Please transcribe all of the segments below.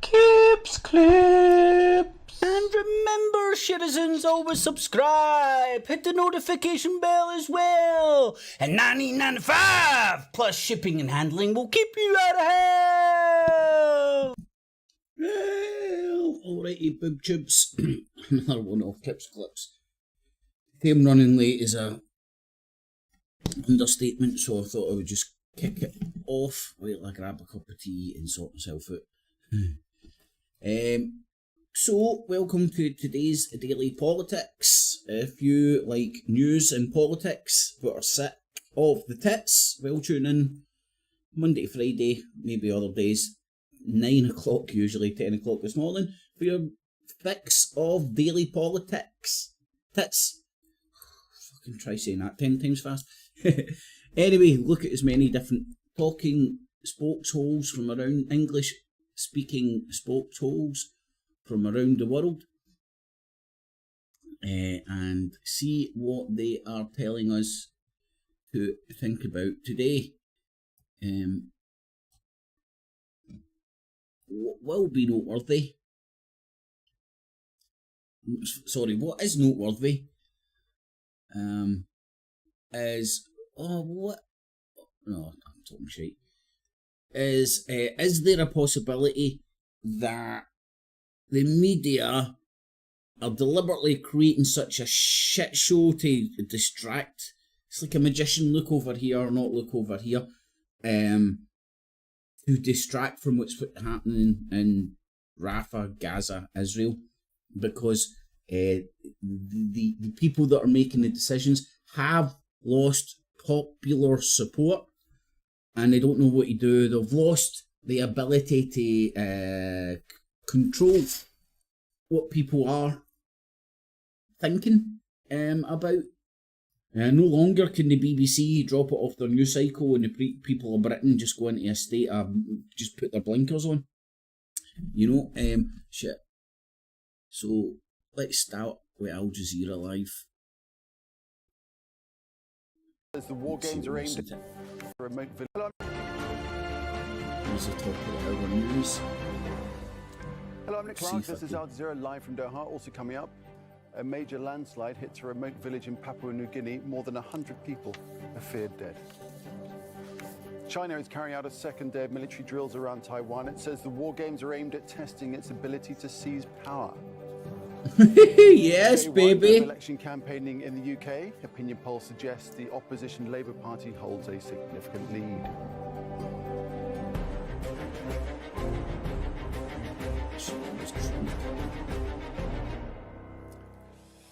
Clips. And remember, citizens, always subscribe. Hit the notification bell as well. And $19.95 plus shipping and handling will keep you out of hell. Well, alrighty, boob tubes. Another one of clips. I'm running late is a understatement, so I thought I would just kick it off. Wait till I grab a cup of tea and sort myself out. So, welcome to today's Daily PoliTITS. If you like news and politics but are sick of the tits, well, tune in Monday to Friday, maybe other days, 9 o'clock usually, 10 o'clock this morning, for your fix of Daily PoliTITS. Tits. Fucking try saying that 10 times fast. Anyway, look at as many different talking spokesholes from around English-speaking spokesholes from around the world, and see what they are telling us to think about today. What will be noteworthy? Sorry, what is noteworthy? Is I'm talking shit. Is there a possibility that the media are deliberately creating such a shit show to distract? It's like a magician, look over here, not look over here, to distract from what's happening in Rafah, Gaza, Israel, because the people that are making the decisions have lost popular support and they don't know what to do. They've lost the ability to control what people are thinking about. No longer can the BBC drop it off their news cycle and the people of Britain just go into a state of just put their blinkers on. Shit. So let's start with Al Jazeera Live. As the war games are aimed at remote village. Here's the top of our news. Hello, I'm Nick Clark. This is Al Jazeera Live from Doha. Also coming up, a major landslide hits a remote village in Papua New Guinea. More than 100 people are feared dead. China is carrying out a second day of military drills around Taiwan. It says the war games are aimed at testing its ability to seize power. Yes, baby. Election campaigning in the UK. Opinion polls suggest the opposition Labour Party holds a significant lead.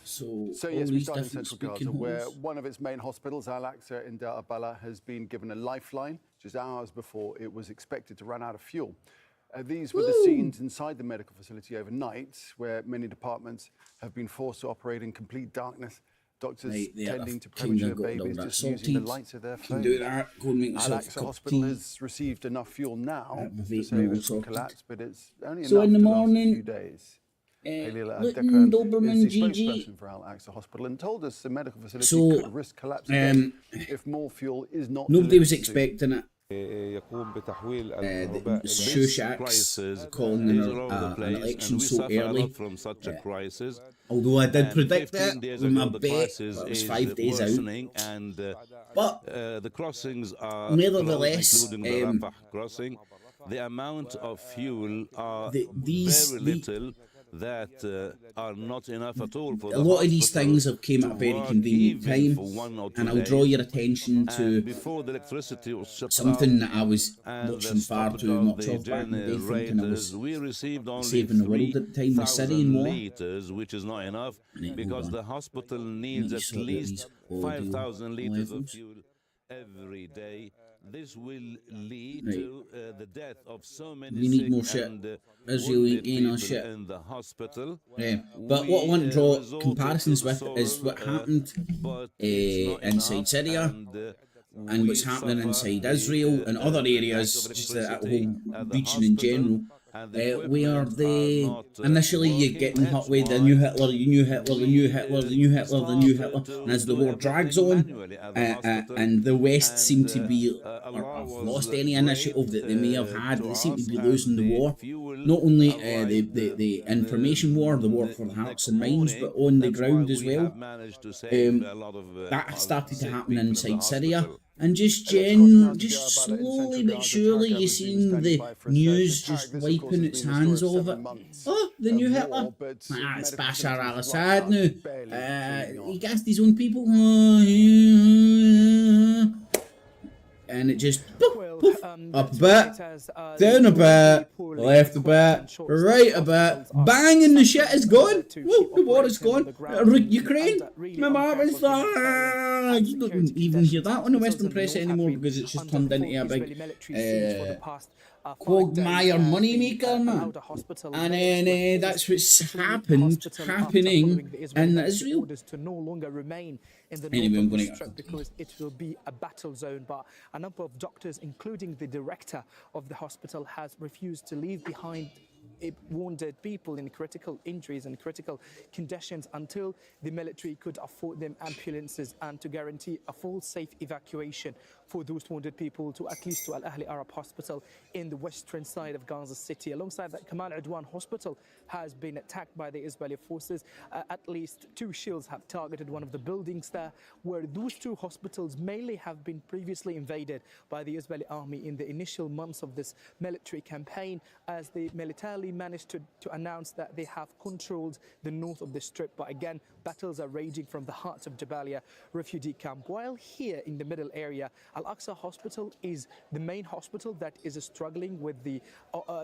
So yes, we start in central Gaza, where one of its main hospitals, Al-Aqsa in Deir al-Balah, has been given a lifeline just hours before it was expected to run out of fuel. These were the scenes inside the medical facility overnight, where many departments have been forced to operate in complete darkness. Doctors tending to premature babies just using the lights of their phones. Al-Aqsa Hospital has received enough fuel now to save it from collapse, but it's only enough to last a few days. Doberman is the spokesperson for Al-Aqsa Hospital and told us the medical facility could risk collapse again if more fuel is not. Nobody was expecting it. Shushaks calling an election so early. Although I did predict it with my bet, it was 5 days out. But the crossings are nevertheless, the amount of fuel are very little. That are not enough at all for a lot of these things have came at a very convenient time, and I'll draw your attention to something that I was watching far too much of back in the day, thinking I was saving the world at the time, the Syrian war. Which is not enough, because the hospital needs at least 5,000 litres of fuel every day. This will lead to the death of so many we need more shit. Israel ain't getting our shit. In the hospital. But what I want to draw comparisons with is what happened inside Syria and what's happening inside Israel and other areas, just that whole region in general. where they initially you getting hit with the new Hitler, the new Hitler, the new Hitler, the new Hitler, the new Hitler, and as the war drags on, and the West seem to be or have lost any initiative that they may have had. They seem to be losing the war. Not only the information war, the war for the hearts and minds, but on the ground as well. That started to happen inside Syria. And just slowly but surely you seen the news just wiping its hands off it. Oh, the new Hitler. It's Bashar al-Assad now. He gassed his own people. And it just poof, up a bit, down a bit, left a bit, right a bit, bang, and the shit is gone. Woo, the war is gone. Ukraine, my mom is like, you don't even hear that on the Western press anymore because it's just turned into a big quagmire moneymaker, man. And then that's what's happening in Israel. Anyway, I'm going to because it will be a battle zone, but a number of doctors, including the director of the hospital, has refused to leave behind wounded people in critical injuries and critical conditions until the military could afford them ambulances and to guarantee a full safe evacuation for those wounded people to at least to Al-Ahli Arab Hospital in the western side of Gaza City. Alongside that, Kamal Adwan Hospital has been attacked by the Israeli forces. At least 2 shells have targeted one of the buildings there, where those 2 hospitals mainly have been previously invaded by the Israeli army in the initial months of this military campaign, as they militarily managed to announce that they have controlled the north of the Strip. But again, battles are raging from the heart of Jabalia refugee camp. While here in the middle area, Al-Aqsa Hospital is the main hospital that is struggling with the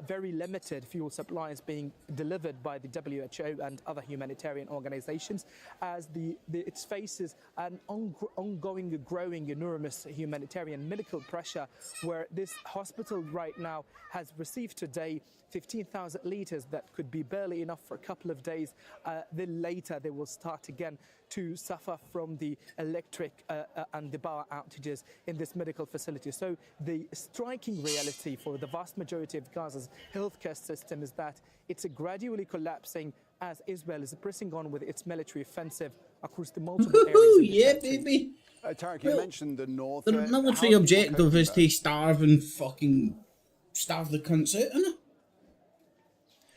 very limited fuel supplies being delivered by the WHO and other humanitarian organizations, as it faces an ongoing, growing, enormous humanitarian medical pressure, where this hospital right now has received today 15,000 litres that could be barely enough for a couple of days. Then later they will start again to suffer from the electric and the power outages in this medical facility. So the striking reality for the vast majority of Gaza's healthcare system is that it's gradually collapsing as Israel is pressing on with its military offensive across the multiple areas. Yeah, baby. Tarek, you mentioned the north. The military objective is to starve and fucking starve the cunts out, innit?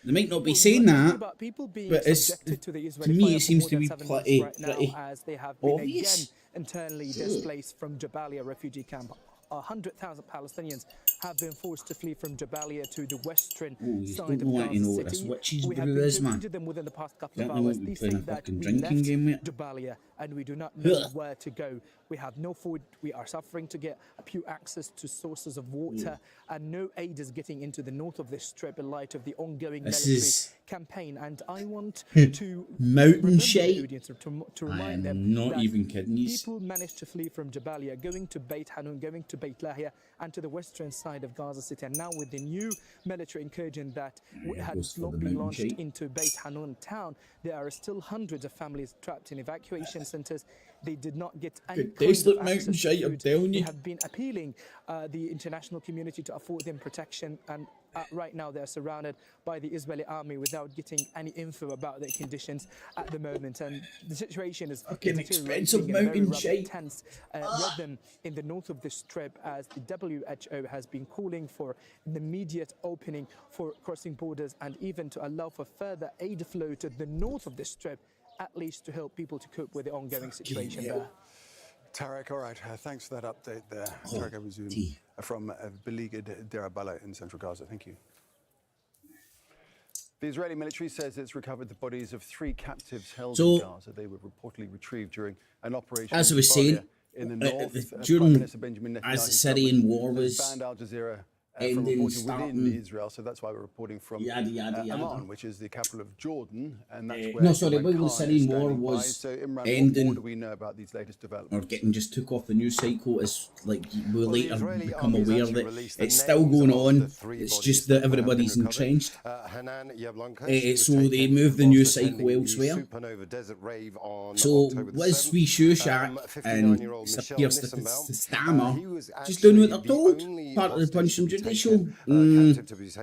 They might not be saying that, but it's, to me it seems to be pretty obvious. Internally displaced from Jabalia refugee camp. 100,000 Palestinians have been forced to flee from Jabalia to the western side of Gaza City. We have been talking to them within the past couple of hours. They say that we left Jabalia and we do not know where to go. We have no food. We are suffering to get a few access to sources of water, and no aid is getting into the north of this strip in light of the ongoing military campaign. And I want to mountain shite. To remind them not that even kidding you. People managed to flee from Jabalia, going to Beit Hanun, going to Beit Lahia, and to the western side of Gaza City. And now with the new military incursion that has been launched into Beit Hanun town, there are still hundreds of families trapped in evacuation centres. They did not get any kind of access to food. They have been appealing the international community to afford them protection, and right now they're surrounded by the Israeli army without getting any info about their conditions at the moment. And the situation is expensive mountain shite. Tense rhythm in the north of the Strip, as the WHO has been calling for an immediate opening for crossing borders and even to allow for further aid flow to the north of the Strip, at least to help people to cope with the ongoing situation there. Tarek, all right, thanks for that update there. Tarek Abazoum from beleaguered Deir al-Balah in central Gaza. Thank you. The Israeli military says it's recovered the bodies of 3 captives held in Gaza. They were reportedly retrieved during an operation as I was saying, in the north. during as the Syrian war was banned Al Jazeera from ending, reporting within Israel, so that's why we're reporting from Amman, which is the capital of Jordan, and that's where when the Syrian war was so, Imran, ending, what do we know about these latest developments? or getting just took off the news cycle, as like we later become aware that it's still going on. It's just that everybody's entrenched. So they moved the news cycle elsewhere. So was we Shushak and Sapir Stammer just doing what they're told? Part of the punishment. like the show.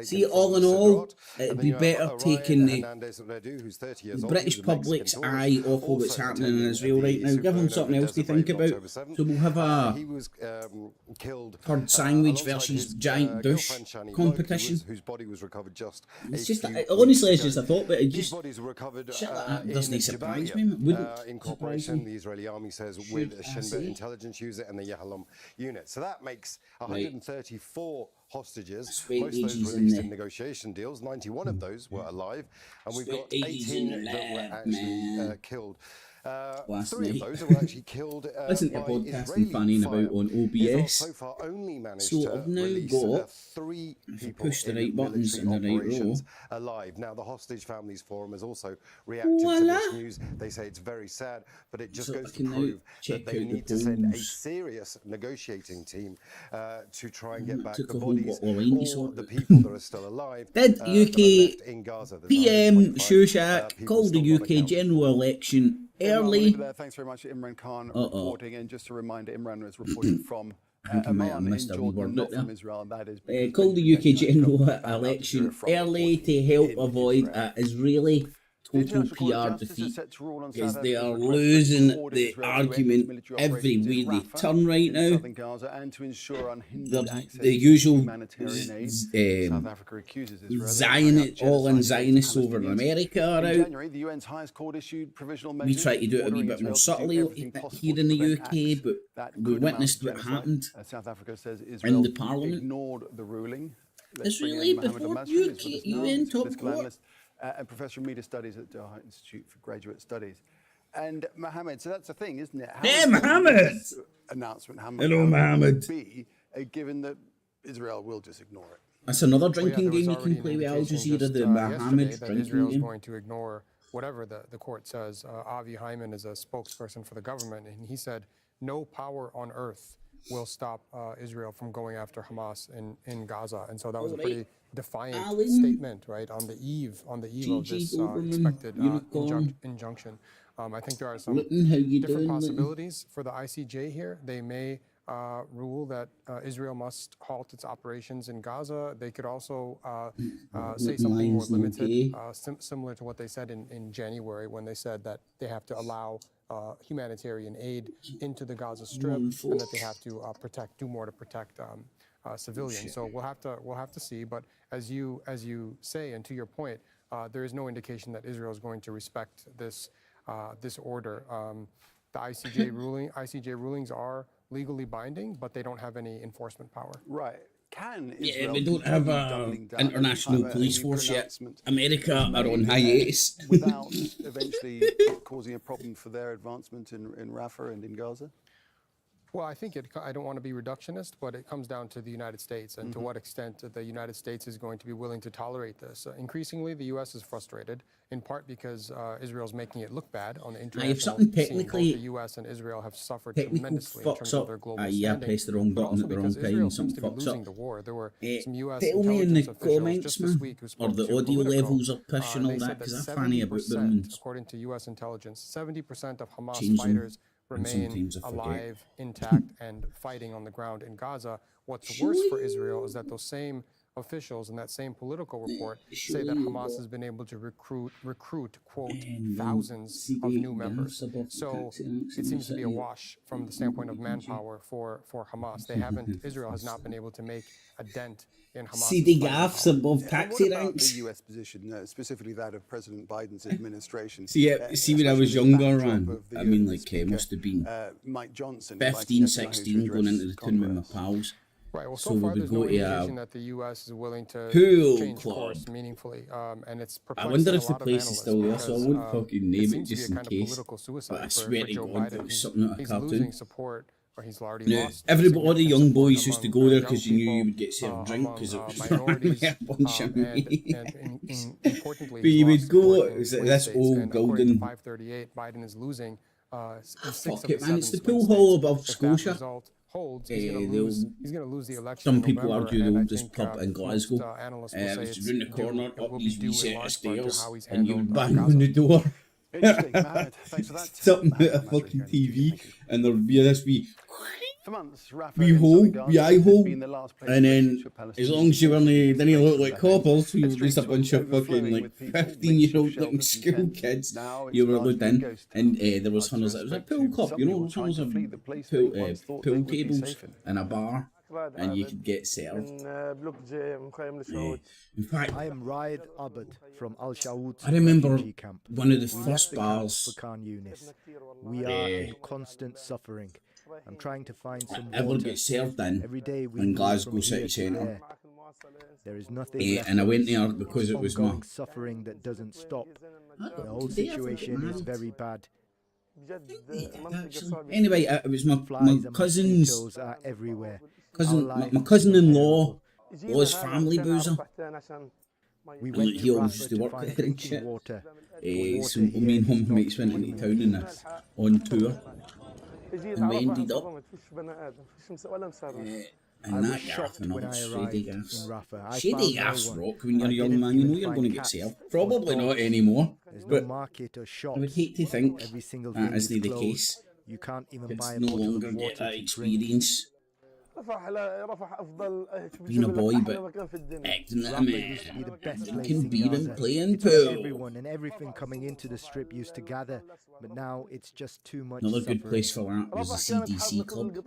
See, all in all, it'd be better taking the British public's eye off of what's happening in Israel right now. Give them something else to think about. So we'll have a hard sandwich versus giant douche competition. It's just, honestly, it's just a thought, but it just, shit like that doesn't surprise me. It wouldn't surprise me. The Israeli army says with a Shin Bet intelligence unit and the Yahalom unit. So that makes 134 hostages. Most of those released in negotiation deals. 91 of those were alive, and we've got 18 that were actually killed. 3 of those were actually killed listen to a podcast I'm fanning about on OBS. So far only managed so to I've now release got 3 people push the right buttons in the right row alive. Now the Hostage Families Forum has also reacted to this news. They say it's very sad, but it just goes to prove that they need to send a serious negotiating team to try and get back the bodies or the people that are still alive. Did UK PM Sunak call the UK general election early? Thanks very much, Imran Khan, reporting. And just a reminder, Imran was reporting from Amman in Jordan, not from Israel. That is called the UK general election early to help avoid an Israeli total PR defeat, because they are losing the argument everywhere they turn right now. The usual Zionists over in America are out. We try to do it a wee bit more subtly here in the UK, but we witnessed what happened in the Parliament. Israeli before UK UN top court. And Professor of Media Studies at the Institute for Graduate Studies. And Mohammed, so that's the thing, isn't it? Hey, Mohammed! Announcement. Hello, Mohammed. Be, given that Israel will just ignore it. That's another drinking game you can play with Al Jazeera, the Mohammed drinking Israel is game. going to ignore whatever the court says. Avi Hyman is a spokesperson for the government, and he said, no power on earth will stop Israel from going after Hamas in Gaza. And so that was a pretty defiant statement, right, on the eve of this expected injunction. I think there are some different possibilities for the ICJ here. They may rule that Israel must halt its operations in Gaza. They could also say something more limited, similar to what they said in January, when they said that they have to allow humanitarian aid into the Gaza Strip, and that they have to do more to protect civilians. So we'll have to see. But as you say, and to your point, there is no indication that Israel is going to respect this order. The ICJ rulings are legally binding, but they don't have any enforcement power. Right. We don't have an international police force yet. America are on hiatus. Without eventually causing a problem for their advancement in Rafah and in Gaza? Well, I think I don't want to be reductionist, but it comes down to the United States and to what extent the United States is going to be willing to tolerate this. Increasingly, the U.S. is frustrated, in part because Israel's making it look bad on the international scene. Both the U.S. and Israel have suffered tremendously in terms of their global standing. I pressed the wrong button at the wrong time and something fucks up. The war. There were some U.S. Tell me in the comments, comments, man, or the audio levels are pushing all that, because I'm funny about the ruins. According to U.S. intelligence, 70% of Hamas fighters remain alive, intact, and fighting on the ground in Gaza. What's worse for Israel is that those same officials in that same political report say that Hamas has been able to recruit, quote, thousands of new members. So it seems to be a wash from the standpoint of manpower for Hamas. Israel has not been able to make a dent in Hamas. See the gaffs above taxi ranks. The U.S. position, specifically that of President Biden's administration. See when I was younger, man. I mean, like, must have been Mike Johnson, 15, 16, going into the tune with my pals. Right. Well, so far there's no indication that the U.S. is willing to change course meaningfully, and it's I wonder if the place is still there, so I won't fucking name it just in case. But I swear to God, it was something out of a cartoon. Everybody, young boys used to go there because you knew you would get served drink, because it was a bunch of me. But you would go, this old golden... 538, Biden is losing. Fuck it, man, it's the pool hall above Scotia. He's going to lose the election. Some people argue the oldest pub in Glasgow. It's round the corner, up these wee set of stairs, and you bang on the door. Interesting, Mohammed. Thanks for that. Something about a fucking TV, and there'll be this wee For months, Rafah wee in hole, southern Gaza wee eye has hole, been the last place and then refuge for as long as you Palestinians. didn't look like coppers, you were Streets just a were bunch of fucking overflowing like with people, 15-year-old makeshift looking shelters and school tents. kids. Now it's You were largely allowed a in, ghost and town. there was Much hundreds. It was a respect pool to club, some you know, people there trying was to a flee the place pool, they once thought they would be tables safe in. and a bar, and you could get served. In fact, I am Raed Abed from Al Shawood I remember refugee camp. one of the We first left the camp bars. for Khan Yunis. We are in constant suffering. I'm trying to find some ever water. get served in Every day we in move Glasgow from City here to Centre. there. There is nothing left And I for went us. there because it was my. Ongoing suffering that doesn't stop. The whole situation is very bad. Anyway, it was my Flies and cousin's mosquitoes are everywhere. cousin, Our my life is cousin-in-law unbearable. was family boozer. We And went he to always Rafah used to to work find there and drinking shit. water. So me and home mates went into town and on tour, and we ended up in I was that shocked gaff and when all I shady arrived in gaffs. Rafah. I Shady found no gaffs one. rock when you're I a young didn't man. You know even you're find going to get cats served. or Probably not dogs. anymore, There's no but market or I shops. would hate to think Every single that thing isn't is the closed. case. You can't even buy It's a no bottle longer of get water that to drink. experience being a boy, but acting that a Rafah used to be man. the best place Drinking in beer and Gaza. playing It's where pool. everyone and everything coming into the strip used to gather, but now it's just too much Another suffering. good place for that was the CDC club. You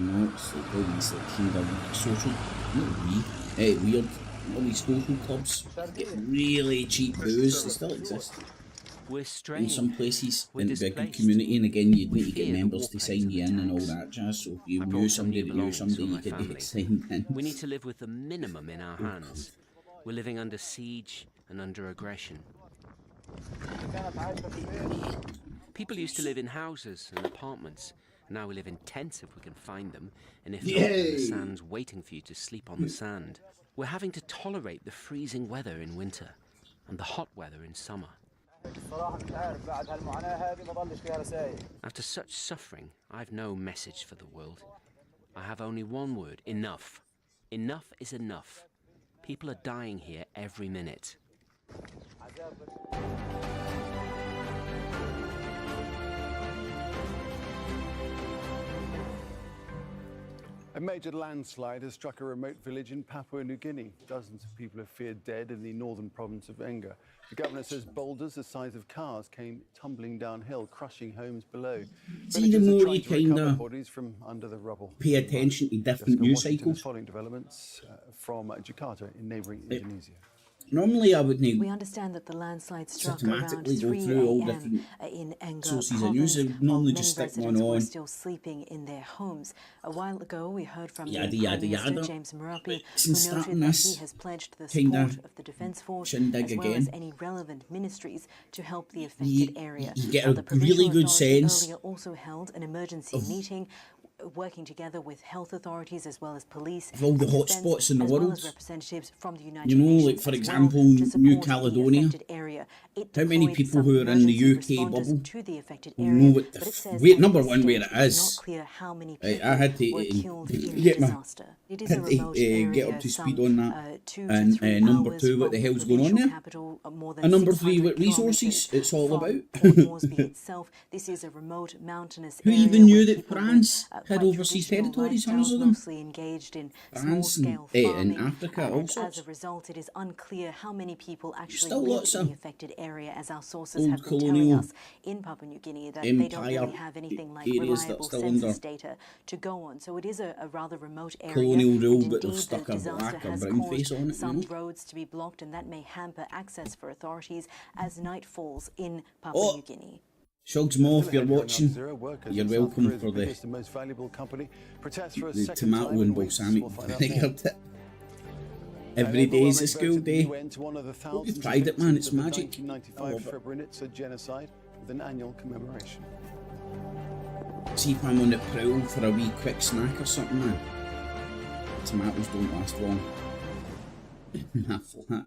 know, it's like all these like kind of social, weird, all these social clubs get really cheap booze. They still exist We're in straying. some places, We're and to be a good displaced. community. And again, you'd We need to get fear the members war to pains sign of you in and all attacks. that jazz. So if you I knew brought some somebody new that knew belongings somebody, for you my could family. get signed in. We need to live with the minimum in our hands. We're living under siege and under aggression. People used to live in houses and apartments. Now we live in tents if we can find them, and if not, then the sand's waiting for you to sleep on the sand. We're having to tolerate the freezing weather in winter and the hot weather in summer. After such suffering, I've no message for the world. I have only one word: enough. Enough is enough. People are dying here every minute. A major landslide has struck a remote village in Papua New Guinea. Dozens of people are feared dead in the northern province of Enga. The governor says boulders the size of cars came tumbling downhill, crushing homes below. See, the Villagers are more trying you to recover kinda bodies from under the rubble. pay attention to different Jessica news Washington is cycles. following developments from Jakarta in neighbouring Indonesia. Normally, I would need We understand that the landslide struck around systematically 3 go through all a.m. different in Enga sources of news. province, I would while normally many just stick one residents were on. still sleeping in their homes. A while ago, we heard from Yada, the yada, Prime Minister, yada. James Marape, Since who noted starting that this he has pledged the kinda support of the Defence Force, shindig as well as again, any relevant ministries to help the affected area. you get Now, a the provincial really good authority sense earlier also held an emergency meeting, working together with health authorities as well as police of all the and defence, hotspots in the as well world. as representatives from the United You know, Nations like for as example, well, to New support the Caledonia. affected area. It How many deployed people some who are in the emergency UK responders bubble to the affected will area, know what the but it says wait, at number this one where stage it it is. is not clear how many I people had to were killed in the get my disaster. It is a had remote to area, get up to speed some, on that. 2 And to 3 number hours two, what from the the hell's going on provincial there? capital, more than And number three, 600 what resources kilometers it's all from about. Port Moresby itself. This is a remote mountainous Who area even knew where that people France live, had quite overseas traditional territories, hundreds lifestyles, of them? mostly engaged in France and, small-scale in farming, Africa, all and sorts. as a result, it is unclear how many people actually Still live lots in of the affected area, as our sources old have been telling colonial us in Papua New Guinea that they don't empire really have anything like areas that are reliable still census under data to go on. So it is a rather remote area. colonial rule, and but they've indeed, stuck the a disaster black or has brown caused face on it, you some know? roads to be blocked, and that may hamper access for authorities as night falls in Papua New Guinea. Shugs Mo, if you're Still watching, zero workers you're in South welcome Korea's for the biggest and most valuable company protest for a the second tomato time in and weeks. balsamic We'll find out vinegar more. tip. Every day is a school day. Hope you've tried it, man, it's magic. I 1995 love it. Srebrenica genocide with an annual commemoration. See if I'm on the prowl for a wee quick snack or something, man. Tomatoes don't last long. Nah, flat.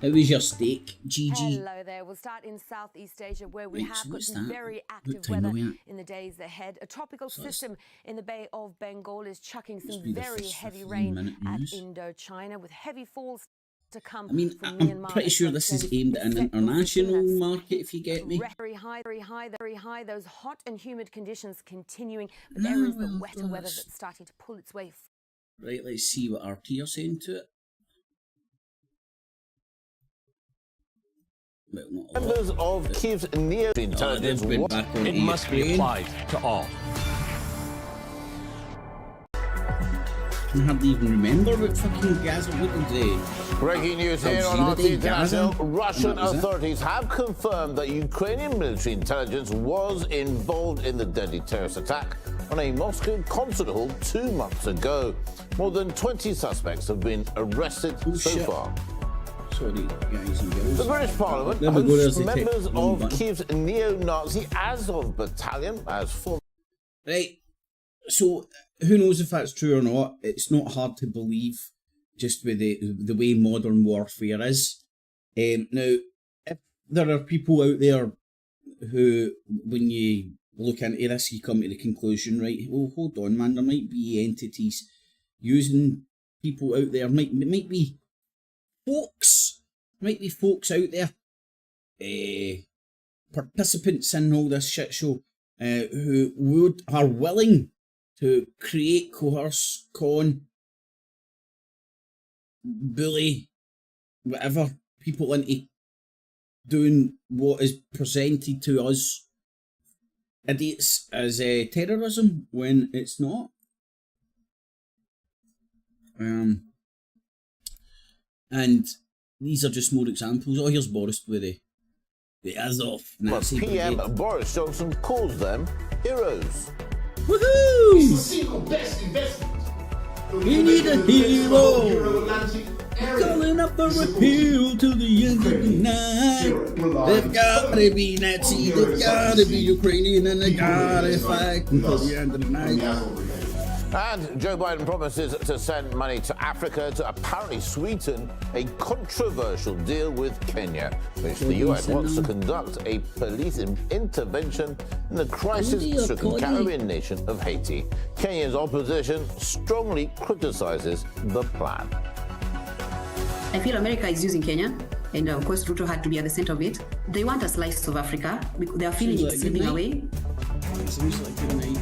How was your steak, Gigi? Hello there. We'll start in Southeast Asia, where we Right, have so got what's some that? very What active time are weather we at? in the days ahead. A tropical So it's- system in the Bay of Bengal is chucking Must some be the very first heavy 15 rain minute at news. Indochina, with heavy falls I mean, I'm pretty sure this is aimed at an international market, if you get me. Very high, very high, very high. Those hot and humid conditions continuing, but there is the wetter weather that's starting to pull its way. Right, let's see what RT are saying to it. Well, not Members of Kiev's neo-intelligence, it must be applied to all. I can hardly even remember what fucking Gaza what they. Breaking news here on RT International. Russian authorities have confirmed that Ukrainian military intelligence was involved in the deadly terrorist attack on a Moscow concert hall 2 months ago. More than 20 suspects have been arrested so far. Sorry, guys and girls. The British Parliament hosts members of Kiev's neo-Nazi Azov battalion as former. Right, so who knows if that's true or not? It's not hard to believe, just with the way modern warfare is. Now, if there are people out there who, when you look into this, you come to the conclusion, right, well, hold on, man, there might be entities using people out there, might be folks out there, participants in all this shit show, who are willing to create, coerce, con, bully, whatever, people into doing what is presented to us idiots as terrorism when it's not. And these are just more examples. Oh, here's Boris with the Azov Nazi PM Boris Johnson calls them heroes. Woohoo! It's the single best investment. We need a hero. Calling up a repeal to the end of the night. They've gotta be Nazi, they've gotta be Ukrainian, and they gotta fight until the end of the night. And Joe Biden promises to send money to Africa to apparently sweeten a controversial deal with Kenya, which the US wants to conduct a police intervention in the crisis-stricken Caribbean nation of Haiti. Kenya's opposition strongly criticizes the plan. I feel America is using Kenya, and of course Ruto had to be at the center of it. They want a slice of Africa. They are feeling it slipping away. Seems like good night.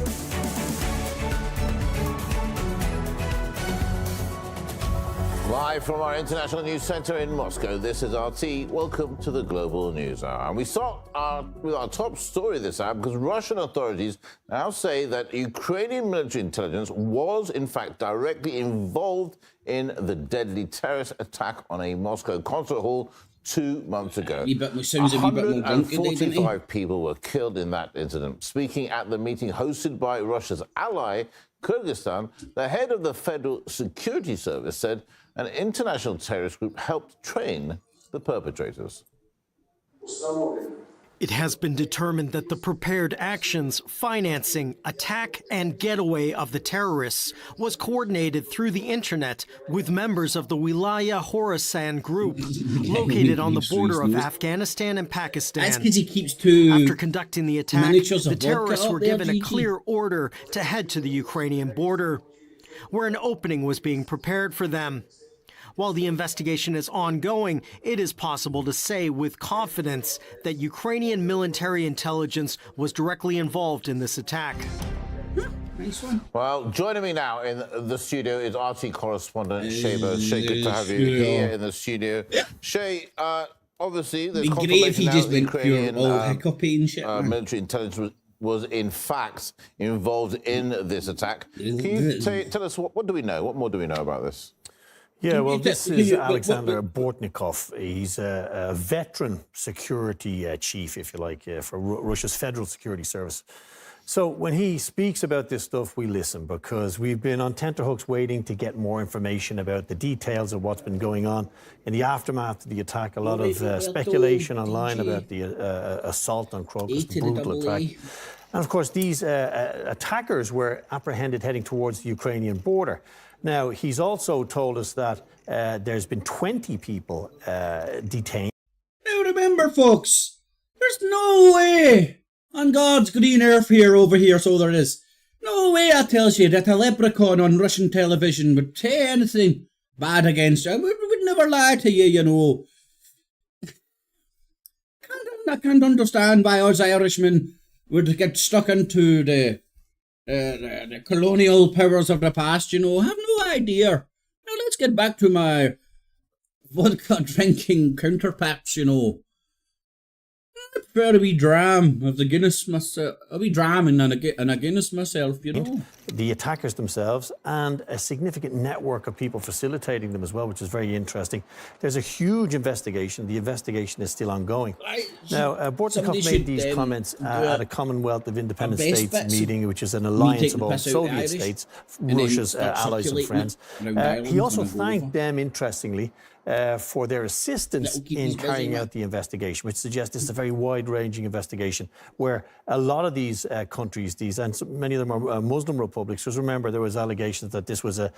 Live from our International News Center in Moscow, this is RT. Welcome to the Global News Hour. And we start with our top story this hour because Russian authorities now say that Ukrainian military intelligence was, in fact, directly involved in the deadly terrorist attack on a Moscow concert hall 2 months ago. 145 people were killed in that incident. Speaking at the meeting hosted by Russia's ally, Kyrgyzstan, the head of the Federal Security Service said an international terrorist group helped train the perpetrators. It has been determined that the prepared actions, financing, attack, and getaway of the terrorists was coordinated through the internet with members of the Wilaya Khorasan group, located on the border of Afghanistan and Pakistan. That's because he keeps two. After conducting the attack, the terrorists were given a clear order to head to the Ukrainian border, where an opening was being prepared for them. While the investigation is ongoing, it is possible to say with confidence that Ukrainian military intelligence was directly involved in this attack. Nice one. Well, joining me now in the studio is RT correspondent Sheba. Shay, good to have you here in the studio. Shay, obviously, there's confirmation now that Ukrainian military intelligence was in fact involved in this attack. Can you tell us what do we know? What more do we know about this? Yeah, well, this is Alexander Bortnikov. He's a veteran security chief, if you like, for Russia's Federal Security Service. So when he speaks about this stuff, we listen because we've been on tenterhooks waiting to get more information about the details of what's been going on in the aftermath of the attack. A lot of speculation online about the assault on Crocus, the brutal attack. And of course, these attackers were apprehended heading towards the Ukrainian border. Now, he's also told us that there's been 20 people detained. Now remember, folks, there's no way on God's green earth here over here, so there is. No way, I tells you, that a leprechaun on Russian television would say anything bad against you. We would never lie to you, you know. I can't understand why us Irishmen would get stuck into the colonial powers of the past, you know. I have no idea. Now let's get back to my vodka drinking counterparts, you know. I prefer a wee dram of the Guinness myself, a wee dram and a Guinness myself, you know. The attackers themselves and a significant network of people facilitating them as well, which is very interesting. There's a huge investigation. The investigation is still ongoing. Now, Bortnikov made these comments at a Commonwealth of Independent States meeting, which is an alliance of all Soviet states, Russia's allies and friends. He also thanked them, interestingly, for their assistance in carrying out the investigation, which suggests it's a very wide-ranging investigation where a lot of these countries, and many of them are Muslim republics, because remember there was allegations that this was an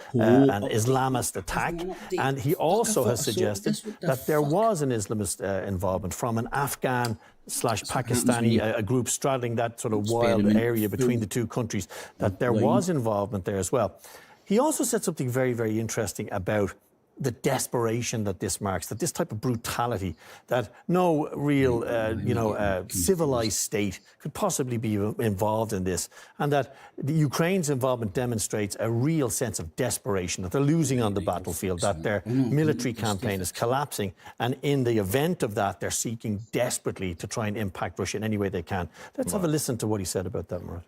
Islamist attack, and he also has suggested that there was an Islamist involvement from an Afghan/Pakistani a group straddling that sort of wild area between the two countries, that there was involvement there as well. He also said something very, very interesting about the desperation that this marks, that this type of brutality, that no real, civilized state could possibly be involved in this, and that the Ukraine's involvement demonstrates a real sense of desperation, that they're losing on the battlefield, that their military campaign is collapsing, and in the event of that, they're seeking desperately to try and impact Russia in any way they can. Let's have a listen to what he said about that, Murat.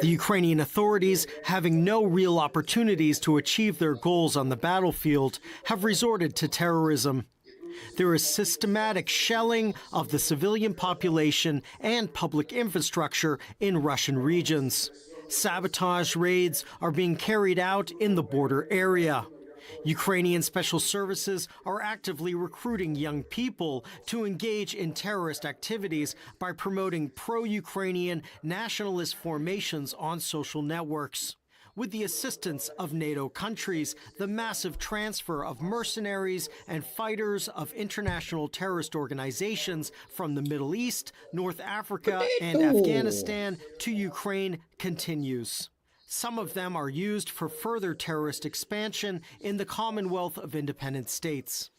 The Ukrainian authorities, having no real opportunities to achieve their goals on the battlefield, have resorted to terrorism. There is systematic shelling of the civilian population and public infrastructure in Russian regions. Sabotage raids are being carried out in the border area. Ukrainian special services are actively recruiting young people to engage in terrorist activities by promoting pro-Ukrainian nationalist formations on social networks. With the assistance of NATO countries, the massive transfer of mercenaries and fighters of international terrorist organizations from the Middle East, North Africa, and Afghanistan to Ukraine continues. Some of them are used for further terrorist expansion in the Commonwealth of Independent States.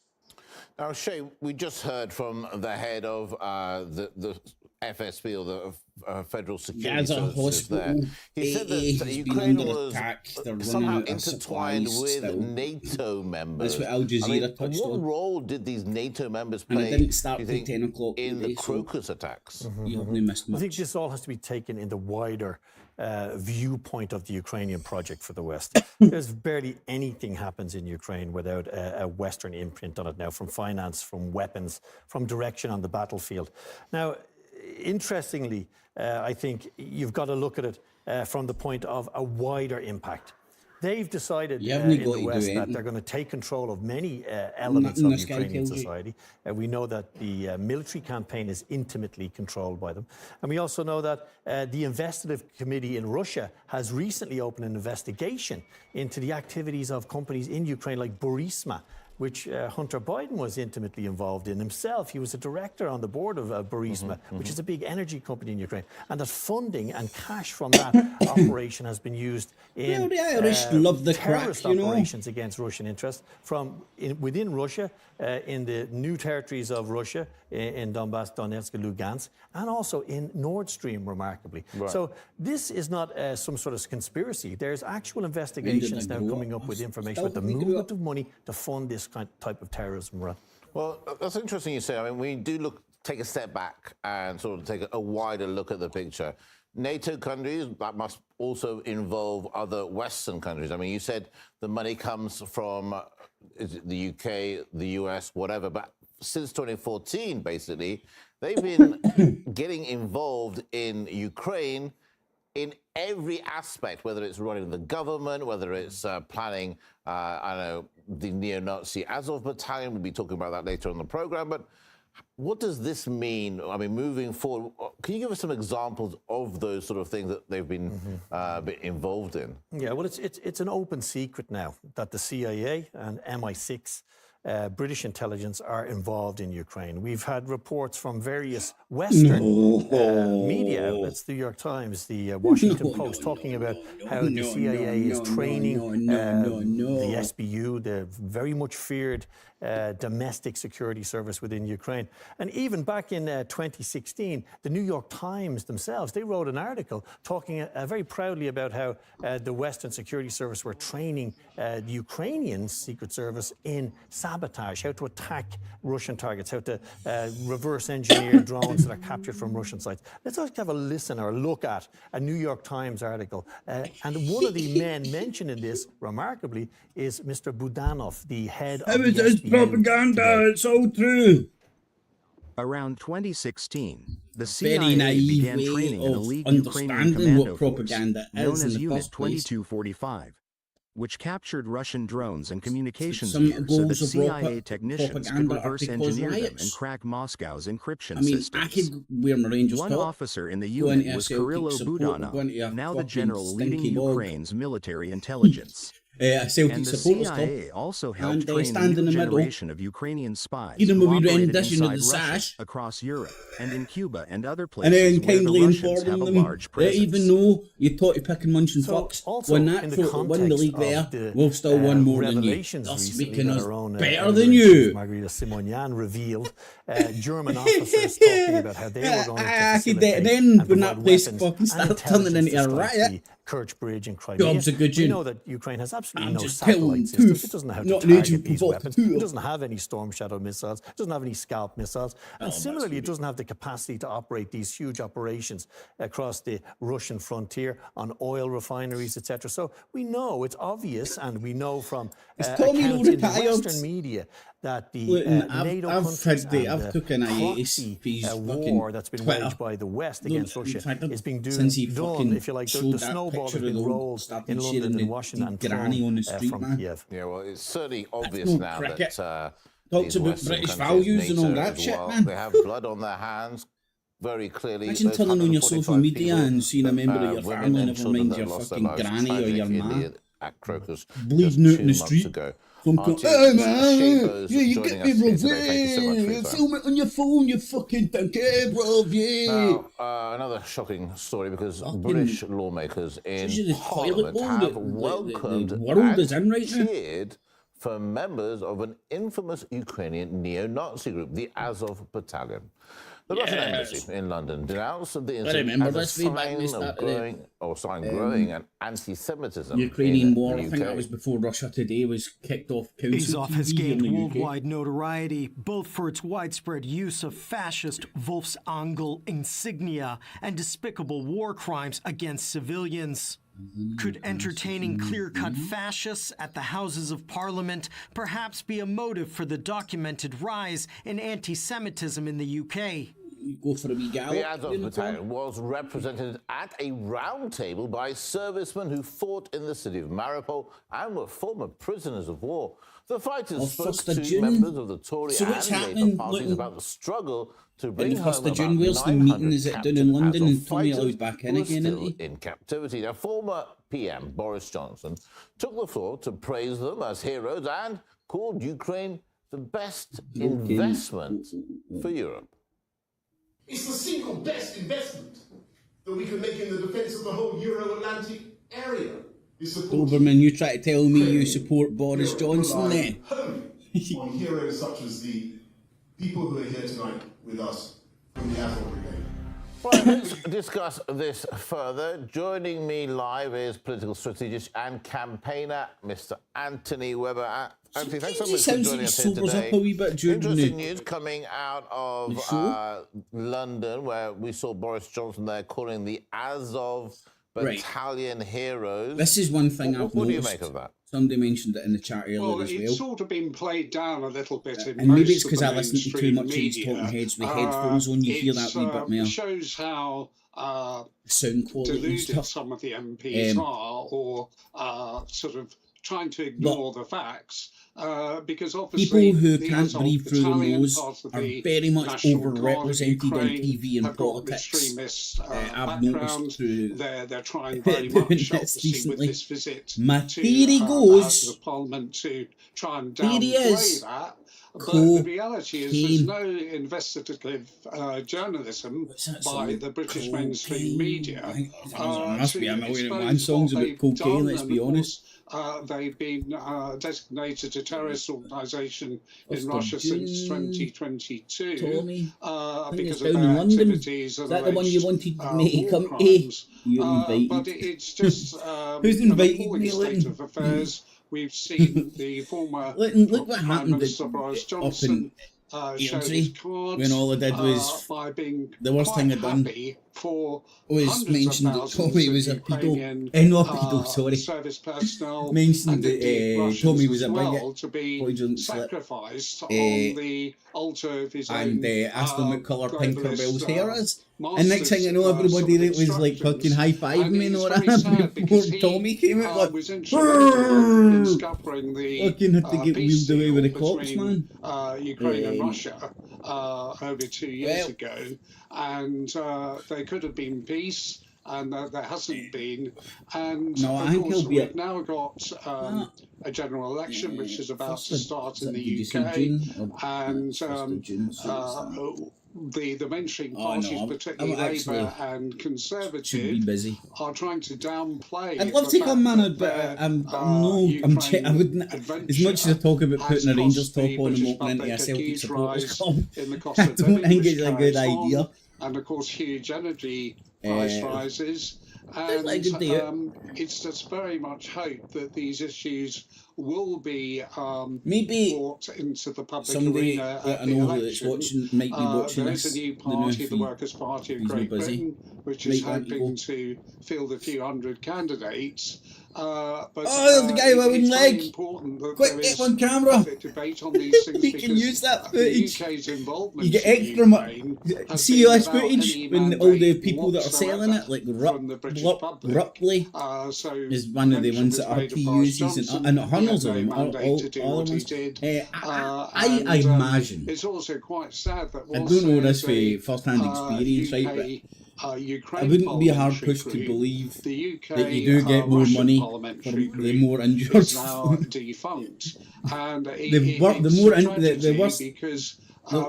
Now, Shay, we just heard from the head of the FSB, or the Federal Security Services there. He said that Ukraine was somehow intertwined with NATO members. That's what Al Jazeera touched on. What role did these NATO members play, and it didn't start till 10 o'clock in the Crocus attacks? You haven't missed much. I think this all has to be taken in the wider viewpoint of the Ukrainian project for the West. There's barely anything happens in Ukraine without a Western imprint on it now, from finance, from weapons, from direction on the battlefield. Now, interestingly, I think you've got to look at it from the point of a wider impact. They've decided in the West that they're going to take control of many elements of Ukrainian society. We know that the military campaign is intimately controlled by them. And we also know that the investigative committee in Russia has recently opened an investigation into the activities of companies in Ukraine like Burisma, which Hunter Biden was intimately involved in himself. He was a director on the board of Burisma, which is a big energy company in Ukraine. And that funding and cash from that operation has been used in the Irish love the terrorist crack, operations against Russian interests within Russia, in the new territories of Russia, in Donbass, Donetsk, and Lugansk, and also in Nord Stream, remarkably. Right. So this is not some sort of conspiracy. There's actual investigations now coming up with information about the movement of money to fund this type of terrorism, right? Well, that's interesting you say. I mean, we do take a step back and sort of take a wider look at the picture. NATO countries, that must also involve other Western countries. I mean, you said the money comes from the UK, the US, whatever, but since 2014, basically, they've been getting involved in Ukraine in every aspect, whether it's running the government, whether it's planning, I don't know, the neo-Nazi Azov battalion. We'll be talking about that later on the program. But what does this mean? I mean, moving forward, can you give us some examples of those sort of things that they've been involved in? Yeah, well, it's an open secret now that the CIA and MI6 British intelligence are involved in Ukraine. We've had reports from various Western media outlets, the New York Times, the Washington Post, talking about how the CIA is training the SBU, the very much feared domestic security service within Ukraine. And even back in 2016, the New York Times themselves, they wrote an article talking very proudly about how the Western security service were training the Ukrainian secret service in sabotage, how to attack Russian targets, how to reverse engineer drones that are captured from Russian sites. Let's just have a listen or a look at a New York Times article. And one of the men mentioned in this, remarkably, is Mr. Budanov, the head of the SBU. Propaganda, it's all true. Around 2016, the CIA began training an elite Ukrainian commando force known as Unit 2245, which captured Russian drones and communications gear so that CIA technicians could reverse engineer them and crack Moscow's encryption systems. One officer in the unit was Kirilo Budanov, now the general leading Ukraine's military intelligence. And the CIA also helped train a new generation of Ukrainian spies who operated inside Russia, across Europe, and in Cuba and other places where the Russians have a large presence. Even though you thought you're picking munch and fucks, when that folk won the league there, we've still won more than you. That's making us better than you. Margarita Simonian revealed German officers talking about how they were going to facilitate and provide weapons and intelligence to the Kerch Bridge in Crimea. We know that Ukraine has absolutely no satellite systems. It doesn't know how to target these weapons. It doesn't have any Storm Shadow missiles. It doesn't have any Scalp missiles. And similarly, it doesn't have the capacity to operate these huge operations across the Russian frontier on oil refineries, etc. So we know, it's obvious, and we know from accounts in the Western media that the NATO countries and the proxy war that's been waged by the West against Russia is being done, if you like, the snowball has been rolled in London and Washington and thrown from Kiev. Yeah, well, it's certainly obvious now that talks about British values and all that shit, man. They have blood on their hands. Very clearly. Imagine turning on your social media and seeing a member of your family, never mind your fucking granny or your ma, bleeding out in the street. Hey man, yeah, you get me, bro. Yeah, film it on your phone, you fucking donkey, bro. Yeah. Now, another shocking story, because British lawmakers in Parliament have welcomed and cheered for members of an infamous Ukrainian neo-Nazi group, the Azov Battalion. The Russian embassy in London denounced the incident as a sign of growing and anti-Semitism. Ukrainian war, I think that was before Russia Today was kicked off. Azov has gained worldwide notoriety, both for its widespread use of fascist Wolfsangel insignia and despicable war crimes against civilians. Could entertaining clear-cut fascists at the Houses of Parliament perhaps be a motive for the documented rise in anti-Semitism in the UK? The Azov Battalion was represented at a round table by servicemen who fought in the city of Mariupol and were former prisoners of war. The fighters spoke to members of the Tory and Labour parties about the struggle to bring home about 900 captured Azov fighters who are still in captivity. Now, former PM Boris Johnson took the floor to praise them as heroes and called Ukraine the best investment for Europe. It's the single best investment that we can make in the defence of the whole Euro-Atlantic area. Doberman, you try to tell me you support Boris Johnson then? On heroes such as the people who are here tonight with us from the Azov Brigade. Well, let's discuss this further. Joining me live is political strategist and campaigner, Mr. Anthony Webber. Anthony, thanks so much for joining us here today. Interesting news coming out of London, where we saw Boris Johnson there calling the Azov Battalion heroes. This is one thing I've noticed. What do you make of that? Somebody mentioned it in the chat earlier as well. It's sort of been played down a little bit in and maybe it's because I listen to too much of these talking heads with headphones on. You hear that wee bit more. It shows how sound quality deluded some of the MPs are, or sort of trying to ignore the facts. Because obviously people who can't breathe through their nose are very much overrepresented on TV and politics. I've noticed through they're trying very much recently. with this visit My theory goes, to the Parliament to try and theory downplay that. But the reality is there's no investigative journalism by the British mainstream media. Must be. I'm aware of one song's about cocaine, let's be honest. They've been designated a terrorist organisation in Russia since 2022 because of their activities and that the one you wanted me to come to? But it's just who's invited me? State of affairs. We've seen the former look what happened Minister Boris Johnson show his cards when all I did was by being the worst thing I'd done was mention that Tommy was a pedo. Not pedo, sorry. Service personnel mentioned that Tommy was a bigot to be sacrificed on the altar of his and asked him what colour Tinkerbell's hair is. And next thing I know, everybody that was like fucking high-fiving me and all that before Tommy came out, like, fucking had to get wheeled away with the cops, man. Ukraine and Russia over 2 years ago, and there could have been peace, and there hasn't been. And of course, we've now got a general election which is about to start in the UK, and the mainstream parties, particularly Labour and Conservative, are trying to downplay. I'd love to come, man, but I wouldn't. As much as I talk about putting a Rangers top on and opening into a Celtic supporters club, I don't think it's a good idea. And of course, huge energy price rises. And it's just very much hope that these issues will be brought into the public arena at the election. Might be watching there is a new party, the Workers' Party of Great Britain, which is hoping to field a few hundred candidates. But there's the guy with a wooden leg. Quick, get one camera. Debate on these things we can use that footage. The UK's involvement you get extra see this footage when all the people that are selling it, like Rupley is one of the ones that RP uses, and hundreds of them, all ones. I imagine. It's also quite sad that I don't know this for first-hand experience, right? But I wouldn't be hard pushed to believe that you do get more money for the more injured. It's now defunct, and the worse because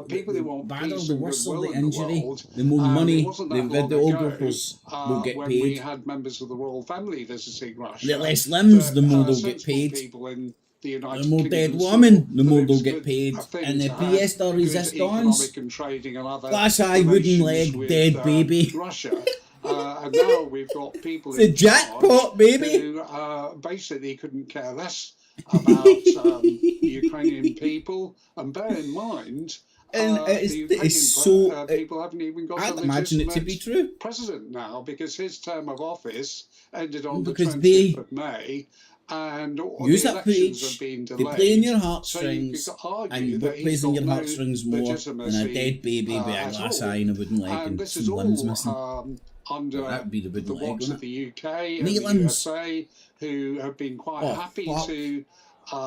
people who want peace the and worse goodwill the in injury, the world, the more money the videographers will get when paid. we had members of the royal family visiting Russia, the less limbs, the more they'll get paid. The more dead women, the more they'll get paid. And the pièce de résistance, that's a wooden leg, dead baby. Russia. And now we've got people the jackpot, baby, who basically couldn't care less about Ukrainian people. And bear in mind, people haven't even got I'd imagine it to be true. President now, because his term of office ended on the 20th of May. And use that footage to play in your heartstrings, and what plays in your heartstrings more than a dead baby with a glass eye and a wooden leg and some limbs missing. Under that'd be the wooden leg, watch of the UK and the USA, who have been quite happy to.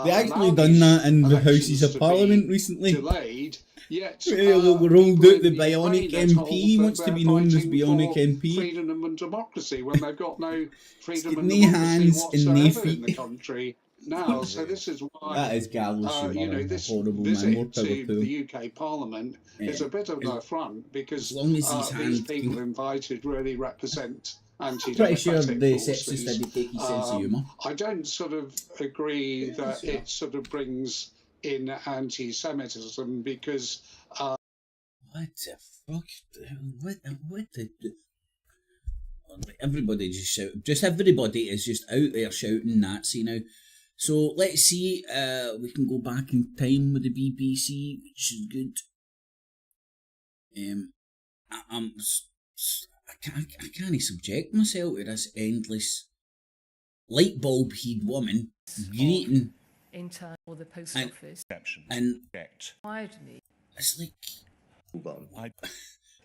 They actually done that in the Houses of Parliament recently. Delayed, yet we're rolled out the bionic MP, wants to be known as bionic MP. Freedom and democracy when they've got no freedom and democracy hands whatsoever in the country now. So this is why that is gallows this visit to the UK Parliament is a bit of an affront, because these people invited really represent pretty sure the sexist didn't take his sense of humour. I don't sort of agree that it sort of brings in anti-Semitism, because what the fuck? What the everybody just shout. Just everybody is just out there shouting Nazi now. So let's see. We can go back in time with the BBC, which is good. I can't subject myself to this endless light bulb-head woman greeting intern or the post office and it's like,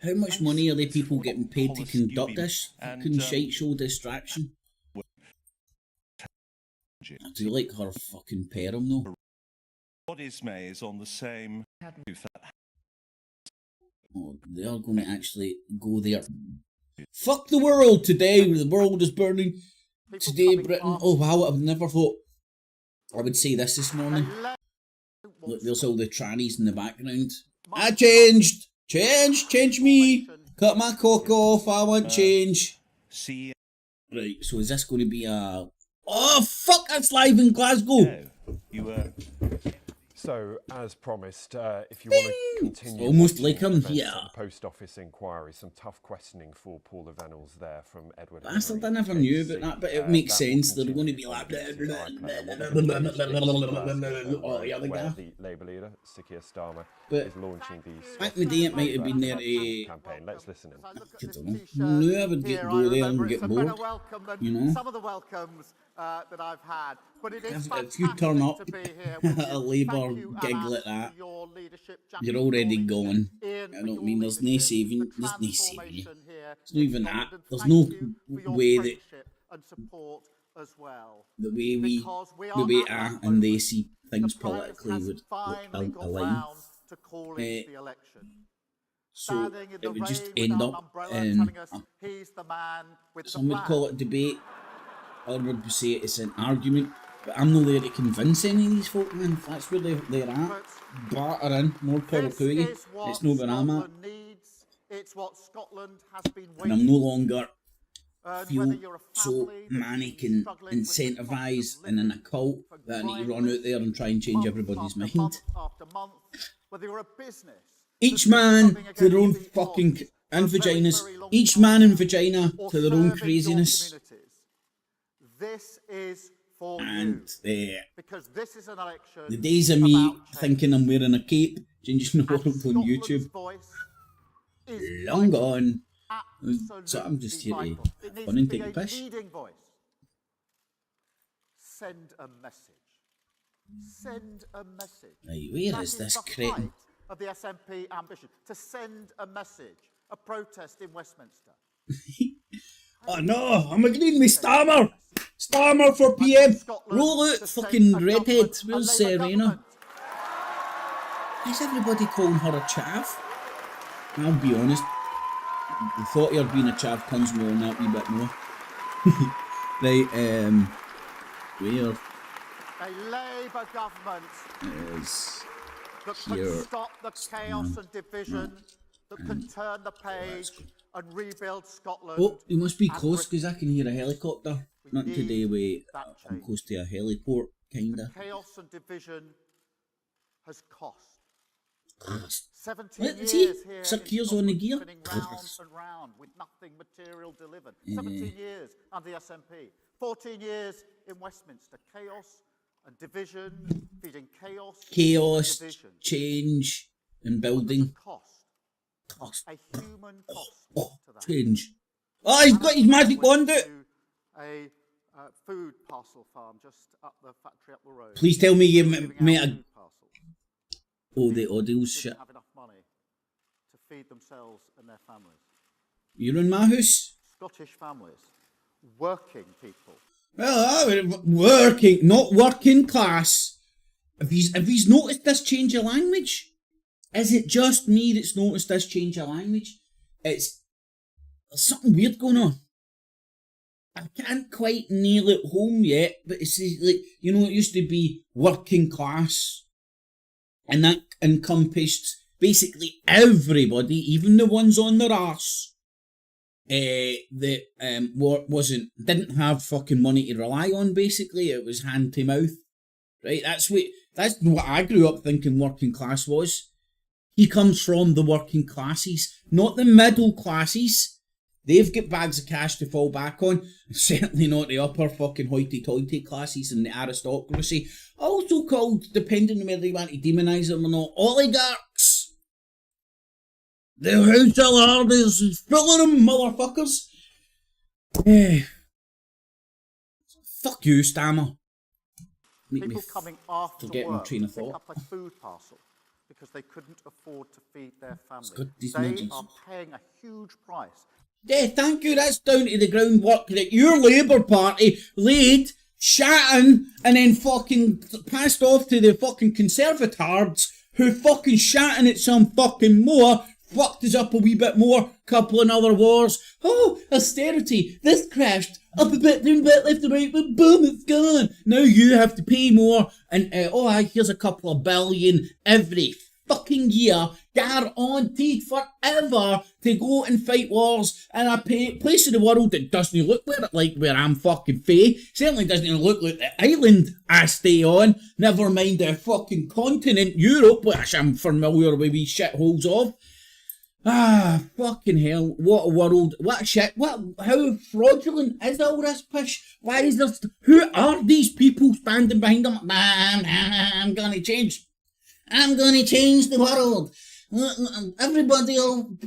how much money are they people getting paid to conduct this fucking shite show distraction? I do like her fucking perm though. Bodies May is on the same. Oh, they are going to actually go there. Fuck the world today. The world is burning. Today, Britain. Oh wow, I would never thought I would say this morning. Look, there's all the trannies in the background. I changed. Change me. Cut my cock off. I want change. See. Right. So is this going to be a? Oh fuck! That's live in Glasgow. No, you were. So, as promised, if you want to continue... Almost like I'm here. The Post Office inquiry, some tough questioning for Paula Venables there from Edward. Bastard, I never knew about that, but it makes sense. They're going to be like... The Labour leader, Keir Starmer, is launching these... Back in the day, it might have been their... campaign. Let's listen in. I don't know. No, I would go there and get bored. You know? Some of the welcomes that I've had. But it is if you turn up a Labour giggle at that, you're already gone. I don't mean there's no saving. There's no saving you. It's not even that. There's no way that the way we are and they see things politically would look align. So it would just end up in some would call it debate, other would say it's an argument. But I'm not there to convince any of these folk, man. That's where they're at. Bartering, more power to you. It's not where I'm at. It's what Scotland has been and I'm no longer feel so manic and incentivised and in a cult that I need to run out there and try and change everybody's mind. Each man to their own fucking... and vaginas. Each man and vagina to their own craziness. This is and the days of me thinking I'm wearing a cape, changing the world on YouTube, long gone. So I'm just here to have fun and take a piss. Send a message. Send a message. Right, where is this cretin? Of the SNP ambition to send a message, a protest in Westminster. Oh no, I'm agreeing with Starmer. Starmer for PM. Roll out fucking redhead. Where's Serena? Why is everybody calling her a chav? I'll be honest. The thought of her being a chav comes more on that wee bit more. Right, where? A Labour government is that here. can stop the chaos and division, that can turn the page and rebuild Scotland. Oh, you must be close because I can hear a helicopter. Not today, wait. I'm close to a heliport, kinda. Chaos and division has cost. 17 years here in years on the gear. Round and round with nothing material delivered. 17 years under the SNP. 14 years in Westminster. Chaos and division, feeding chaos. Chaos, division. Change, and building. Cost. A human cost to that. Change. Oh, he's got his magic wand out. A food parcel farm just up the factory up the road. Please tell me you made a... Oh, the audio shit. Have enough money to feed themselves and their families. You're in my house? Scottish families, working people. Well, working, not working class. Have you noticed this change of language? Is it just me that's noticed this change of language? There's something weird going on. I can't quite nail it home yet, but it's like, you know, it used to be working class. And that encompassed basically everybody, even the ones on their arse, that didn't have fucking money to rely on, basically. It was hand to mouth. Right? That's what I grew up thinking working class was. He comes from the working classes, not the middle classes. They've got bags of cash to fall back on. Certainly not the upper fucking hoity-toity classes and the aristocracy. Also called, depending on whether you want to demonise them or not, oligarchs. The House of Lords is full of them, motherfuckers. Fuck you, Stammer. People coming after forget work my train of thought. pick up a food parcel because they couldn't afford to feed their family. These They legends. are paying a huge price. Yeah, thank you. That's down to the groundwork that your Labour Party laid shatting, and then fucking passed off to the fucking conservatards who fucking shatting at some fucking more, fucked us up a wee bit more, couple in other wars. Oh, austerity, this crashed, up a bit, down a bit, left and right, but boom, it's gone. Now you have to pay more, and here's a couple of billion every fucking year, guaranteed forever, to go and fight wars in a place in the world that doesn't look like where I'm fucking fae. Certainly doesn't look like the island I stay on, never mind the fucking continent, Europe, which I'm familiar with these shitholes of. Ah, fucking hell, what a world, what shit, how fraudulent is all this pish? Why is there, who are these people standing behind them? I'm gonna change the world. Everybody will,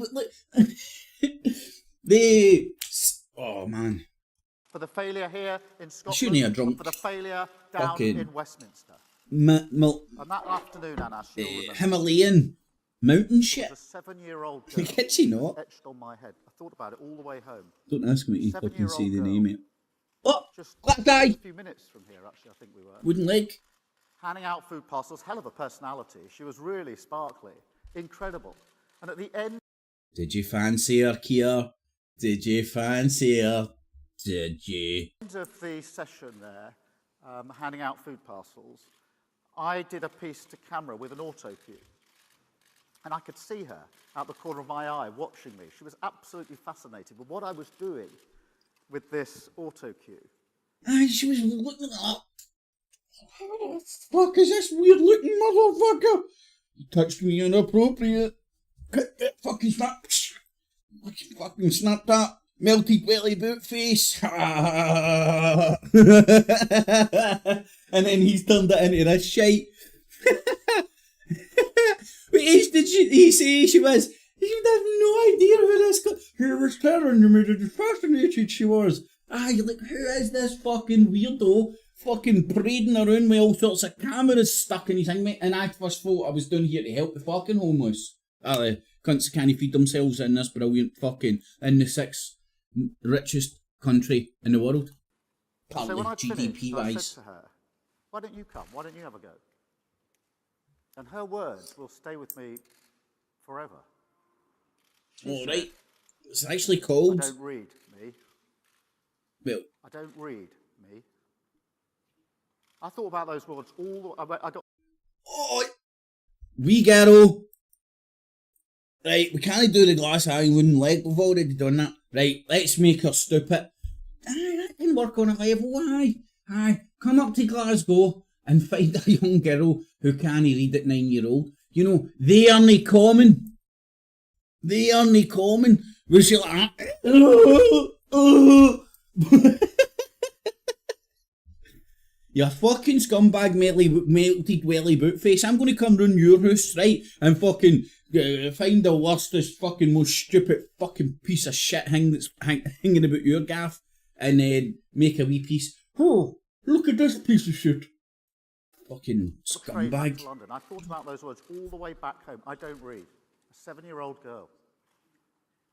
oh man. For the failure here in Scotland, shouldn't have drunk for the failure down in Westminster. And that afternoon, Anna, Himalayan mountain shit. A 7-year-old girl Gets he not? etched on my head. I thought about it all the way home. Don't ask me to fucking say the name, mate. Just that guy! A few minutes from here, actually, I think we were. Wooden leg. Handing out food parcels, hell of a personality. She was really sparkly, incredible. And at the end... Did you fancy her, Kia? Did you fancy her? Did you? At the end of the session there, handing out food parcels, I did a piece to camera with an auto cue. And I could see her out the corner of my eye watching me. She was absolutely fascinated with what I was doing with this auto cue. She was looking at what the fuck is this weird looking motherfucker? You touched me inappropriate. Get fucking snap. Fucking snap that. Melted belly boot face. And then he's turned it into this shite. What age did he say she was? He have no idea who this guy. He was telling me that fascinated she was. You're like, who is this fucking weirdo? Fucking parading around with all sorts of cameras stuck in his thing, mate. And I first thought I was down here to help the fucking homeless. The cunts can't feed themselves in this brilliant fucking, in the 6th richest country in the world. So when I GDP finished, wise. I said to her, why don't you come? Why don't you have a go? And her words will stay with me forever. All right. It's actually called... I don't read, me. Well... I don't read, me. I thought about those words all the way... Oh! Wee girl! Right, we can't do the glass eye wooden leg. We've already done that. Right, let's make her stupid. That can work on a level. Aye. Come up to Glasgow and find a young girl who can't read at 9-year-old. You know, they aren't common. Where she'll like, you fucking scumbag melted welly boot face. I'm going to come round your house, right, and fucking find the worstest, fucking most stupid fucking piece of shit that's hanging about your gaff, and then make a wee piece. Oh, look at this piece of shit. Fucking scumbag. London. I thought about those words all the way back home. I don't read. A 7-year-old girl.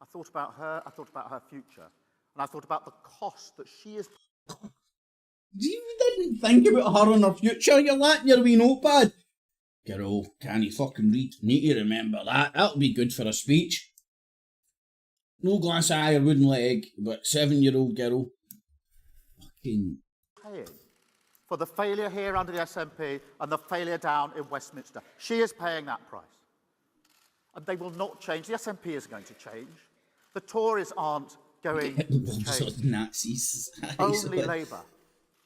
I thought about her, I thought about her future, and I thought about the cost that she is... You didn't think about her and her future, you're letting your wee notepad. Girl, can you fucking read? Need to remember that. That'll be good for a speech. No glass eye or wooden leg, but 7-year-old girl. Fucking... Paying for the failure here under the SNP and the failure down in Westminster. She is paying that price. And they will not change. The SNP is going to change. The Tories aren't going to change. Nazis. Only Labour.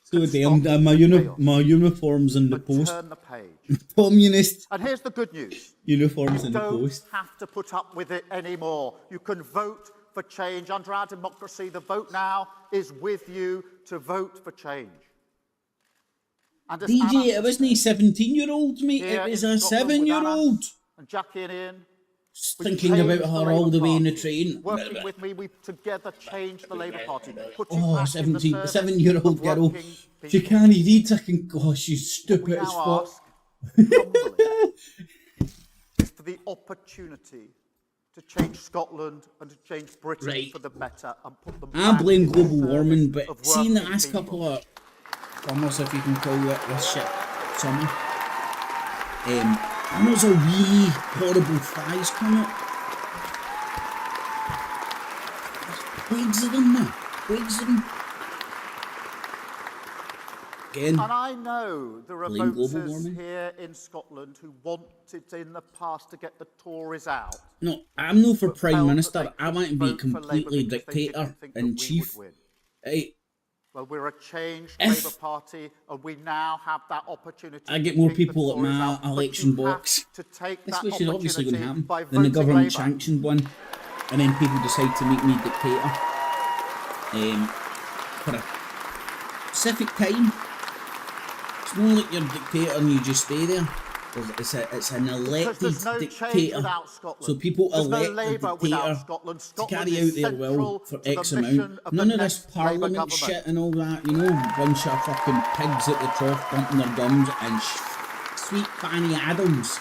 So damn, my uniforms in the post. Turn the page. Communist. And here's the good news. Uniforms in the post. You don't have to put up with it anymore. You can vote for change. Under our democracy, the vote now is with you to vote for change. And DJ, it wasn't a 17-year-old, mate. It was a 7-year-old. And Jackie and Ian. Thinking about her all the way in the train. Working with me, we together changed the Labour Party. Oh, 7-year-old girl. She can't read. Oh, she's stupid as fuck. It's for the opportunity to change Scotland and to change Britain for the better and put them I blame global warming, but seeing the last couple of summers, if you can call it this shit summer. And there's a wee horrible flies come up. Plagues of them now. Plagues of them. Again, and I know there are voters here in Scotland who wanted in the past to get the Tories out. No, I'm not for Prime Minister. I want to be completely dictator in chief. Well, we're a changed Labour Party, and we now have that opportunity. I get more people at my election box. This is obviously going to happen. Then the government sanctioned one, and then people decide to make me dictator. For a specific time. It's not like you're a dictator and you just stay there. It's an elected dictator. So people elect a dictator to carry out their will for X amount. None of this parliament shit and all that, you know, bunch of fucking pigs at the trough bumping their gums and sweet Fanny Adams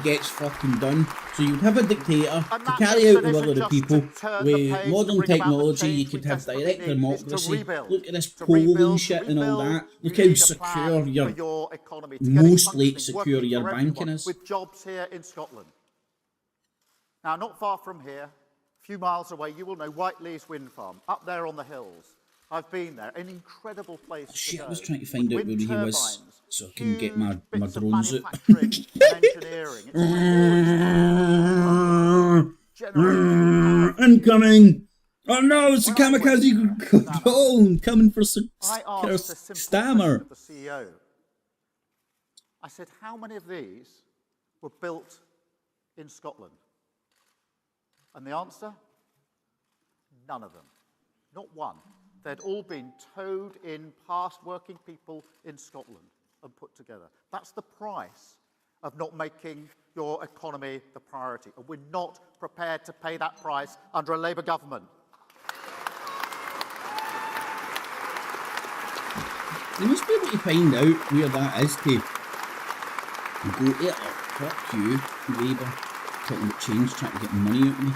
gets fucking done. So you'd have a dictator to carry out the will of the people. With modern technology, you could have direct democracy. Look at this polling shit and all that. Look how secure your, mostly secure your banking is. With jobs here in Scotland. Now, not far from here, a few miles away, you will know Whiteley's wind farm, up there on the hills. I've been there, an incredible place. Shit, I was trying to find out where he was so I can get my drones out. Incoming! Oh no, it's a kamikaze drone coming for Stammer. The CEO. I said, how many of these were built in Scotland? And the answer? None of them. Not one. They'd all been towed in past working people in Scotland and put together. That's the price of not making your economy the priority. And we're not prepared to pay that price under a Labour government. You must be able to find out where that is to go to it. Fuck you, Labour. Talking about change, trying to get money out of me.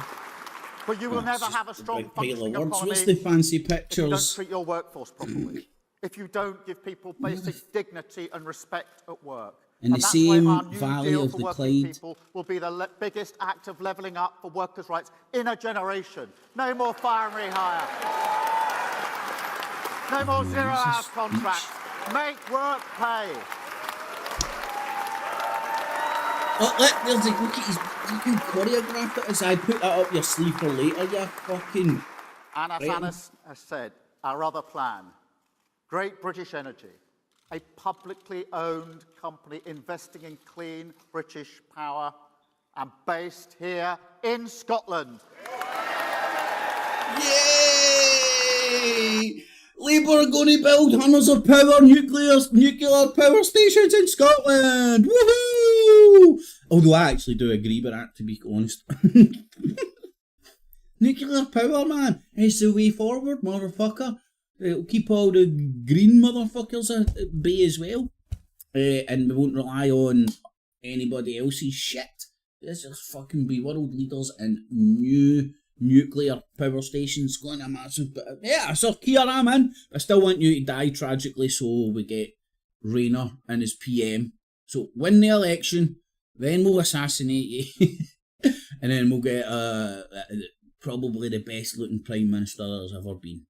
But you will never have a strong functioning economy What's the fancy pictures? if you don't treat your workforce properly. If you don't give people basic dignity and respect at work. In the same valley of the Clyde. People will be the biggest act of levelling up for workers' rights in a generation. No more fire and rehire. No more zero-hour contracts. Make work pay. Oh, look at his fucking choreographed it as I put that up your sleeve for later, you fucking... And as Anna has said, our other plan, Great British Energy, a publicly owned company investing in clean British power and based here in Scotland. Yay! Labour are going to build hundreds of nuclear power stations in Scotland! Woohoo! Although I actually do agree with that, to be honest. Nuclear power, man, is the way forward, motherfucker. It'll keep all the green motherfuckers at bay as well. And we won't rely on anybody else's shit. Let's just fucking be world leaders in new nuclear power stations, going a massive bit. Yeah, so here I'm in. I still want you to die tragically so we get Rayner and his PM. So win the election, then we'll assassinate you, and then we'll get probably the best looking Prime Minister there's ever been.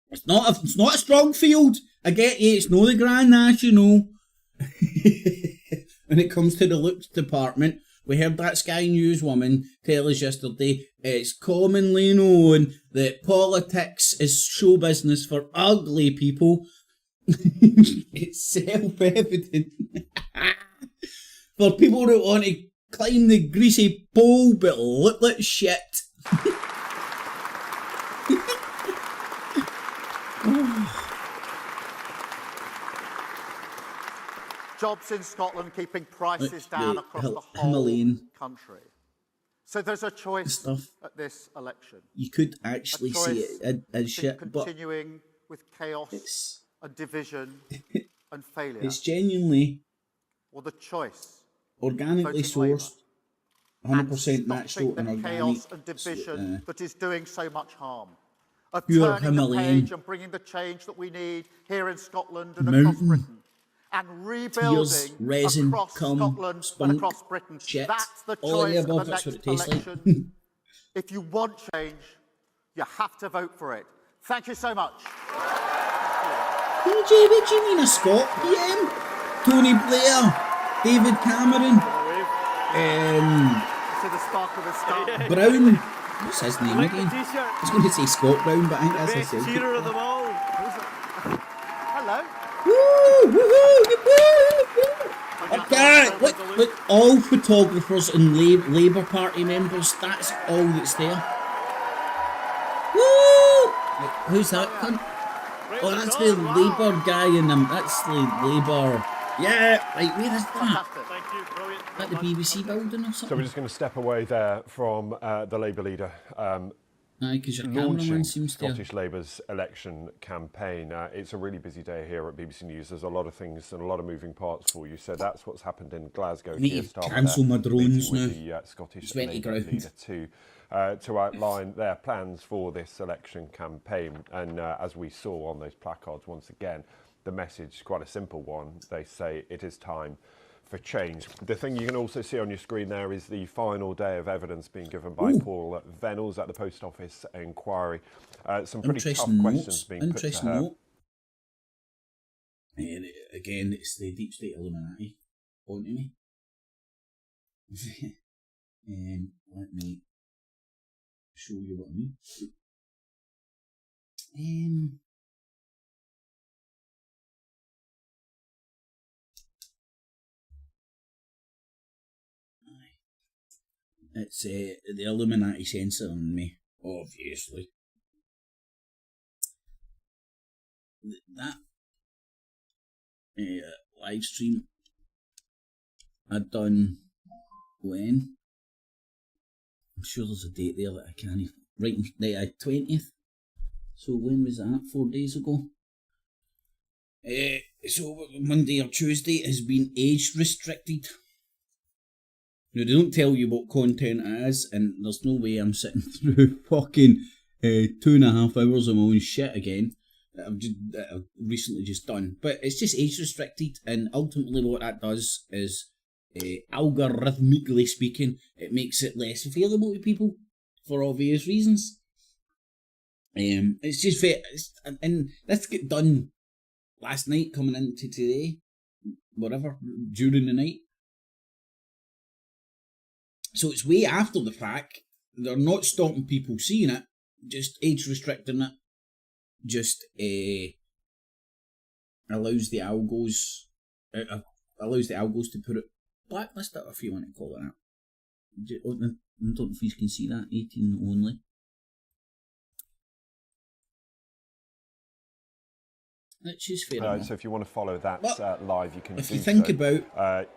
It's not a strong field. I get you, it's not the Grand National. When it comes to the looks department, we heard that Sky News woman tell us yesterday, it's commonly known that politics is show business for ugly people. It's self-evident. For people that want to climb the greasy pole but look like shit. Jobs in Scotland keeping prices down across the whole country. So there's a choice at this election. You could actually see it as shit, but continuing with chaos and division and failure. It's genuinely or the choice organically sourced, 100% natural and organic. Chaos and division that is doing so much harm. of pure turning the Himalayan page and bringing the change that we need here in Scotland and across Britain. And rebuilding resin, across Scotland spunk, and across Britain. shit, That's the all of the choice above, of the that's what next it tastes election. like. If you want change, you have to vote for it. Thank you so much. PJ, what do you mean a Scot PM? Tony Blair, David Cameron, To the spark of the star. Brown. What's his name again? I was going to say Scott Brown, but I think that's his name. Cheerer of them all. Hello. Woo! Okay, look, all photographers and Labour Party members, that's all that's there. Woo! Who's that cunt? Oh, that's the Labour guy in them. That's the Labour. Yeah, right, where is that? Thank you, brilliant. At the BBC building or something? So we're just going to step away there from the Labour leader because your launching cameraman seems to... Scottish Labour's election campaign. It's a really busy day here at BBC News. There's a lot of things and a lot of moving parts for you. So that's what's happened in Glasgow. Need to cancel my drones now. The Scottish Labour leader to outline their plans for this election campaign. And as we saw on those placards, once again, the message, quite a simple one. They say it is time for change. The thing you can also see on your screen there is the final day of evidence being given by Paul Venables at the Post Office inquiry. Some pretty tough questions being put to her. Again, it's the deep state Illuminati pointing me. Let me show you what I mean. It's the Illuminati censor on me, obviously. That live stream I'd done when? I'm sure there's a date there that I can't even... Right, the 20th. So when was that? 4 days ago? So Monday or Tuesday has been age restricted. Now, they don't tell you what content it is, and there's no way I'm sitting through fucking 2.5 hours of my own shit again that I've recently just done. But it's just age restricted, and ultimately what that does is, algorithmically speaking, it makes it less available to people for obvious reasons. It's just fair, and this got done last night, coming into today, whatever, during the night. So it's way after the fact. They're not stopping people seeing it, just age restricting it. Just allows the algos to put it blacklist it, if you want to call it that. I don't know if you can see that. 18 only. Which is fair enough. So if you want to follow that live, you can. If you think about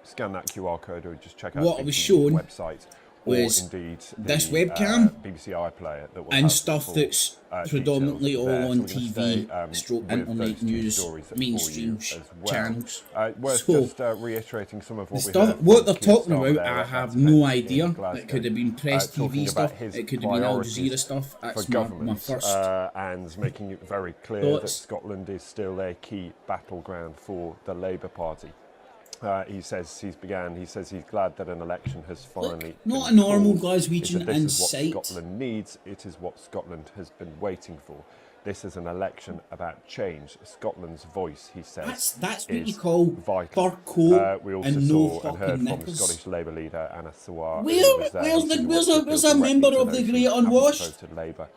scan that QR code or just check out what I was shown website. Was indeed this webcam BBC iPlayer that will and stuff that's predominantly all there. on TV, stroke internet news, mainstream channels. Worth just reiterating some of what we stuff, heard what they're talking there, about, I have no idea. It could have been press TV stuff, it could have been Al Jazeera stuff. That's my first. And making it very clear that Scotland is still a key battleground for the Labour Party. He says he's glad that an election has finally not a normal Glaswegian in sight. What Scotland needs. It is what Scotland has been waiting for. This is an election about change. Scotland's voice, he says, that's what you call vital. fur coat We also and saw no and fucking heard knickers. from Scottish Labour leader Anna Sawar. Where's a member of the Great Unwashed?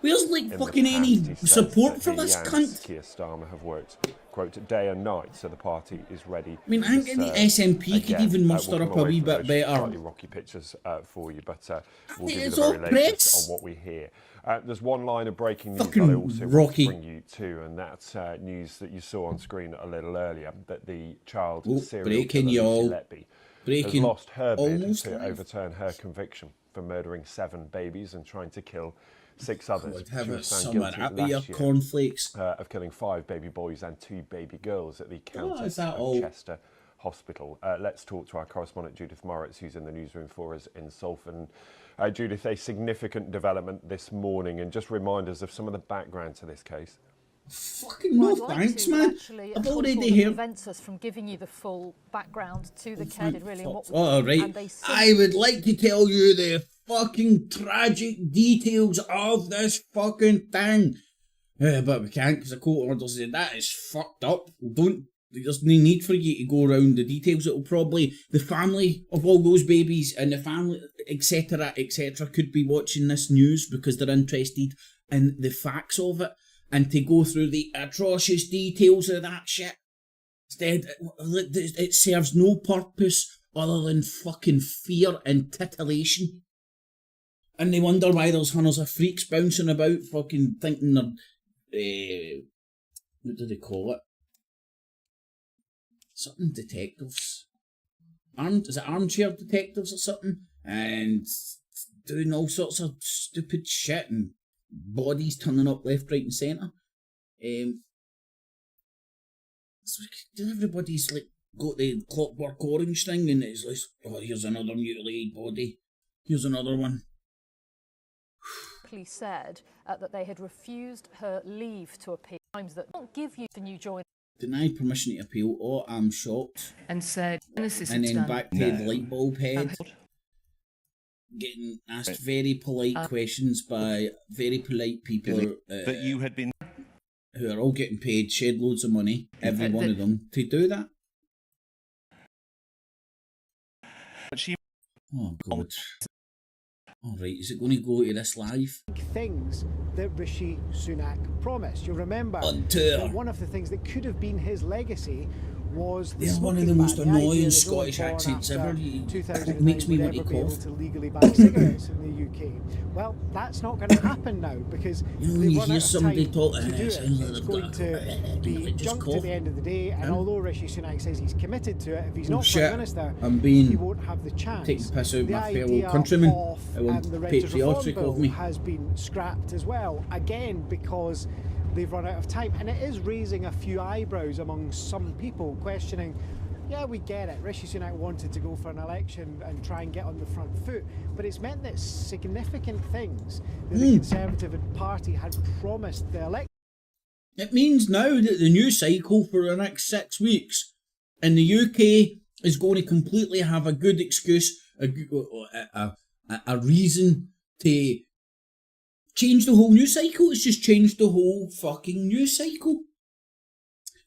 Where's like fucking any support for this cunt? Keir Starmer have worked, quote, day and night, so the party is ready. I mean, I think the SNP could even muster up a wee bit better. Slightly rocky pictures for you, but we'll give you the very latest on what we hear. There's one line of breaking news that I also want to bring you to, and that's news that you saw on screen a little earlier, that the child serial killer Lucy has lost her bid to overturn her conviction for murdering 7 babies and trying to kill 6 others. She was found guilty last year of killing 5 baby boys and 2 baby girls at the Countess of Chester hospital. Let's talk to our correspondent Judith Moritz, who's in the newsroom for us in Salford. Judith, a significant development this morning, and just remind us of some of the background to this case. Fucking no thanks, man. I've already heard. Prevents us from giving you the full background to the case, really. And what all right. I would like to tell you the fucking tragic details of this fucking thing. But we can't because the court order said that is fucked up. There's no need for you to go around the details. It'll probably, the family of all those babies and the family, etc., could be watching this news because they're interested in the facts of it. And to go through the atrocious details of that shit. Instead, it serves no purpose other than fucking fear and titillation. And they wonder why there's hundreds of freaks bouncing about fucking thinking they're... what do they call it? Something detectives. Is it armchair detectives or something? And doing all sorts of stupid shit and bodies turning up left, right and centre. Everybody's like got the Clockwork Orange thing and it's like, oh, here's another mutilated body. Here's another one. Police said that they had refused her leave to appeal. Times that don't give you the new join. Denied permission to appeal. Oh, I'm shocked. And said, and then back to the light bulb head. Getting asked very polite questions by very polite people that you had been, who are all getting paid shed loads of money, every one of them, to do that. Oh God! All right, is it going to go to this live? Things that Rishi Sunak promised. You'll remember that one of the things that could have been his legacy was they're one of the most annoying Scottish accents ever. It makes me want to cough. To legally buy cigarettes in the UK. Well, that's not going to happen now because you hear somebody talking to do it. It's going to be junked at the end of the day. And although Rishi Sunak says he's committed to it, if he's not Prime Minister, he won't have the chance. Taking the piss out my fellow countrymen. Patriotic of me. Has been scrapped as well, again because they've run out of time, and it is raising a few eyebrows among some people questioning, yeah, we get it, Rishi Sunak wanted to go for an election and try and get on the front foot, but it's meant that significant things that the Conservative Party had promised the election. It means now that the news cycle for the next 6 weeks in the UK is going to completely have a good excuse, a reason to change the whole news cycle. It's just changed the whole fucking news cycle.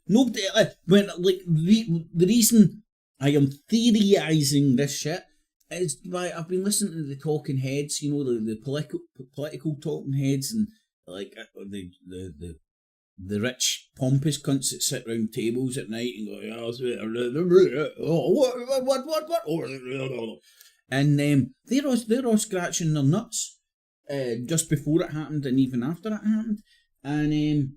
Nobody, the reason I am theorising this shit is why I've been listening to the talking heads, you know, the political talking heads, and like the rich pompous cunts that sit round tables at night and go, what? And they're all scratching their nuts. Just before it happened and even after it happened, and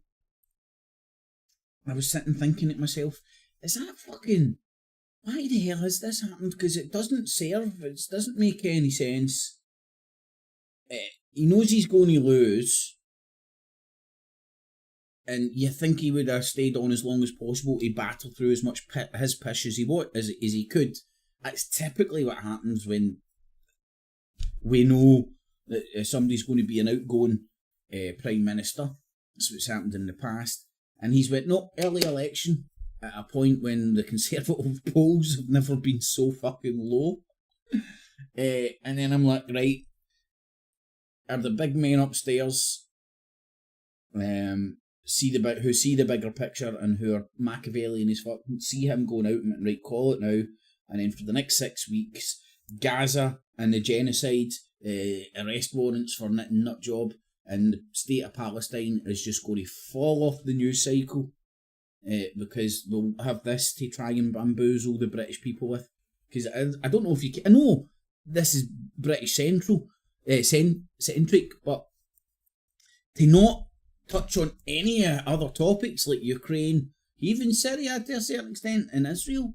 I was sitting thinking to myself, is that fucking, why the hell has this happened? Because it doesn't serve, it doesn't make any sense. He knows he's going to lose, and you think he would have stayed on as long as possible to battle through as much his pish as he could. That's typically what happens when we know that somebody's going to be an outgoing Prime Minister. That's what's happened in the past. And he's went, no, early election, at a point when the Conservative polls have never been so fucking low. And then I'm like, right, are the big men upstairs see the bigger picture and who are Machiavellian as fuck, see him going out and right, call it now. And then for the next 6 weeks, Gaza and the genocide, arrest warrants for nut job, and the state of Palestine is just going to fall off the news cycle because we'll have this to try and bamboozle the British people with. Because I don't know if you can, I know this is British centric, but to not touch on any other topics like Ukraine, even Syria to a certain extent, and Israel,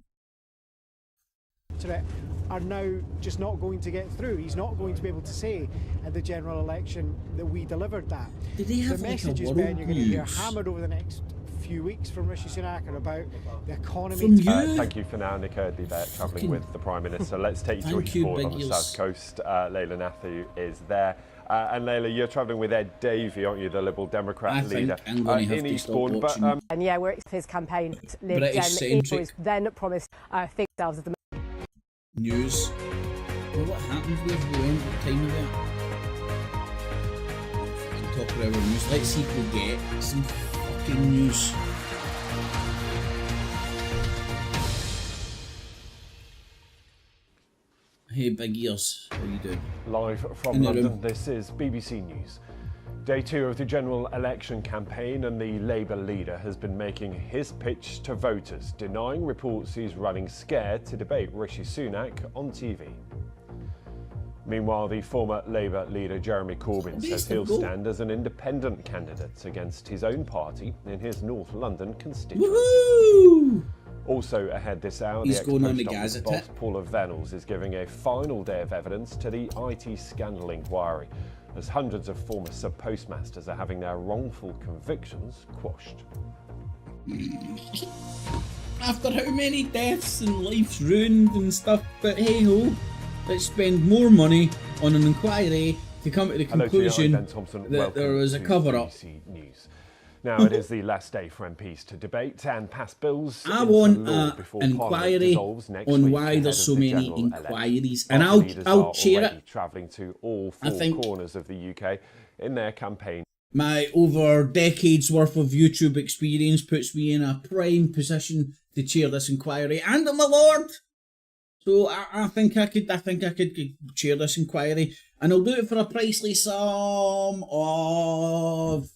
are now just not going to get through. He's not going to be able to say at the general election that we delivered that. Did they have the like messages, a Ben, you're going to hear news? hammered over the next few weeks from Rishi Sunak are about the economy. From you? Thank you for now, Nicola Debet, travelling with the Prime Minister. Let's take you to Eastbourne on the south coast. Layla Nathu is there. And Layla, you're travelling with Ed Davey, aren't you, the Liberal Democrat leader in Eastbourne? And yeah, we're at his campaign. Lib Dem is then promised think themselves as the news. Well, what happened with the end of the time of it? Talk about our news. Let's see if we get some fucking news. Hey, big ears, how you doing? Live from London, this is BBC News. Day 2 of the general election campaign, and the Labour leader has been making his pitch to voters, denying reports he's running scared to debate Rishi Sunak on TV. Meanwhile, the former Labour leader Jeremy Corbyn says he'll stand as an independent candidate against his own party in his North London constituency. Woohoo! Also ahead this hour, the ex-Post Office boss Paula Venables is giving a final day of evidence to the IT scandal inquiry, as hundreds of former sub-postmasters are having their wrongful convictions quashed. After how many deaths and lives ruined and stuff, but hey ho, let's spend more money on an inquiry to come to the conclusion that there was a cover-up. Now it is the last day for MPs to debate and pass bills. I want an inquiry on why there's so many inquiries, and I'll chair it. Travelling to all four corners of the UK in their campaign. My over decades worth of YouTube experience puts me in a prime position to chair this inquiry, and I'm a lord. So I think I could chair this inquiry, and I'll do it for a pricely sum of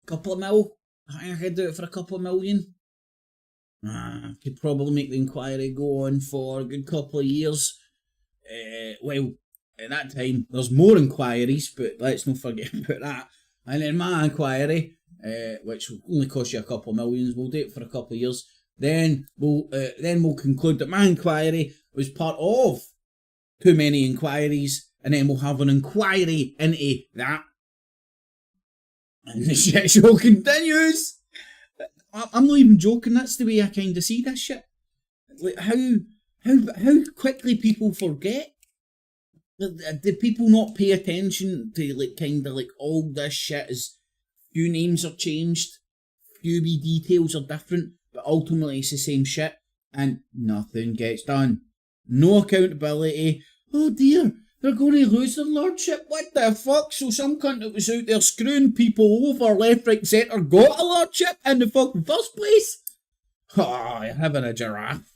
couple of mil. I think I could do it for a couple of million. I could probably make the inquiry go on for a good couple of years. Well, at that time, there's more inquiries, but let's not forget about that. And then my inquiry, which will only cost you a couple of millions, we'll do it for a couple of years. Then we'll conclude that my inquiry was part of too many inquiries, and then we'll have an inquiry into that. And the shit show continues. I'm not even joking. That's the way I kind of see this shit. Like how quickly people forget. Did people not pay attention to like kind of like all this shit? As few names are changed, few wee details are different, but ultimately it's the same shit, and nothing gets done. No accountability. Oh dear. They're going to lose their lordship. What the fuck? So some cunt that was out there screwing people over left, right, centre got a lordship in the fucking first place? Oh, you're having a giraffe.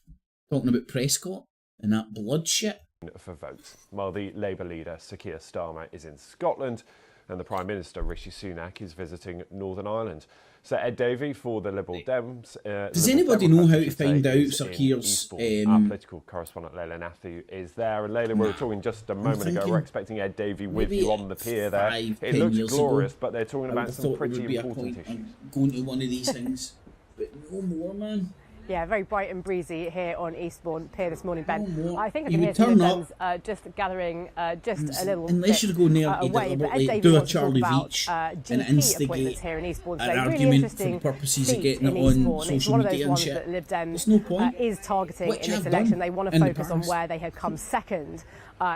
Talking about Prescott and that blood shit. For votes, while the Labour leader Sir Keir Starmer is in Scotland and the Prime Minister Rishi Sunak is visiting Northern Ireland. So Ed Davey for the Liberal Dems. Does anybody know how to find out Sir Keir's... Our political correspondent Layla Nathu is there. And Layla, we were talking just a moment ago, we're expecting Ed Davey with you on the pier there. It looks glorious, but they're talking about some pretty important issues. Going to one of these things, but no more, man. Yeah, very bright and breezy here on Eastbourne Pier this morning, Ben. I think I can hear some of them just gathering just a little unless bit you go near away. But Ed Davey do a wants Charlie to talk Veach about and instigate here in Eastbourne. an really argument for the purposes of getting it on social media and shit. That Lib Dem no point. Is targeting in this election. They want to focus on where they had come second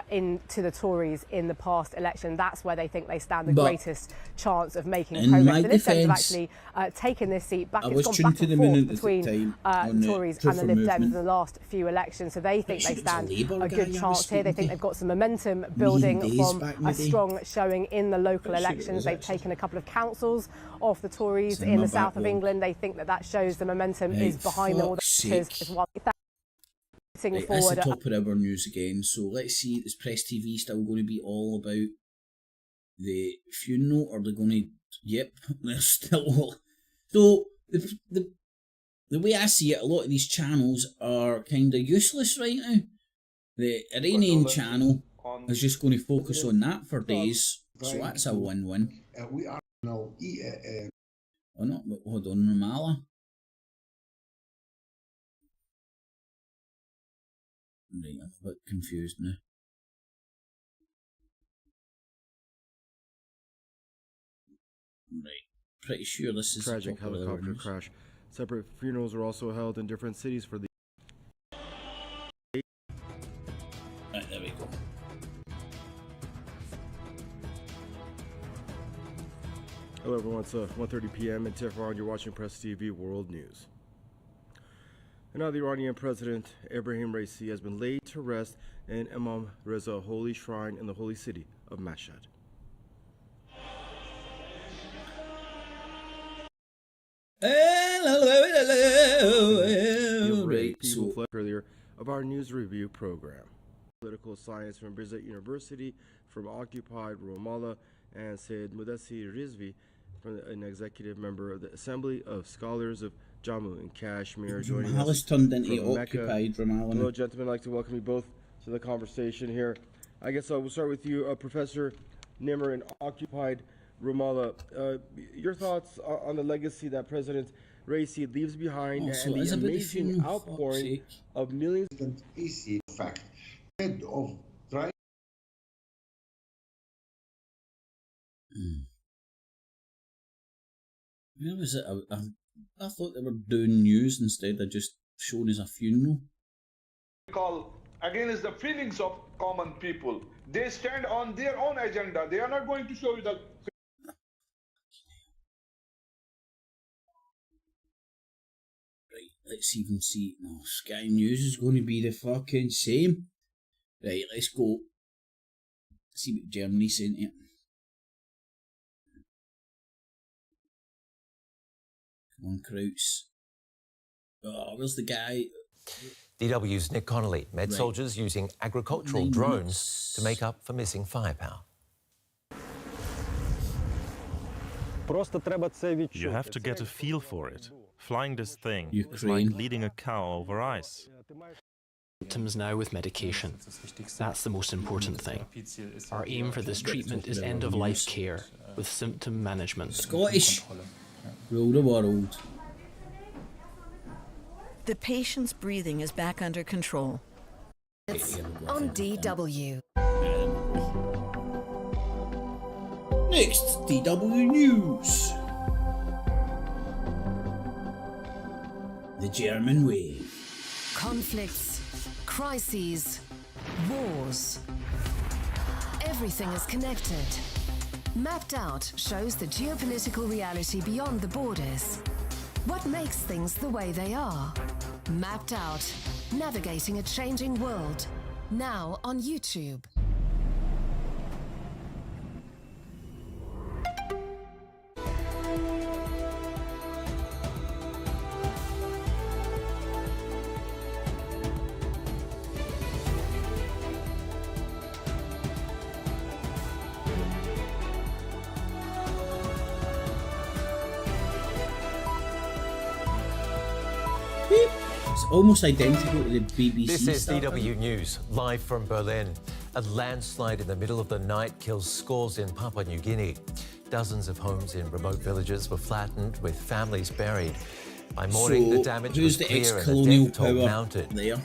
into the Tories in the past election. That's where they think they stand the greatest chance of making progress. The Lib Dems have actually taken this seat back. It's gone back and forth between the Tories and the Lib Dems in the last few elections. So they think they stand a good chance here. They think they've got some momentum building from a strong showing in the local elections. They've taken a couple of councils off the Tories in the south of England. They think that shows the momentum is behind them. Right, that's the top of our news again, so let's see, is Press TV still going to be all about the funeral, or they're going to, yep, they're still all, so the way I see it, a lot of these channels are kind of useless right now. The Iranian channel is just going to focus on that for days, so that's a win-win. We are now Oh no, but hold on, Ramallah. Right, I'm a bit confused now. Right, pretty sure this is tragic helicopter crash. Separate funerals were also held in different cities for the. Right, there we go. Hello everyone, it's 1:30 p.m. in Tehran. You're watching Press TV World News. And now the Iranian President Ebrahim Raisi has been laid to rest in Imam Reza Holy Shrine in the holy city of Mashhad. Right, so earlier of our news review program. Political science from Birzeit University, from occupied Ramallah, and Said Mudassir Rizvi, from an executive member of the Assembly of Scholars of Jammu and Kashmir, joining us turned into from occupied Mecca. Ramallah. Hello, gentlemen. I'd like to welcome you both to the conversation here. I guess we'll start with you, Professor Nimmer, in occupied Ramallah. Your thoughts on the legacy that President Raisi leaves behind and the amazing outpouring of millions. Easy fact. Head of dry. Where was it? I thought they were doing news instead of just showing us a funeral. Call against the feelings of common people. They stand on their own agenda. They are not going to show you the. Right, let's even see. No, Sky News is going to be the fucking same. Right, let's go. See what Germany's saying here. Come on, Krauts. Oh, where's the guy? DW's Nick Connolly met soldiers using agricultural drones to make up for missing firepower. You have to get a feel for it. Flying this thing is Ukraine. like leading a cow over ice. Symptoms now with medication. That's the most important thing. Our aim for this treatment is end-of-life care with symptom management. Scottish. Rule the world. The patient's breathing is back under control. It's on DW. Next, DW News. The German way. Conflicts, crises, wars. Everything is connected. Mapped Out shows the geopolitical reality beyond the borders. What makes things the way they are? Mapped Out, navigating a changing world. Now on YouTube. It's almost identical to the BBC. This is stuff. DW News, live from Berlin. A landslide in the middle of the night kills scores in Papua New Guinea. Dozens of homes in remote villages were flattened, with families buried. By morning, the damage was clear and the death toll mounted. There.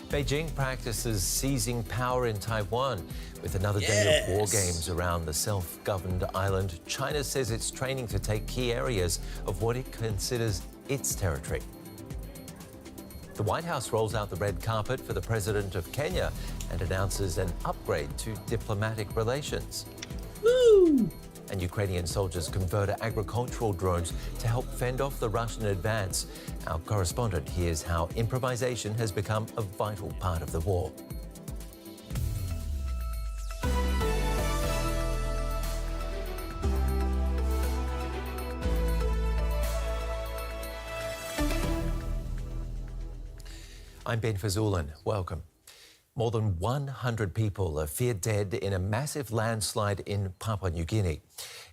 Beijing practices seizing power in Taiwan. With another day of war games around the self-governed island, China says it's training to take key areas of what it considers its territory. The White House rolls out the red carpet for the president of Kenya and announces an upgrade to diplomatic relations. Woo! And Ukrainian soldiers convert agricultural drones to help fend off the Russian advance. Our correspondent hears how improvisation has become a vital part of the war. I'm Ben Fazulin. Welcome. More than 100 people are feared dead in a massive landslide in Papua New Guinea.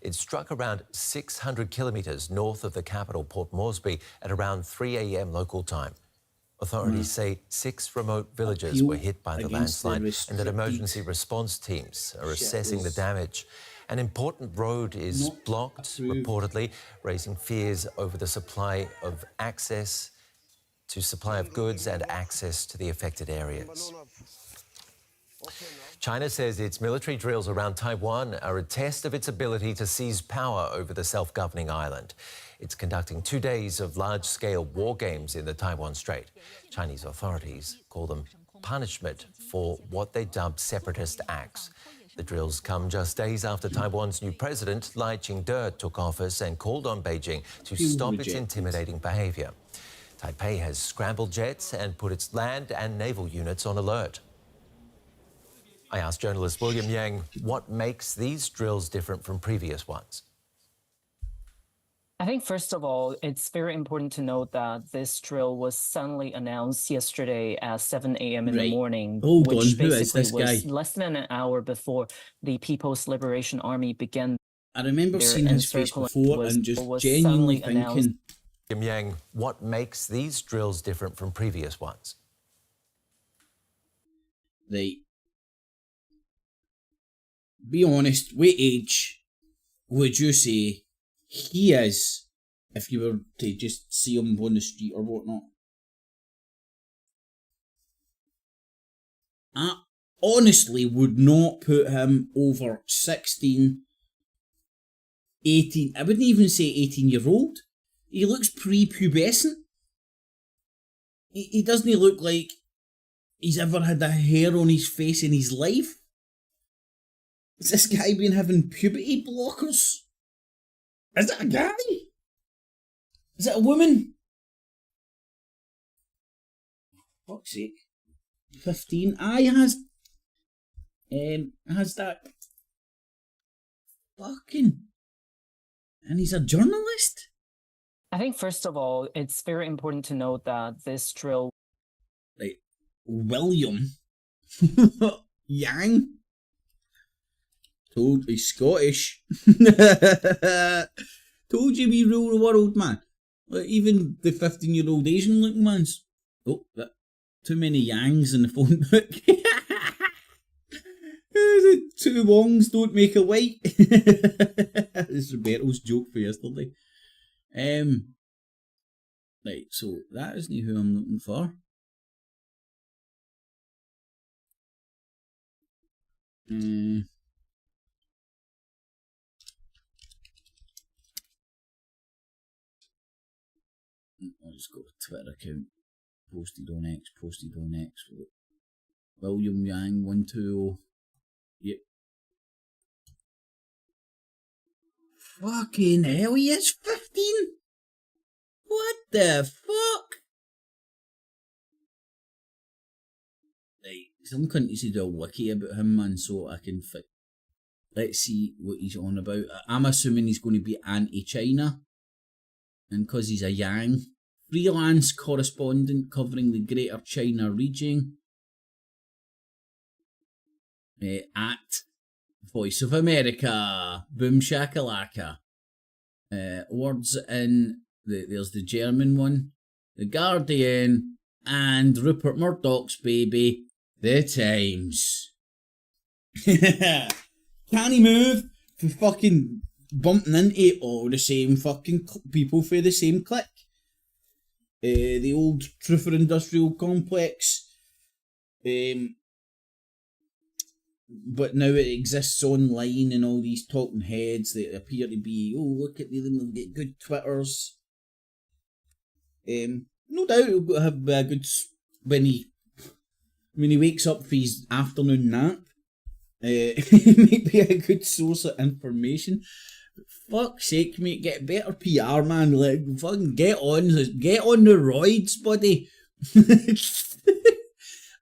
It struck around 600 kilometres north of the capital, Port Moresby, at around 3 a.m. local time. Authorities say 6 remote villages were hit by the landslide and that emergency response teams are assessing the damage. An important road is blocked, reportedly, raising fears over the supply of goods and access to the affected areas. China says its military drills around Taiwan are a test of its ability to seize power over the self-governing island. It's conducting 2 days of large-scale war games in the Taiwan Strait. Chinese authorities call them punishment for what they dubbed separatist acts. The drills come just days after Taiwan's new president, Lai Ching-te, took office and called on Beijing to stop its intimidating behavior. Taipei has scrambled jets and put its land and naval units on alert. I asked journalist William Yang what makes these drills different from previous ones. I think, first of all, it's very important to note that this drill was suddenly announced yesterday at 7 a.m. in the morning, which basically was less than an hour before the People's Liberation Army began. I remember seeing his face before and just genuinely thinking... William Yang, what makes these drills different from previous ones? Right. Be honest, what age would you say he is if you were to just see him on the street or whatnot? I honestly would not put him over 16, 18, I wouldn't even say 18-year-old. He looks pre-pubescent. He doesn't look like he's ever had a hair on his face in his life. Has this guy been having puberty blockers? Is it a guy? Is it a woman? Fuck's sake. 15. Aye, has that fucking... And he's a journalist? I think, first of all, it's very important to note that this drill... Right. William Yang? Told he's Scottish. Told you we rule the world, man. Like, even the 15-year-old Asian looking man's... Oh, too many Yangs in the phone book. Two Wongs don't make a white. This is Roberto's joke for yesterday. Right, so that isn't who I'm looking for. I'll just go to Twitter account. Posted on X. William Yang 120. Yep. Fucking hell, he is 15? What the fuck? Right, some countries do a wiki about him, man, so I can fit. Let's see what he's on about. I'm assuming he's going to be anti-China. And because he's a Yang. Freelance correspondent covering the Greater China region. At Voice of America. Boom shakalaka. Words in... There's the German one. The Guardian. And Rupert Murdoch's baby. The Times. Can he move for fucking bumping into all the same fucking people for the same clique? The old Truther Industrial Complex. But now it exists online and all these talking heads that appear to be, oh, look at them, they'll get good Twitters. No doubt he'll have a good, when he wakes up for his afternoon nap, he might be a good source of information. Fuck's sake, mate, get better PR, man. Like, fucking get on the roids, buddy.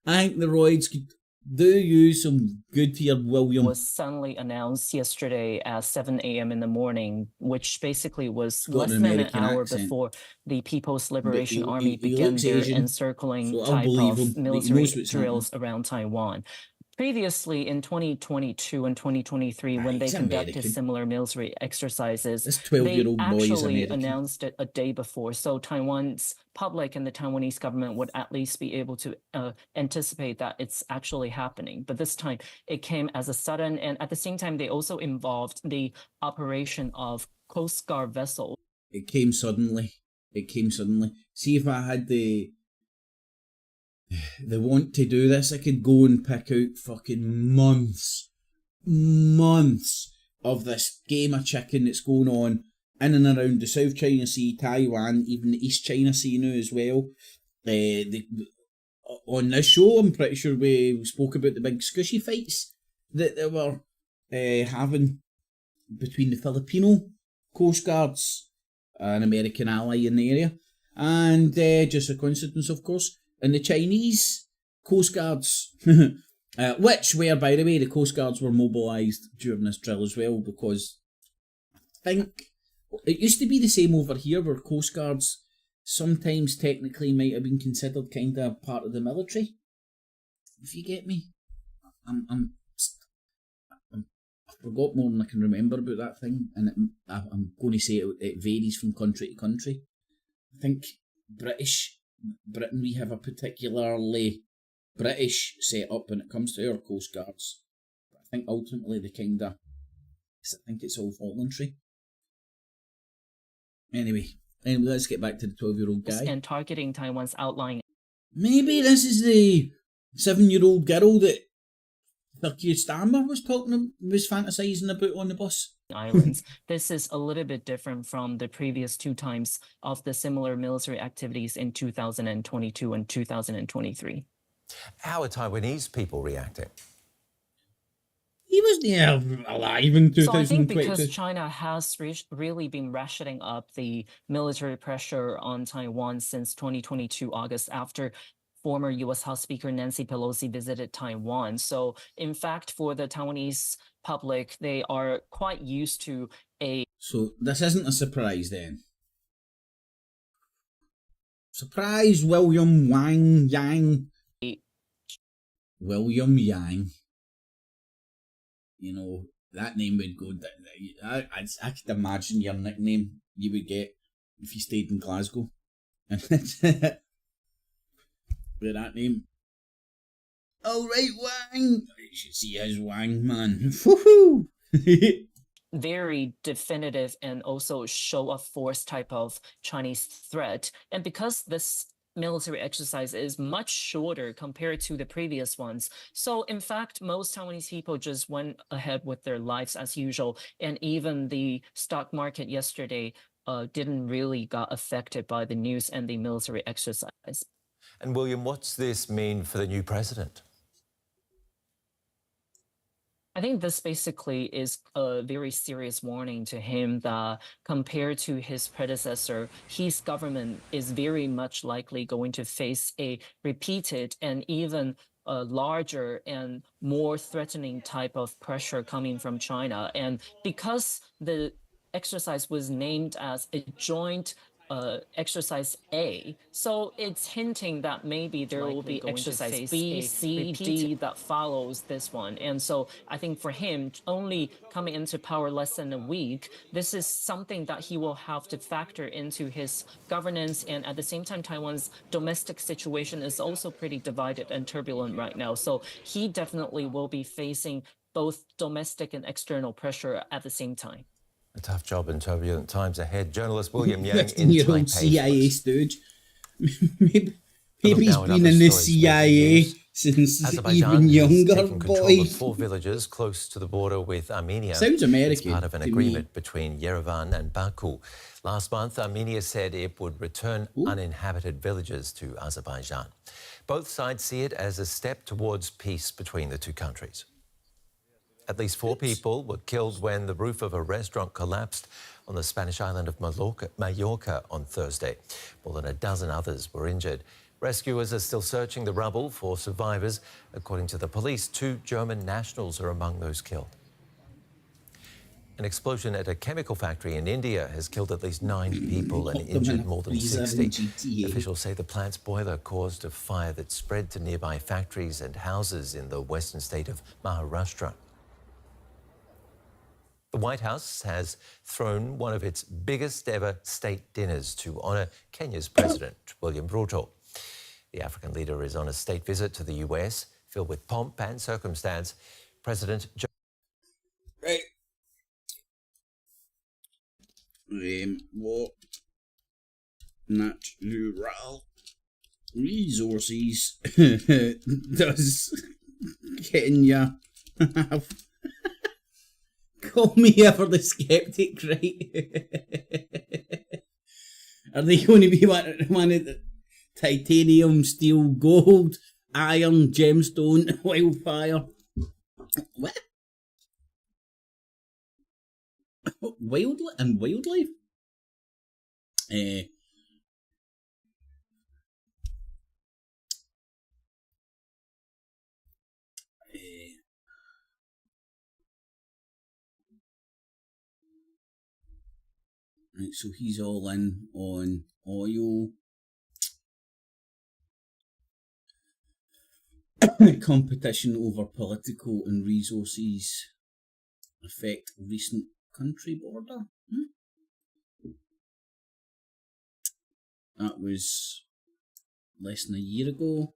I think the roids could do you some good here, William. Was suddenly announced yesterday at 7 a.m. in the morning, which basically was less than an hour before the People's Liberation Army began their encircling type of military drills around Taiwan. Previously, in 2022 and 2023, when they conducted similar military exercises, they actually announced it a day before. So Taiwan's public and the Taiwanese government would at least be able to anticipate that it's actually happening. But this time, it came as a sudden, and at the same time, they also involved the operation of Coast Guard vessels. It came suddenly. See, if I had the they want to do this. I could go and pick out fucking months of this game of chicken that's going on in and around the South China Sea, Taiwan, even the East China Sea now as well. On this show, I'm pretty sure we spoke about the big squishy fights that they were having between the Filipino Coast Guards, an American ally in the area, and just a coincidence, of course, and the Chinese Coast Guards, which were, by the way, the Coast Guards were mobilised during this drill as well, because I think it used to be the same over here, where Coast Guards sometimes technically might have been considered kind of part of the military, if you get me. I forgot more than I can remember about that thing, and I'm going to say it varies from country to country. I think Britain, we have a particularly British setup when it comes to our Coast Guards. But I think ultimately I think it's all voluntary. Anyway, let's get back to the 12-year-old guy. And targeting Taiwan's outlying. Maybe this is the 7-year-old girl that Keir Starmer was fantasising about on the bus. Islands. This is a little bit different from the previous two times of the similar military activities in 2022 and 2023. How are Taiwanese people reacting? He wasn't alive in 2022. So I think because China has really been ratcheting up the military pressure on Taiwan since 2022 August, after former U.S. House Speaker Nancy Pelosi visited Taiwan. So in fact, for the Taiwanese public, they are quite used to a... So this isn't a surprise then. Surprise, William Yang. William Yang. You know, that name would go down. I could imagine your nickname you would get if you stayed in Glasgow. With that name. All right, Wang. You should see his Wang, man. Woohoo! Very definitive and also show of force type of Chinese threat. And because this military exercise is much shorter compared to the previous ones, so in fact, most Taiwanese people just went ahead with their lives as usual. And even the stock market yesterday didn't really got affected by the news and the military exercise. And William, what's this mean for the new president? I think this basically is a very serious warning to him that compared to his predecessor, his government is very much likely going to face a repeated and even a larger and more threatening type of pressure coming from China. And because the exercise was named as a joint exercise A, so it's hinting that maybe there will be exercise B, C, D that follows this one. And so I think for him, only coming into power less than a week, this is something that he will have to factor into his governance. And at the same time, Taiwan's domestic situation is also pretty divided and turbulent right now. So he definitely will be facing both domestic and external pressure at the same time. A tough job in turbulent times ahead. Journalist William Yang in Taipei. CIA stooge. maybe he's been in the CIA since even younger, boy. 4 villages close to the border with Armenia. Sounds American. It's part of an agreement between Yerevan and Baku. Last month, Armenia said it would return uninhabited villages to Azerbaijan. Both sides see it as a step towards peace between the two countries. At least 4 people were killed when the roof of a restaurant collapsed on the Spanish island of Mallorca on Thursday. More than a dozen others were injured. Rescuers are still searching the rubble for survivors. According to the police, 2 German nationals are among those killed. An explosion at a chemical factory in India has killed at least 9 people and injured more than 60. Officials say the plant's boiler caused a fire that spread to nearby factories and houses in the western state of Maharashtra. The White House has thrown one of its biggest ever state dinners to honour Kenya's President, William Ruto. The African leader is on a state visit to the US, filled with pomp and circumstance. President Joe... Right. What natural resources does Kenya have? Call me ever the skeptic, right? Are they going to be one of the titanium, steel, gold, iron, gemstone, wildfire? What? Wildlife? Right, so he's all in on oil. Competition over political and resources affect recent country border. That was less than a year ago.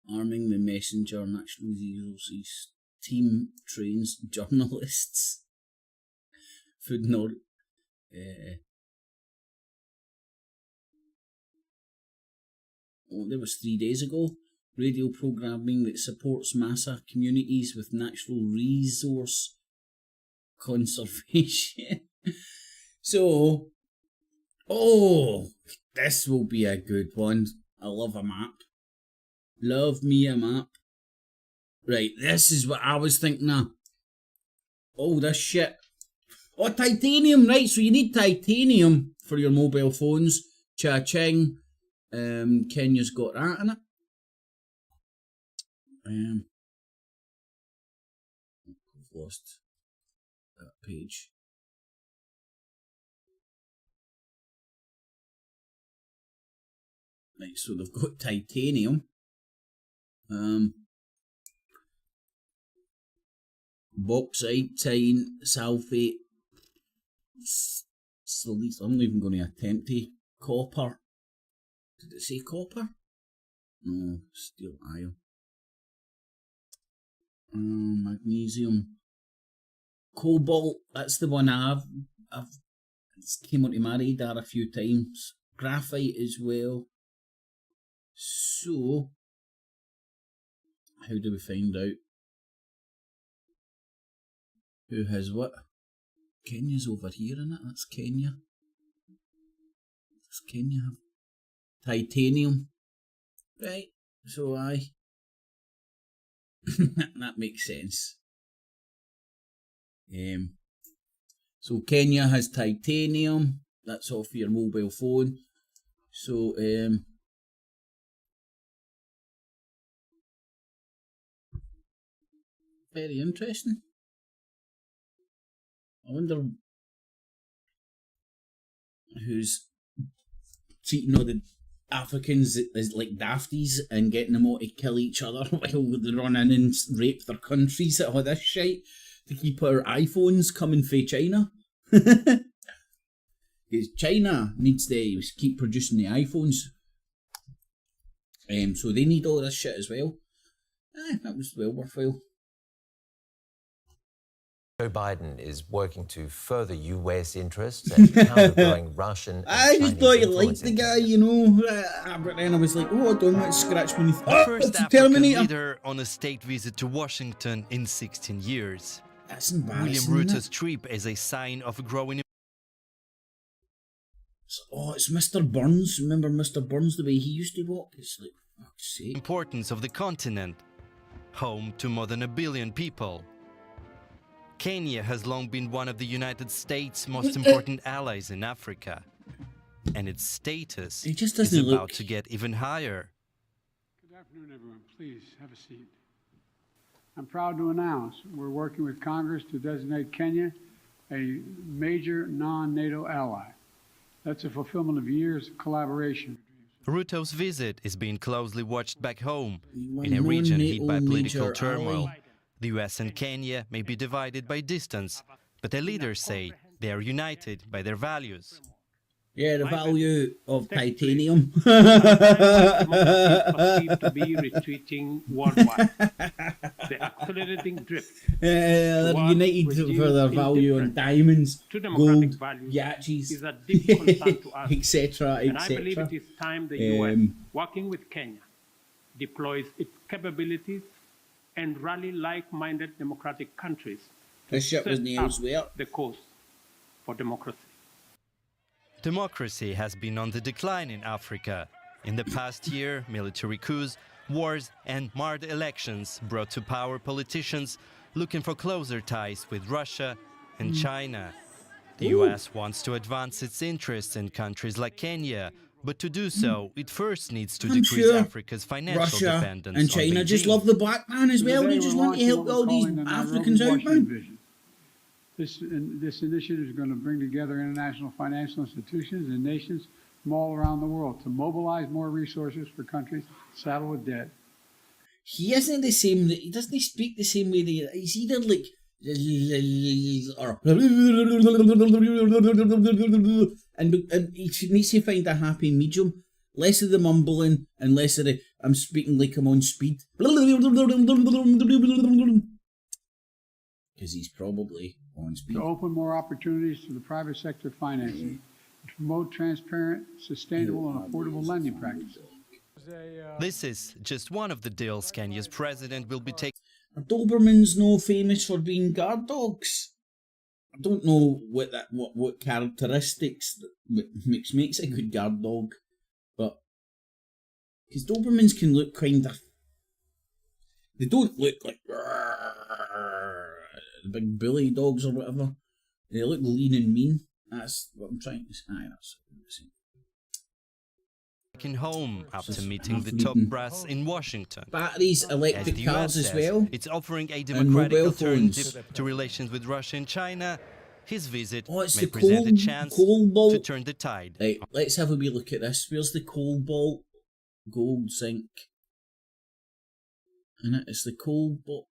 Arming the messenger natural resources team trains journalists. Food Nord. There was 3 days ago. Radio programming that supports Massa communities with natural resource conservation. So, this will be a good one. I love a map. Love me a map. Right, this is what I was thinking of. Oh, this shit. Oh, titanium, right, so you need titanium for your mobile phones. Cha-ching. Kenya's got that in it. I've lost that page. Right, so they've got titanium. Bauxite, tin, sulfate. So at least I'm not even going to attempt to. Copper. Did it say copper? No, steel iron. Magnesium. Cobalt, that's the one I've came onto my radar a few times. Graphite as well. So, how do we find out who has what? Kenya's over here, innit? That's Kenya. Does Kenya have titanium? Right, so that makes sense. So Kenya has titanium. That's off your mobile phone. So very interesting. I wonder who's treating all the Africans as like dafties and getting them all to kill each other while they run in and rape their countries and all this shit to keep our iPhones coming from China. Because China needs to keep producing the iPhones. So they need all this shit as well. That was well worthwhile. Joe Biden is working to further US interests and counter-growing Russian and I just Chinese thought you liked the influence guy, you know. But then I was like, I don't want to scratch beneath. First it's a African Terminator. leader on a state visit to Washington in 16 years. That's William embarrassing. Ruto's trip is a sign of growing. It's Mr. Burns. Remember Mr. Burns, the way he used to walk? It's like, fuck's sake. Importance of the continent, home to more than 1 billion people. Kenya has long been one of the United States' most important allies in Africa, and its status is about to get even higher. Good afternoon, everyone. Please have a seat. I'm proud to announce we're working with Congress to designate Kenya a major non-NATO ally. That's a fulfillment of years of collaboration. Ruto's visit is being closely watched back home, in a region hit by political turmoil. The US and Kenya may be divided by distance, but their leaders say they are united by their values. Yeah, the value of titanium. To be retreating worldwide. The accelerating drift. They're united for their value on diamonds, gold, yachts, is a deep concern to us, etc., and I believe it is time the UN, working with Kenya, deploys its capabilities and rally like-minded democratic countries to This ship was nails where? The course for democracy. Democracy has been on the decline in Africa. In the past year, military coups, wars and marred elections brought to power politicians looking for closer ties with Russia and China. The US wants to advance its interests in countries like Kenya, but to do so, it first needs to decrease Africa's financial Russia dependence and China on just Beijing. love the black man as well. They just want to help all these Africans out, man. This initiative is going to bring together international financial institutions and nations from all around the world to mobilize more resources for countries saddled with debt. He isn't the same. He doesn't speak the same way. He's either like or and he needs to find a happy medium. Less of the mumbling and less of the I'm speaking like I'm on speed. Because he's probably on speed. To open more opportunities to the private sector financing, to promote transparent, sustainable, and affordable lending practices. This is just one of the deals Kenya's president will be taking. Are Dobermans no famous for being guard dogs? I don't know what characteristics makes a good guard dog, but because Dobermans can look kind of. They don't look like the big bully dogs or whatever. They look lean and mean. That's what I'm trying to say. That's what I'm saying. Home after meeting the top brass in Washington. Batteries, electric cars as well. It's offering a democratic alternative to relations with Russia and China. His visit may present a chance to turn the tide. Right, let's have a wee look at this. Where's the cobalt, gold, zinc? And it's the cobalt.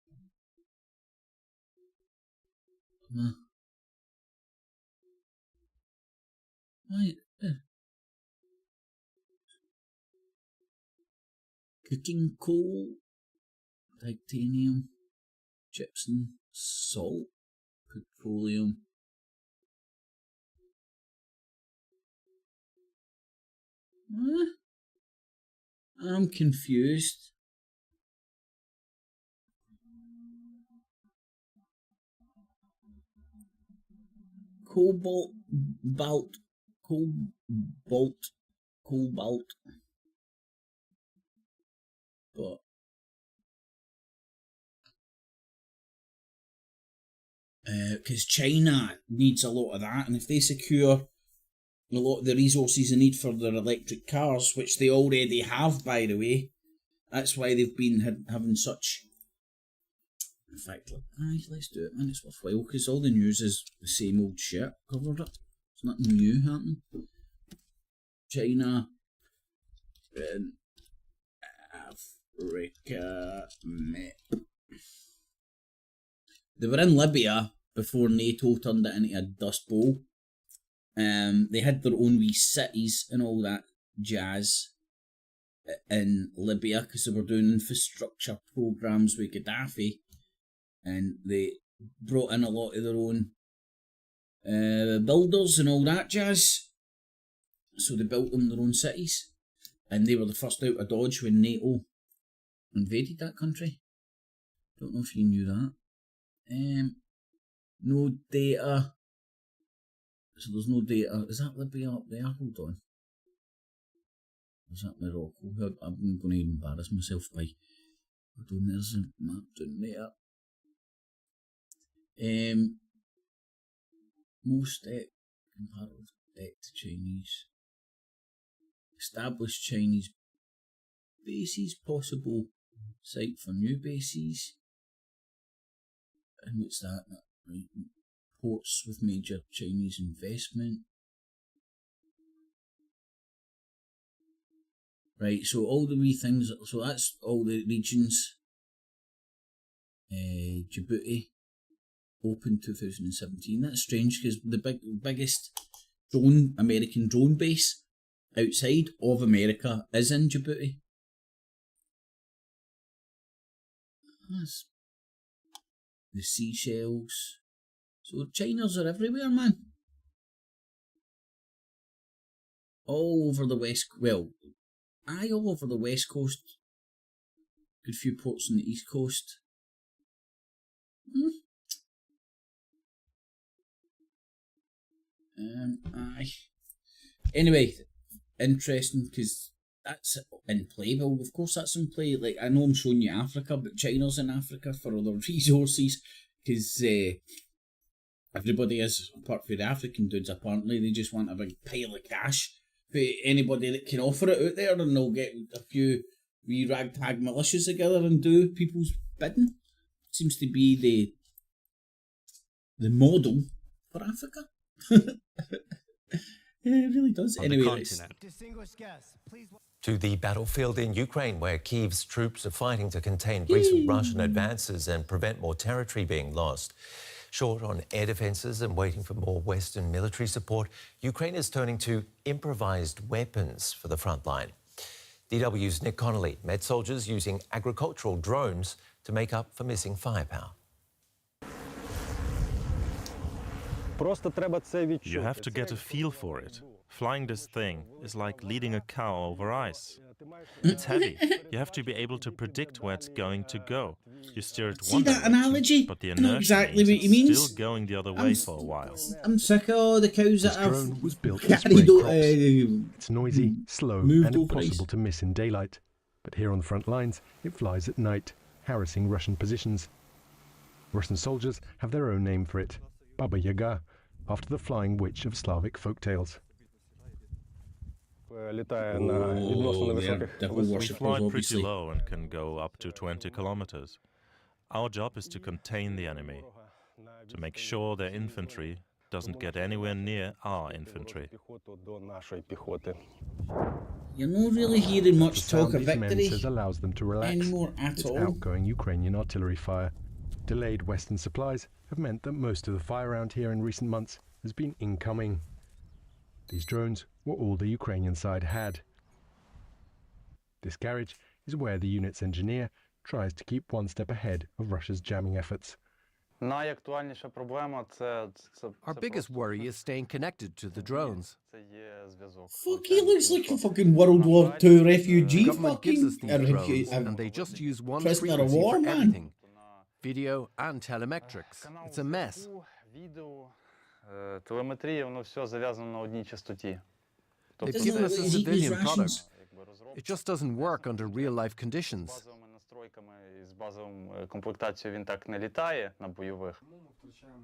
Right. Cooking coal, titanium, gypsum, salt, petroleum. I'm confused. Cobalt. But because China needs a lot of that, and if they secure a lot of the resources they need for their electric cars, which they already have, by the way, that's why they've been having such. In fact, let's do it, man. It's worthwhile because all the news is the same old shit. Covered it. It's nothing new happening. China and Africa map. They were in Libya before NATO turned it into a dust bowl. They had their own wee cities and all that jazz in Libya because they were doing infrastructure programs with Gaddafi, and they brought in a lot of their own builders and all that jazz. So they built them their own cities, and they were the first out of Dodge when NATO invaded that country. Don't know if you knew that. No data. So there's no data. Is that Libya up there? Hold on. Is that Morocco? I'm going to embarrass myself by. Hold on, there's a map down there. Most comparative debt to Chinese. Established Chinese bases, possible site for new bases. And what's that? Right. Ports with major Chinese investment. Right, so all the wee things, so that's all the regions. Djibouti, open 2017. That's strange because the biggest American drone base outside of America is in Djibouti. That's the Seychelles. So Chinas are everywhere, man. All over the west, all over the west coast. Good few ports on the east coast. Aye. Anyway, interesting because that's in play. Well, of course that's in play. Like, I know I'm showing you Africa, but China's in Africa for other resources because everybody is, apart from the African dudes, apparently they just want a big pile of cash for anybody that can offer it out there, and they'll get a few wee ragtag militias together and do people's bidding. Seems to be the model for Africa. Yeah, it really does. Anyway, to the battlefield in Ukraine, where Kyiv's troops are fighting to contain recent Russian advances and prevent more territory being lost. Short on air defences and waiting for more Western military support, Ukraine is turning to improvised weapons for the front line. DW's Nick Connolly met soldiers using agricultural drones to make up for missing firepower. You have to get a feel for it. Flying this thing is like leading a cow over ice. It's heavy. You have to be able to predict where it's going to go. You steer it one direction, but the inertia exactly means what he means. it's still going the other way for a while. I'm sick of all the cows that have drone was built to spray crops. It's noisy, slow, and impossible to miss in daylight. But here on the front lines, it flies at night, harassing Russian positions. Russian soldiers have their own name for it, Baba Yaga, after the flying witch of Slavic folktales. We fly pretty low and can go up to 20 kilometers. Our job is to contain the enemy, to make sure their infantry doesn't get anywhere near our infantry. You're not really hearing much talk of victory allows them to relax. Anymore at all. Outgoing Ukrainian artillery fire. Delayed Western supplies have meant that most of the fire around here in recent months has been incoming. These drones were all the Ukrainian side had. This garage is where the unit's engineer tries to keep one step ahead of Russia's jamming efforts. Our biggest worry is staying connected to the drones. Fuck, he looks like a fucking World War II refugee. The government gives us these drones, and they just use one frequency for everything. Video and telemetrics. It's a mess. They've given us a civilian product. It just doesn't work under real-life conditions.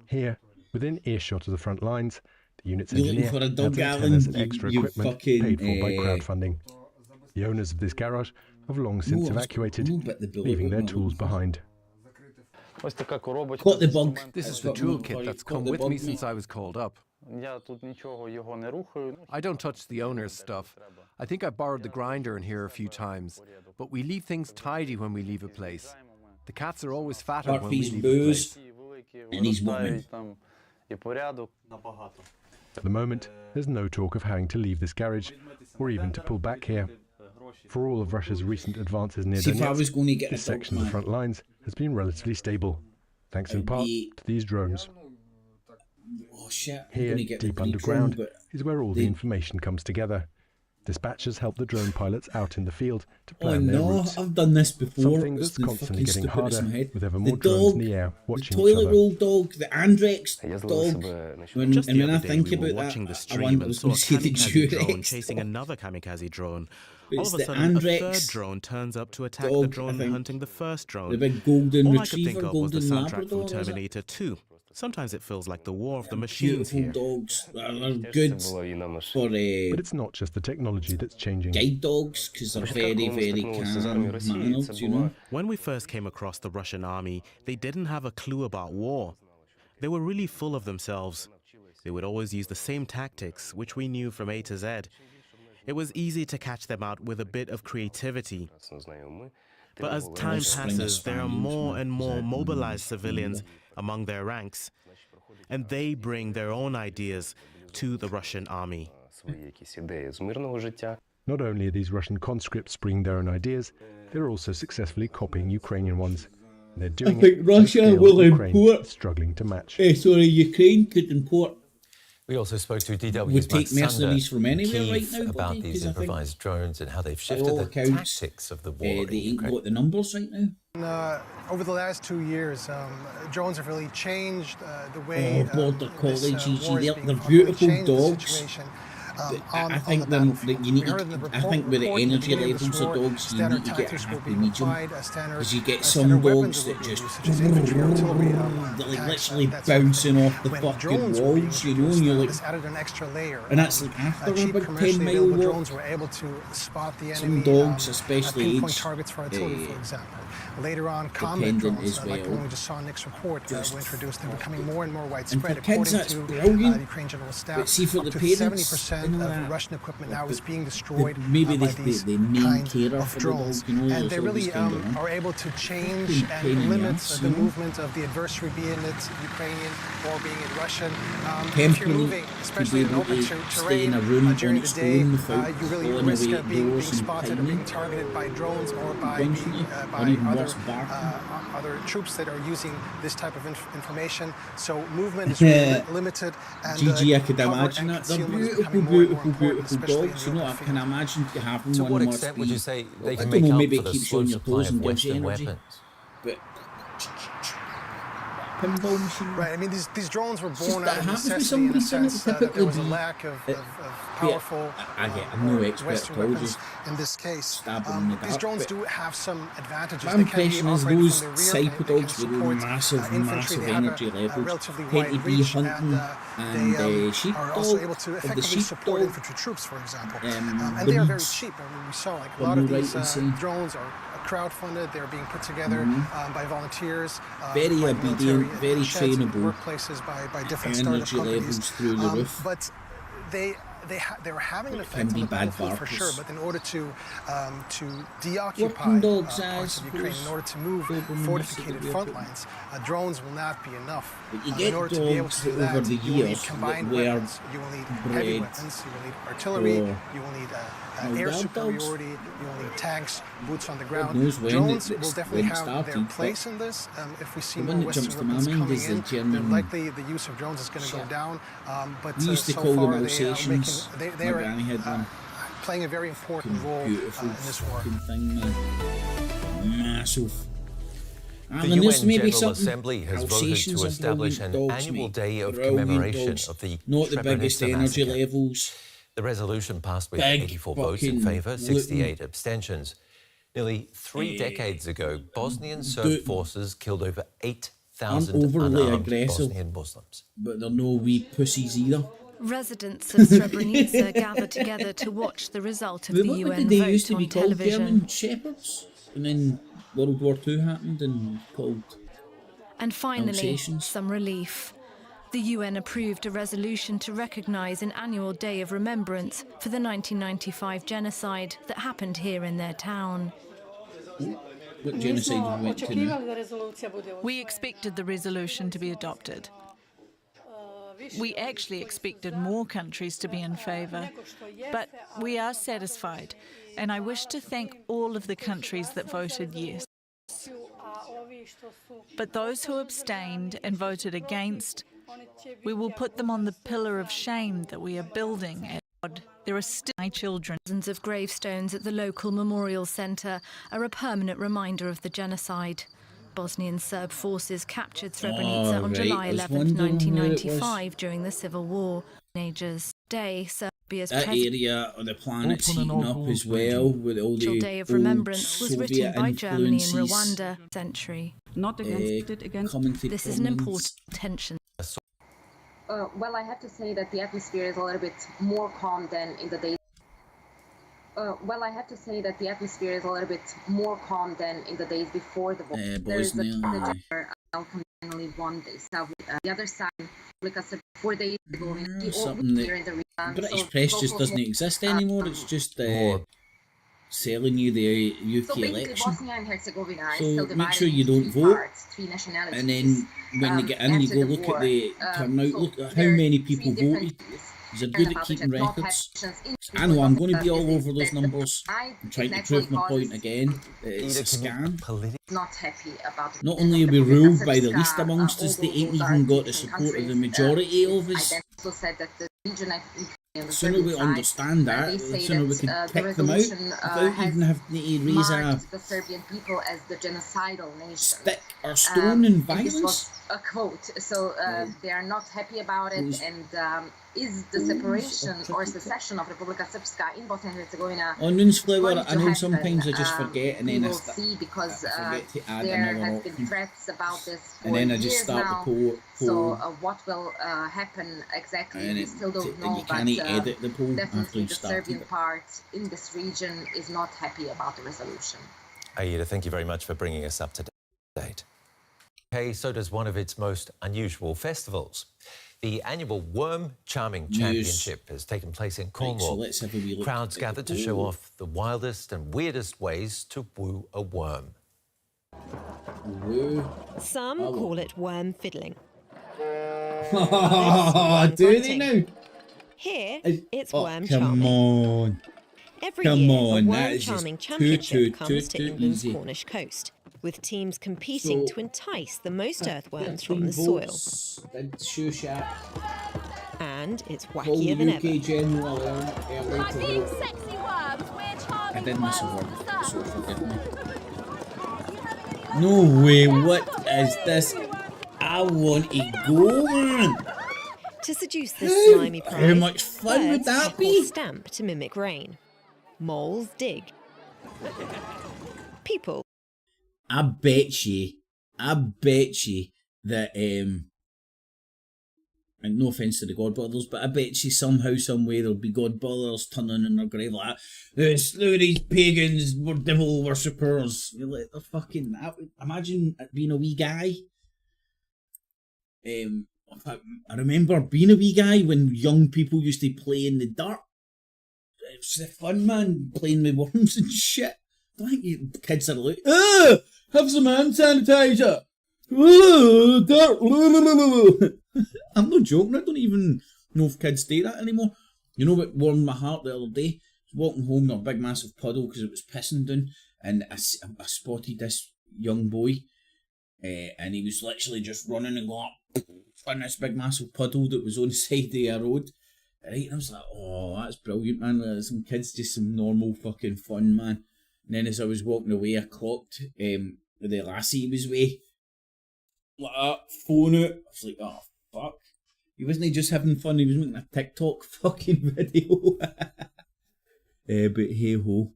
Here, within earshot of the front lines, the unit's engineer had to tell us extra equipment paid for by crowdfunding. The owners of this garage have long since evacuated, leaving their tools behind. Caught the bug. This is the toolkit that's come with me since I was called up. I don't touch the owner's stuff. I think I borrowed the grinder in here a few times, but we leave things tidy when we leave a place. The cats are always fatter when we leave a place. And he's woman. At the moment, there's no talk of having to leave this garage, or even to pull back here. For all of Russia's recent advances near Donetsk, this section of the front lines has been relatively stable, thanks in part to these drones. Oh shit, here, deep underground, is where all the information comes together. Dispatchers help the drone pilots out in the field to plan their routes. I've done this before. Something that's constantly getting harder, with ever more drones in the air watching each other. The toilet roll dog, the Andrex dog. When I think about watching that, the stream and saw a kamikaze drone chasing another kamikaze drone. All of a sudden, a third drone turns up to attack the drone hunting the first drone. The big golden All retriever, I could think of was the soundtrack from Terminator 2. Sometimes it feels like the war of the machines here. Dogs are good for but it's not just the technology that's changing. Guide dogs, because they're very, very calm-mannered, you know. When we first came across the Russian army, they didn't have a clue about war. They were really full of themselves. They would always use the same tactics, which we knew from A to Z. It was easy to catch them out with a bit of creativity. But as time passes, there are more and more mobilized civilians among their ranks, and they bring their own ideas, to the Russian army. Not only are these Russian conscripts bringing their own ideas, they're also successfully copying Ukrainian ones. And they're doing I think Russia will import. Struggling to match. Ukraine could import. We also spoke to DW's Would take mercenaries from anywhere Kyiv right now, about these improvised drones and how they've shifted the tactics of the war. They ain't got the numbers right now. Over the last 2 years, drones have really changed the way Border Collie, this war is they're being beautiful changed the dogs. situation. I think you need to, I think with the energy levels of dogs, you need to get a happy medium. Because you get some dogs that just, they're like literally bouncing off the fucking walls, you know, and you're like, and that's like after about 10 mile walk. Some dogs, especially Later on, combat drones, like the one we just saw Nick's report, were introduced. They're becoming more and more widespread. According to the Ukraine General Staff, but see, for the up to parents, 70% of Russian equipment now is being destroyed maybe by the these main kind carer of for drones. the dog, you know, And they really are able to change and limit the movement of the adversary, be it Ukrainian or being in Russian. If you're moving, especially in open terrain during the day, you really risk being spotted or being targeted by drones or by other troops that are using this type of information. So movement is really limited. And Gigi, I could imagine that. They're beautiful dogs, you know, I can imagine having to one what must extent be, would you say they I can don't make know, up maybe for it the keeps you slow on your supply toes of and gives you Western energy. weapons? But pinball machine. Right, I mean, these drones were It's just born that out of happens with necessity in a some sense people, that there was a typically lack of powerful I'm no expert Western at all, weapons just in this case. stabbing in the These dark, drones but do have some advantages. my They can be impression is operated those from the rear, psycho they can dogs with support massive infantry. They have energy a levels relatively tend to wide be reach, hunting and they are also sheepdog, able to of the effectively support sheepdog. infantry troops, for example. And they are very cheap. I mean, we saw like a lot of these drones are crowdfunded. They're being put together by volunteers, very by obedient, very sheds and trainable, workplaces by different startup energy companies. levels through the roof. But they were having an effect on the battlefield for sure, but in order to deoccupy parts of Ukraine, in order to move fortificated front lines, drones will not be enough. In order to be able to do that, you will need combined weapons. You will need heavy weapons. You will need artillery. You will need air superiority. You will need tanks, boots on the ground. Drones will definitely have their place in this. If we see more Western weapons coming in, then likely the use of drones is going to go down. But so far they are playing a very important role in this war. Massive. The UN General Assembly has voted to establish an annual day of commemoration of the not the biggest energy levels. The resolution passed with 84 votes in favour, 68 abstentions. Nearly 3 decades ago, Bosnian Serb forces killed over 8,000 unarmed Bosnian Muslims. But they're no wee pussies either. Residents of Srebrenica gathered together to watch the result of the UN vote on television. German shepherds, and then World War II happened and called. And finally, some relief. The UN approved a resolution to recognise an annual day of remembrance for the 1995 genocide that happened here in their town. What genocide went to? We expected the resolution to be adopted. We actually expected more countries to be in favour, but we are satisfied, and I wish to thank all of the countries that voted yes. But those who abstained and voted against, we will put them on the pillar of shame that we are building at God. There are still my children. Dozens of gravestones at the local memorial centre are a permanent reminder of the genocide. Bosnian Serb forces captured Srebrenica on July 11, 1995 during the Civil War. Teenagers Day, Serbia's that area of the planet's heating up as well with all the Day of Remembrance was written by Germany and Rwanda century. Not against it again. This is an important tension. Well, I have to say that the atmosphere is a little bit more calm than in the days. Well, I have to say that the atmosphere is a little bit more calm than in the days before the war. There is the finally won this. The other side, because 4 days ago, something that British press just doesn't exist anymore. It's just selling you the UK election. Bosnia and Herzegovina is so still make sure you don't vote, and then when you get in, you go look at the turnout. Look at how many people voted. They're good at keeping records. I know I'm going to be all over those numbers. I'm trying to prove my point again. It's a scam. Not happy about it. Not only are we ruled by the least amongst us, they ain't even got the support of the majority of us. Also said that the region the sooner we understand that, the sooner we can pick them out without even having to raise the Serbian people as the genocidal nation. Stick or stone in violence. This was a quote, so they are not happy about it, and is the separation or secession of Republika Srpska in Bosnia and Herzegovina I know sometimes I just forget, and then we will see, because there has been threats about this for years now. So what will happen exactly, we still don't know, but definitely the Serbian part in this region is not happy about the resolution. Aida, thank you very much for bringing us up to date. Okay, so does one of its most unusual festivals. The annual Worm Charming Championship has taken place in Cornwall. Right, so let's have a wee look. Crowds gathered to show off the wildest and weirdest ways to woo a worm. Some call it worm fiddling. Do they now? Here, it's worm come charming. On. Every Come year, on, the that Worm is Charming just Championship comes to England's easy. Cornish coast, with teams competing to entice the most earthworms from the soil. And it's wackier than ever. I did miss a word, so forgive me. No way, what is this? I want to go, man! To seduce this slimy prize, how much fun would that be? Stamp to mimic rain. Moles dig. People. I bet you that, and no offence to the Godbrothers, but I bet you somehow, some way, there'll be Godbrothers turning in their grave like, look at these pagans, we're devil worshippers. You're like, they're fucking, imagine being a wee guy. I remember being a wee guy when young people used to play in the dirt. It was fun, man, playing with worms and shit. I think kids are like, have some hand sanitizer. Dirt. I'm not joking, I don't even know if kids do that anymore. You know what warmed my heart the other day? I was walking home in a big massive puddle because it was pissing down, and I spotted this young boy, and he was literally just running and going up in this big massive puddle that was on the side of a road. Right, and I was like, oh, that's brilliant, man. Some kids, just some normal fucking fun, man. And then as I was walking away, I clocked the lassie was with, like that, phone out. I was like, oh, fuck. He wasn't just having fun, he was making a TikTok fucking video. But hey ho.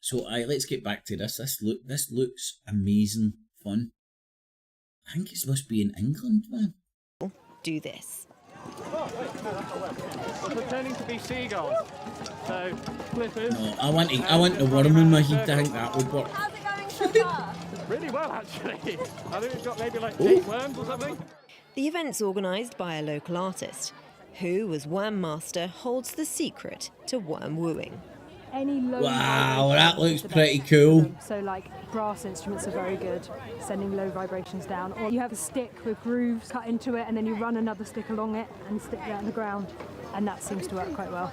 So let's get back to this. This looks amazing fun. I think it's supposed to be in England, man. Do this. We're pretending to be seagulls. So, flippers. No, I want the worm in my head. I think that would work. How's it going so far? Really well, actually. I think we've got maybe like 8 worms or something. The event's organised by a local artist, who, as worm master, holds the secret to worm wooing. Wow, that looks pretty cool. So like brass instruments are very good, sending low vibrations down. Or you have a stick with grooves cut into it and then you run another stick along it and stick that in the ground. And that seems to work quite well.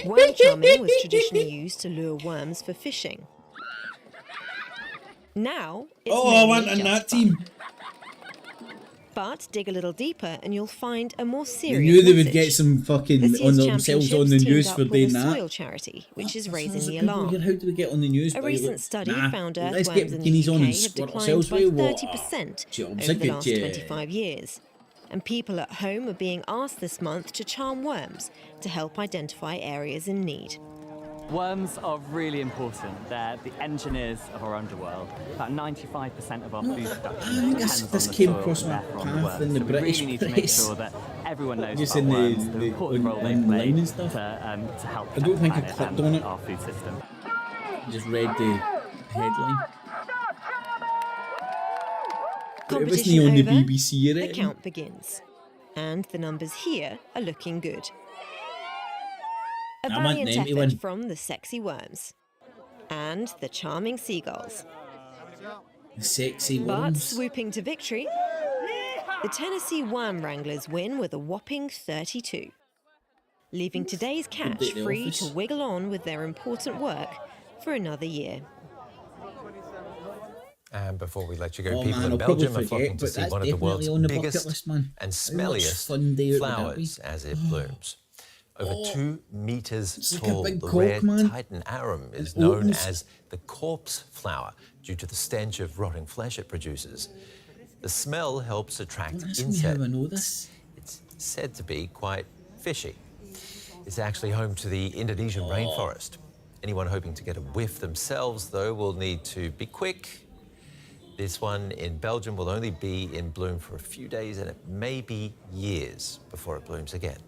Worm charming was traditionally used to lure worms for fishing. Now it's I want in that team. But dig a little deeper and you'll find a more serious They knew they would message. get some fucking on themselves on the news for doing that. Soil charity, which is raising the alarm. How do we get on the news? A recent study found let's earthworms get in the bikinis on UK and have squirt declined ourselves by with 30% I'm over sick the of last you. 25 years. And people at home are being asked this month to charm worms to help identify areas in need. Worms are really important. They're the engineers of our underworld. About 95% of our food production depends on the soil. Came across my path in the British we really need to make sure that everyone knows about worms, the important role they play to help I don't think I clicked on it. Our food system. Just read the headline. But it wasn't Competition on the over, BBC, the right? count begins. And the numbers here are looking good. A I want valiant them to effort win. from the sexy worms and the charming seagulls. The sexy But worms. swooping to victory The Tennessee Worm Wranglers win with a whopping 32, leaving today's catch free to wiggle on with their important work for another year. And before we let you go, people in Belgium are flocking to see one of the world's biggest and smelliest flowers as it blooms. Over 2 meters tall, the rare Titan arum is known as the corpse flower due to the stench of rotting flesh it produces. The smell helps attract insects. It's said to be quite fishy. It's actually home to the Indonesian rainforest. Anyone hoping to get a whiff themselves, though, will need to be quick. This one in Belgium will only be in bloom for a few days, and it may be years before it blooms again.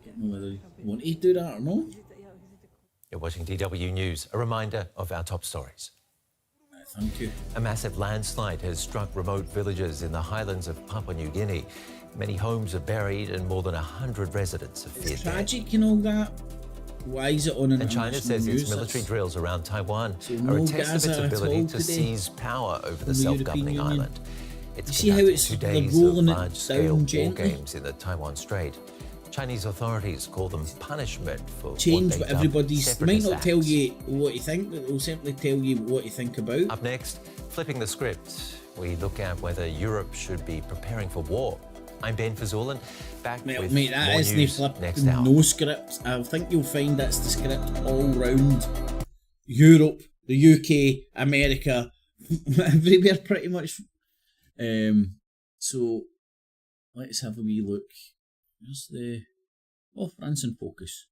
Getting whether you want to do that or not. You're watching DW News, a reminder of our top stories. Thank you. A massive landslide has struck remote villages in the highlands of Papua New Guinea. Many homes are buried and more than 100 residents have feared death. Tragic and all that. Why is it on And China says its military drills around Taiwan are a test of its ability to seize power over the self-governing island. It's conducting 2 days of large-scale war games in the Taiwan Strait. Chinese authorities call them punishment for change what everybody's might not tell you what you think, but they'll certainly tell you what you think about. Up next, flipping the script, we look at whether Europe should be preparing for war. I'm Ben Fazulin, back with mate, that more isn't news flip, next hour. No script. I think you'll find that's the script all round Europe, the UK, America, everywhere pretty much. So let's have a wee look. Where's the France in focus?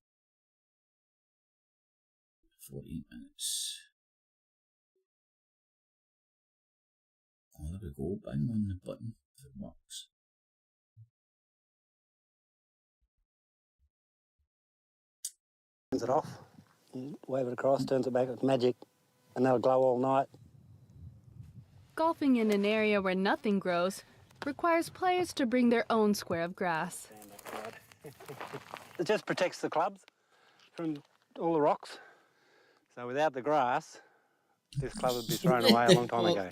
14 minutes. Oh, there we go. Bang on the button if it works. Turns it off, wave it across, turns it back, it's magic, and they'll glow all night. Golfing in an area where nothing grows requires players to bring their own square of grass. It just protects the clubs from all the rocks. So without the grass, this club would be thrown away a long time ago.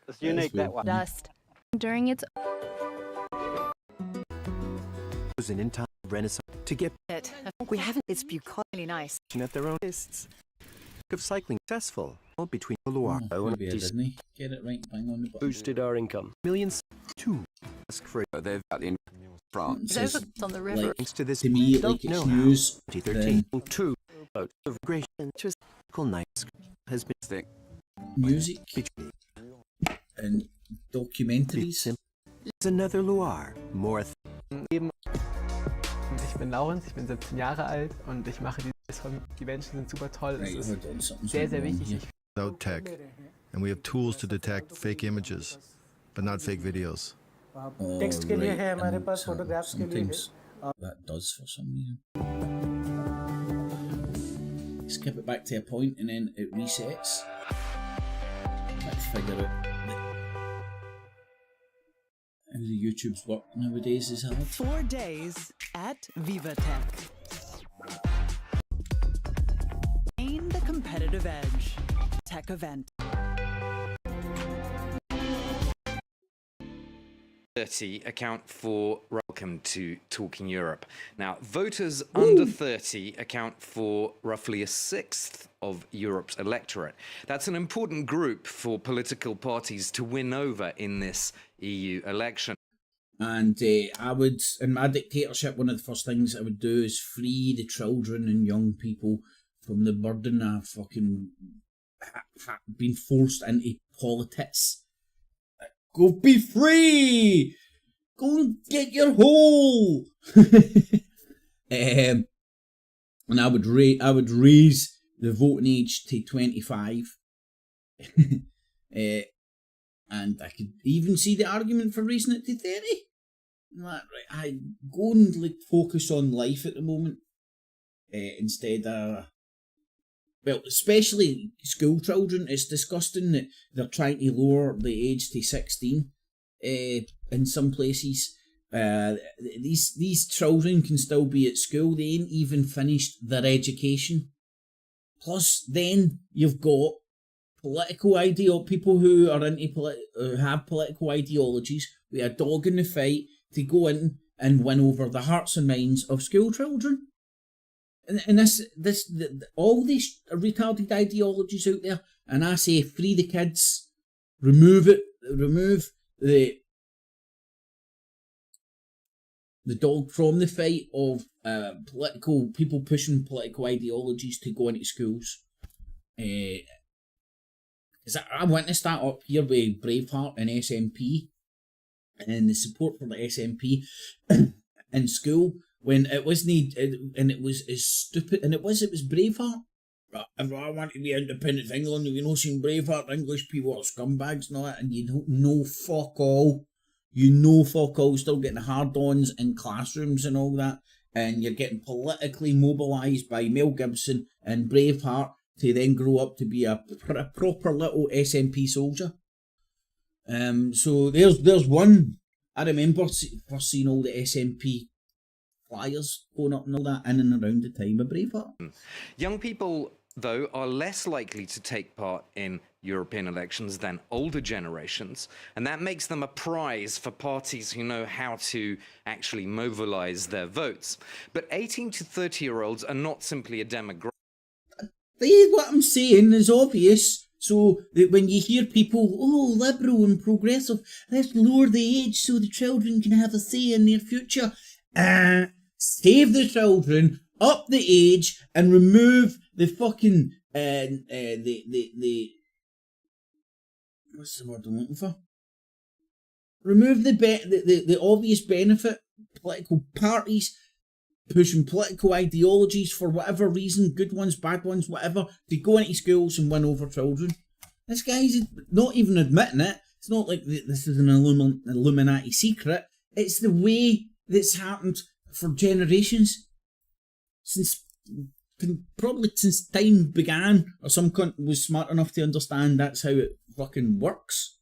It's unique that way. Dust. During its was an entire renaissance to get it. We haven't. It's bucolic nice. At their own lists of cycling successful between the Loire and Disney. Get it right, bang on the button. Boosted our income. Millions to ask for they've got in France. It's on the river. Thanks to this, to me, like it's news. 2013 two about the great nights has been thick. Music and documentaries. It's another Loire, more. Ich bin Laurens, ich bin 17 Jahre alt und ich mache die Menschen sind super toll. Es ist sehr, sehr wichtig. Without tech, and we have tools to detect fake images, but not fake videos. Text के लिए है हमारे पास, photographs के लिए है. That does for some reason. Skip it back to a point and then it resets. Let's figure out how the YouTube's work nowadays is hard. 4 days at VivaTech. Gain the competitive edge. Tech event. 30 account for welcome to Talking Europe. Now, voters under 30 account for roughly a sixth of Europe's electorate. That's an important group for political parties to win over in this EU election. And I would, in my dictatorship, one of the first things I would do is free the children and young people from the burden of fucking being forced into politics. Go be free! Go and get your hole! And I would raise the voting age to 25. And I could even see the argument for raising it to 30. Right, I go and focus on life at the moment instead of, well, especially school children. It's disgusting that they're trying to lower the age to 16 in some places. These children can still be at school. They ain't even finished their education. Plus, then you've got people who are into who have political ideologies with a dog in the fight to go in and win over the hearts and minds of school children. And all these retarded ideologies out there, and I say free the kids, remove the dog from the fight of political people pushing political ideologies to go into schools. Because I witnessed that up here with Braveheart and SNP, and the support for the SNP in school when it wasn't, and it was as stupid, and it was Braveheart. I want to be independent of England. If you know, seen Braveheart, English people are scumbags and all that, and you don't know fuck all. You know fuck all, still getting hard-ons in classrooms and all that, and you're getting politically mobilised by Mel Gibson and Braveheart to then grow up to be a proper little SNP soldier. So there's one. I remember first seeing all the SNP flyers going up and all that in and around the time of Braveheart. Young people, though, are less likely to take part in European elections than older generations, and that makes them a prize for parties who know how to actually mobilise their votes. But 18 to 30-year-olds are not simply a demographic. What I'm saying is obvious. So that when you hear people, oh, liberal and progressive, let's lower the age so the children can have a say in their future. Save the children, up the age, and remove the fucking what's the word I'm looking for? Remove the obvious benefit. Political parties pushing political ideologies for whatever reason, good ones, bad ones, whatever, to go into schools and win over children. This guy's not even admitting it. It's not like this is an Illuminati secret. It's the way that's happened for generations. Probably since time began, or some cunt was smart enough to understand that's how it fucking works.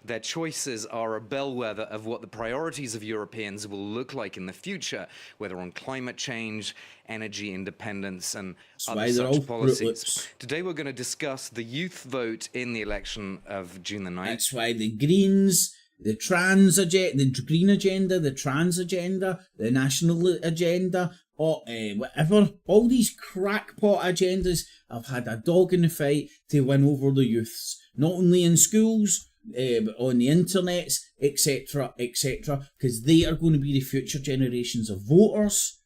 Their choices are a bellwether of what the priorities of Europeans will look like in the future, whether on climate change, energy independence, and other such policies. Today we're going to discuss the youth vote in the election of June the 9th. That's why the Greens, the trans agenda, the green agenda, the trans agenda, the national agenda, or whatever, all these crackpot agendas have had a dog in the fight to win over the youths, not only in schools, but on the internets, etc., etc., because they are going to be the future generations of voters,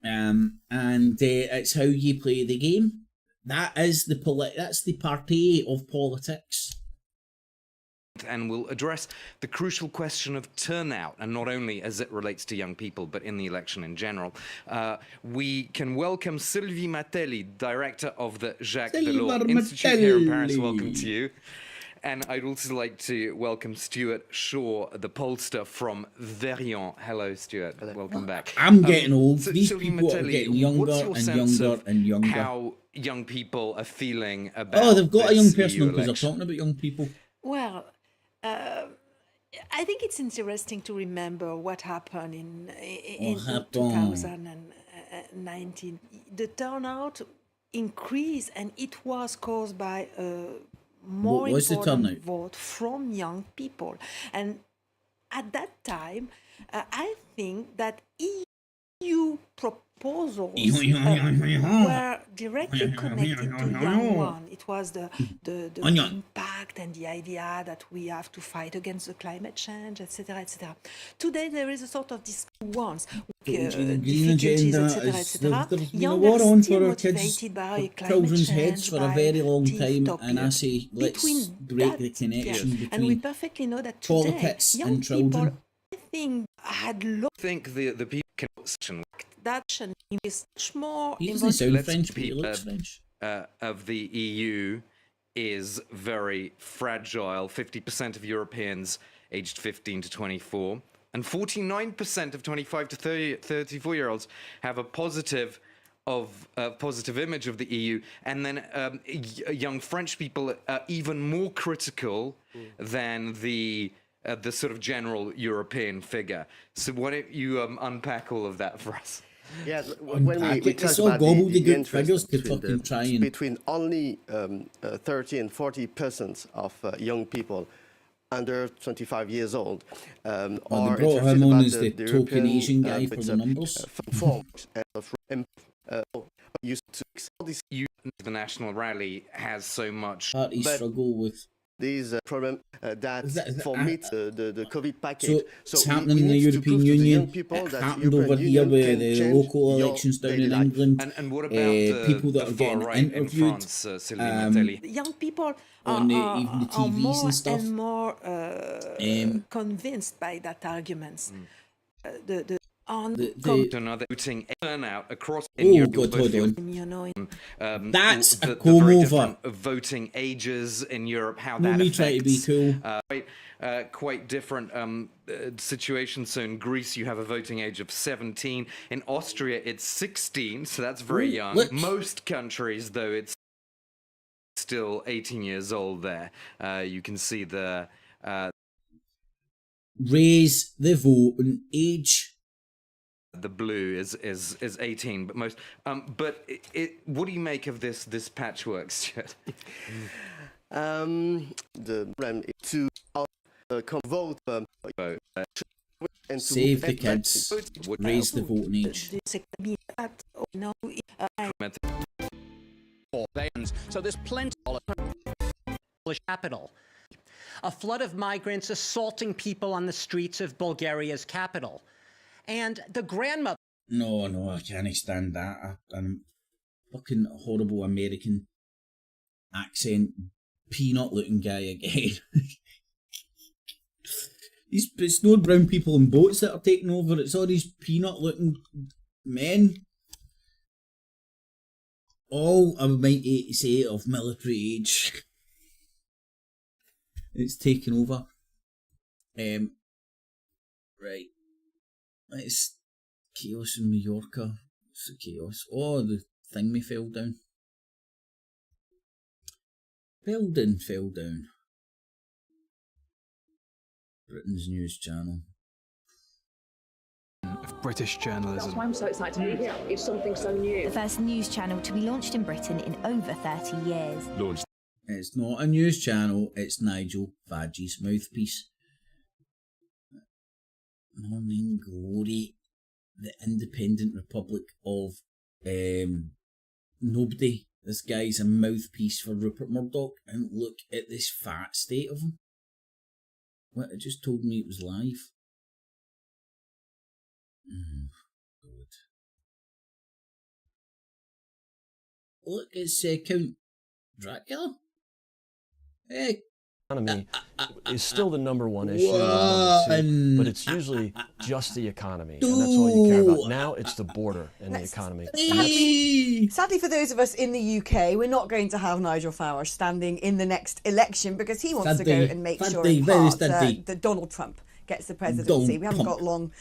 and it's how you play the game. That's the party of politics. And we'll address the crucial question of turnout, and not only as it relates to young people, but in the election in general. We can welcome Sylvie Matelli, director of the Jacques Delors Institute here in Paris. Welcome to you. And I'd also like to welcome Stuart Shaw, the pollster from Verion. Hello, Stuart. Hello. Welcome back. I'm getting old. So These Sylvie people Matelli, are getting younger and younger and younger. How young people are feeling about Oh, they've got a young person EU because they're election. talking about young people. Well, I think it's interesting to remember what happened in 2019. The turnout increased, and it was caused by a more important vote from young people. And at that time, I think that EU proposals were directly connected to young one. It was the impact and the idea that we have to fight against the climate change, etc., etc. Today there is a sort of these ones, difficulties, etc., etc. Young are still motivated by children's climate heads change, for a by very long time, TikTok, and I say let's break the connection between and we perfectly know that today politics young and children. people, I think, had think the people can that is much more He doesn't sound French, but he looks French. Of the EU is very fragile. 50% of Europeans aged 15 to 24, and 49% of 25 to 34-year-olds have a positive image of the EU, and then young French people are even more critical than the sort of general European figure. So why don't you unpack all of that for us? Yes, when we talk about the interest between only 30 and 40% of young people under 25 years old are interested about the token Asian guy for the numbers. The national rally has so much. Parties struggle with these problem that for meet the COVID package. So it's happening in the European Union. It happened over here with the local elections down in England. And what about people that are getting interviewed? Young people on even the TVs more and stuff. And more convinced by that arguments. Another voting turnout across in Europe. That's a the comb very over. different voting ages in Europe, how that affects. Try to be cool. Quite different situations. So in Greece, you have a voting age of 17. In Austria, it's 16, so that's very young. Look. Most countries, though, it's still 18 years old there. You can see the... Raise the voting age. The blue is 18, but most. But what do you make of this patchwork, Stuart? The plan is to vote and Save the kids. Raise the voting age. So there's plenty of Polish capital. A flood of migrants assaulting people on the streets of Bulgaria's capital. And the grandmother... No, I can't stand that. I'm fucking horrible American accent, peanut-looking guy again. It's no brown people in boats that are taking over, it's all these peanut-looking men. All, I might say, of military age. It's taken over. Right. It's chaos in Mallorca. It's a chaos. Oh, the thing me fell down. Building fell down. Britain's news channel. Of British journalism. That's why I'm so excited to be here. It's something so new. The first news channel to be launched in Britain in over 30 years. Launched. It's not a news channel, it's Nigel Fadge's mouthpiece. Morning Glory, the Independent Republic of nobody. This guy's a mouthpiece for Rupert Murdoch, and look at this fat state of him. What, it just told me it was live. God. Look, it's Count Dracula. Hey. Economy is still the number one issue, number two, but it's usually just the economy, and that's all you care about. Now it's the border and the economy. Sadly for those of us in the UK, we're not going to have Nigel Farage standing in the next election because he wants to go and make sure in part that Donald Trump gets the presidency. We haven't got long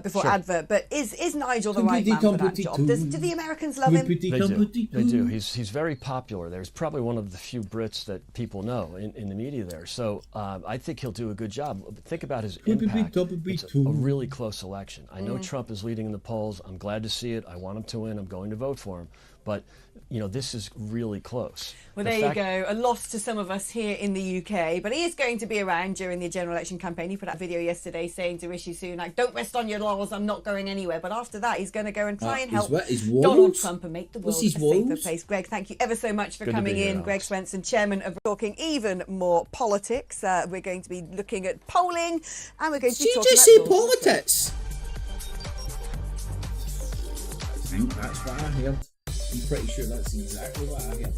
before advert, but is Nigel the right man for that job? Do the Americans love him? They do. He's very popular. There's probably one of the few Brits that people know in the media there. So I think he'll do a good job. Think about his impact. It's a really close election. I know Trump is leading in the polls. I'm glad to see it. I want him to win. I'm going to vote for him. But, you know, this is really close. Well, there you go. A loss to some of us here in the UK. But he is going to be around during the general election campaign. He put out a video yesterday saying to Rishi Sunak, don't rest on your laurels, I'm not going anywhere. But after that, he's going to go and try and help Donald Trump and make the world a safer place. Greg, thank you ever so much for coming in. Alex. Greg Swenson, chairman of Talking Even More Politics. We're going to be looking at polling and we're going to be talking about... PoliTITS? I think that's what I heard. I'm pretty sure that's exactly what I heard.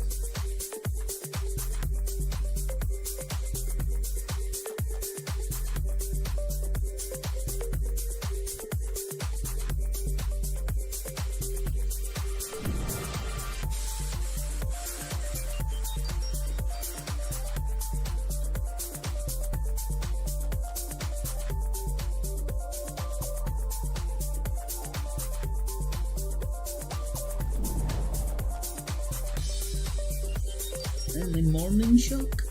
The morning shock.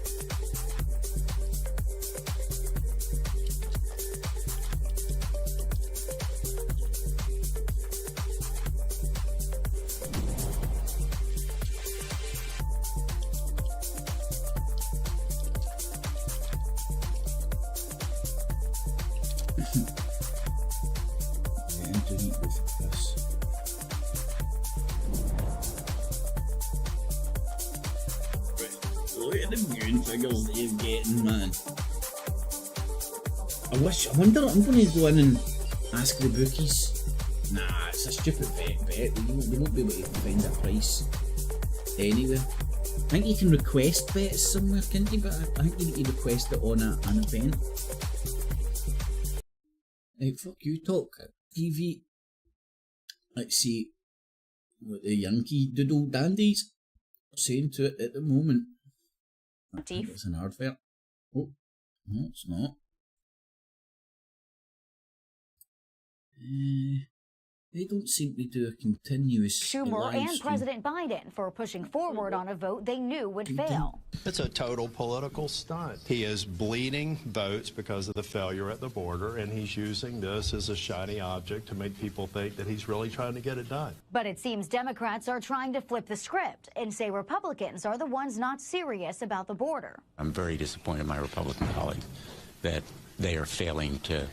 Underneath this. Look at the viewing figures they're getting, man. I wonder, I'm going to go in and ask the bookies. Nah, it's a stupid bet. They won't be able to find a price anyway. I think you can request bets somewhere, can't you? But I think you need to request it on an event. Hey, fuck you, talk TV. Let's see what the Yankee doodle dandies are saying to it at the moment. I think it's an advert. Oh, no, it's not. They don't seem to do a continuous Schumer and President Biden for pushing forward on a vote they knew would fail. It's a total political stunt. He is bleeding votes because of the failure at the border, and he's using this as a shiny object to make people think that he's really trying to get it done. But it seems Democrats are trying to flip the script and say Republicans are the ones not serious about the border. I'm very disappointed in my Republican colleagues that they are failing to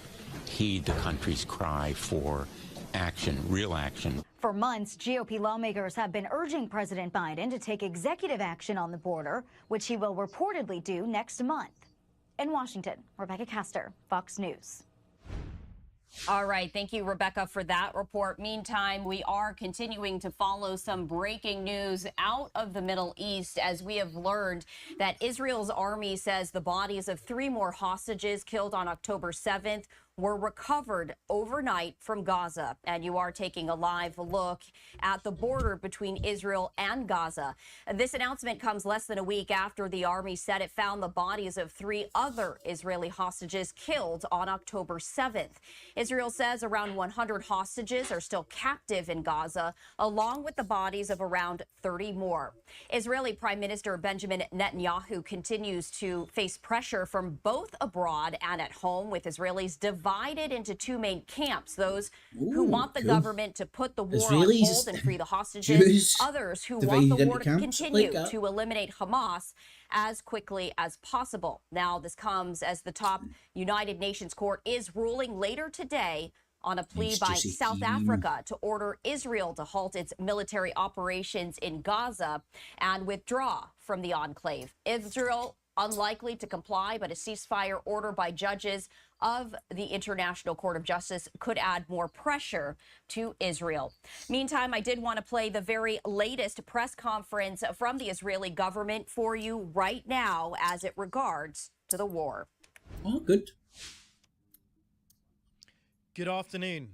heed the country's cry for action, real action. For months, GOP lawmakers have been urging President Biden to take executive action on the border, which he will reportedly do next month. In Washington, Rebecca Castor, Fox News. All right. Thank you, Rebecca, for that report. Meantime, we are continuing to follow some breaking news out of the Middle East as we have learned that Israel's army says the bodies of 3 more hostages killed on October 7th were recovered overnight from Gaza. And you are taking a live look at the border between Israel and Gaza. This announcement comes less than a week after the army said it found the bodies of 3 other Israeli hostages killed on October 7th. Israel says around 100 hostages are still captive in Gaza, along with the bodies of around 30 more. Israeli Prime Minister Benjamin Netanyahu continues to face pressure from both abroad and at home, with Israelis divided into 2 main camps: those who want the government to put the war on hold and free the hostages, Jews, others who want the war to continue to eliminate Hamas as quickly as possible. Now, this comes as the top United Nations court is ruling later today on a plea by South Africa to order Israel to halt its military operations in Gaza and withdraw from the enclave. Israel unlikely to comply, but a ceasefire order by judges of the International Court of Justice could add more pressure to Israel. Meantime, I did want to play the very latest press conference from the Israeli government for you right now as it regards to the war. Oh, good. Good afternoon.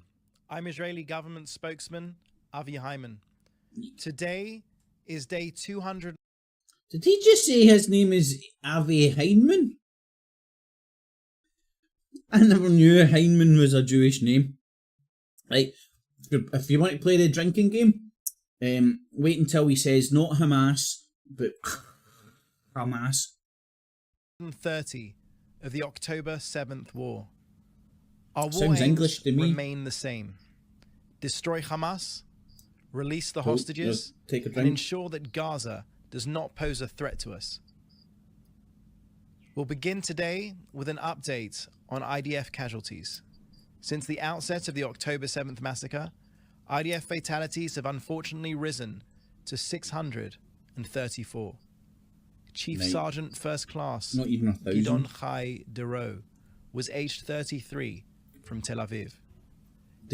I'm Israeli government spokesman Avi Hyman. Today is day 200. Did he just say his name is Avi Hyman? I never knew Hyman was a Jewish name. Right, if you want to play the drinking game, wait until he says not Hamas, but Hamas. 30 of the October 7th war. Our war Sounds English to me. Remain the same. Destroy Hamas, release the hostages, take a drink, and ensure that Gaza does not pose a threat to us. We'll begin today with an update on IDF casualties. Since the outset of the October 7th massacre, IDF fatalities have unfortunately risen to 634. Chief Sergeant First Class not even 1,000. Gidon Chai Dero was aged 33 from Tel Aviv.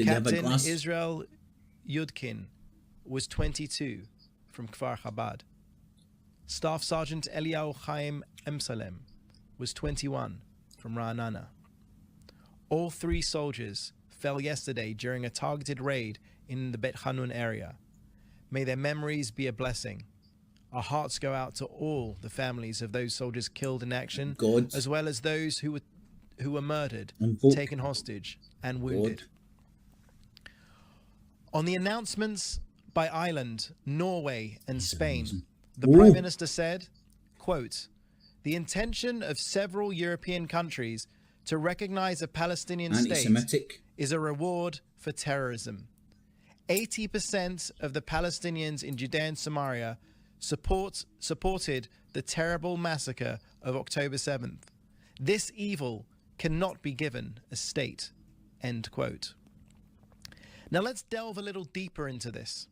Captain Israel Yudkin was 22 from Kfar Chabad. Staff Sergeant Eliyahu Chaim Emsalem was 21 from Ra'anana. All 3 soldiers fell yesterday during a targeted raid in the Bet Hanun area. May their memories be a blessing. Our hearts go out to all the families of those soldiers killed in action, as well as those who were murdered, taken hostage, and wounded. On the announcements by Ireland, Norway, and Spain, the Prime Minister said, quote, "The intention of several European countries to recognize a Palestinian state is a reward for terrorism. 80% of the Palestinians in Judea and Samaria supported the terrible massacre of October 7th. This evil cannot be given a state End quote. Now let's delve a little deeper into this.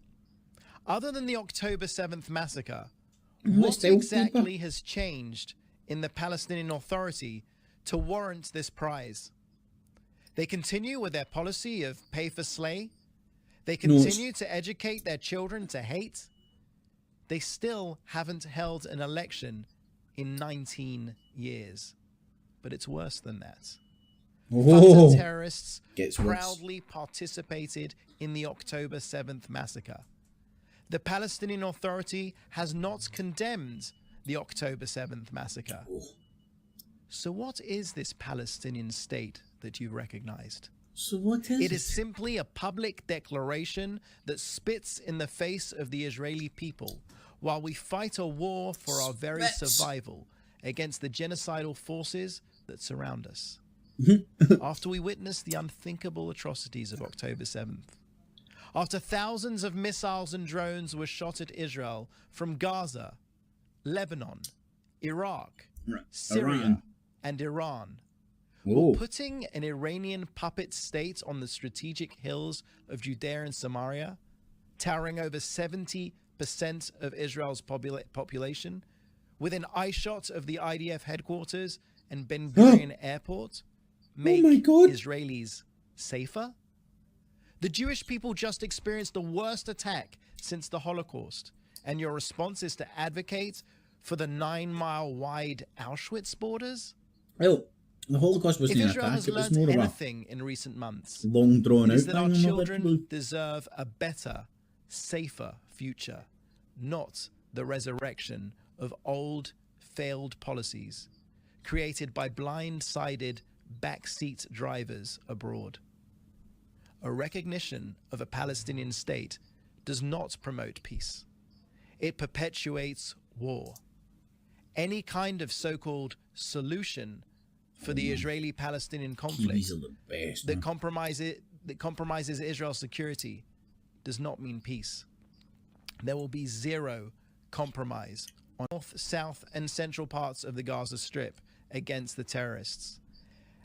Other than the October 7th massacre, what exactly has changed in the Palestinian Authority to warrant this prize? They continue with their policy of pay for slay. They continue to educate their children to hate. They still haven't held an election in 19 years. But it's worse than that. Fatah terrorists proudly participated in the October 7th massacre. The Palestinian Authority has not condemned the October 7th massacre. So what is this Palestinian state that you've recognized? So what is it? It is simply a public declaration that spits in the face of the Israeli people while we fight a war for our very survival against the genocidal forces that surround us. After we witnessed the unthinkable atrocities of October 7th, after thousands of missiles and drones were shot at Israel from Gaza, Lebanon, Iraq, Syria, and Iran, while putting an Iranian puppet state on the strategic hills of Judea and Samaria, towering over 70% of Israel's population, within eyeshot of the IDF headquarters and Ben Gurion Airport, make Israelis safer? The Jewish people just experienced the worst attack since the Holocaust, and your response is to advocate for the 9-mile-wide Auschwitz borders? Well, the Holocaust wasn't an Israel attack, has it was learned more of anything in recent months, a long drawn it is out that our thing. children deserve a better, safer future, not the resurrection of old, failed policies created by blind-sided backseat drivers abroad. A recognition of a Palestinian state does not promote peace. It perpetuates war. Any kind of so-called solution for the Israeli-Palestinian conflict that compromises Israel's security does not mean peace. There will be zero compromise on north, south, and central parts of the Gaza Strip against the terrorists.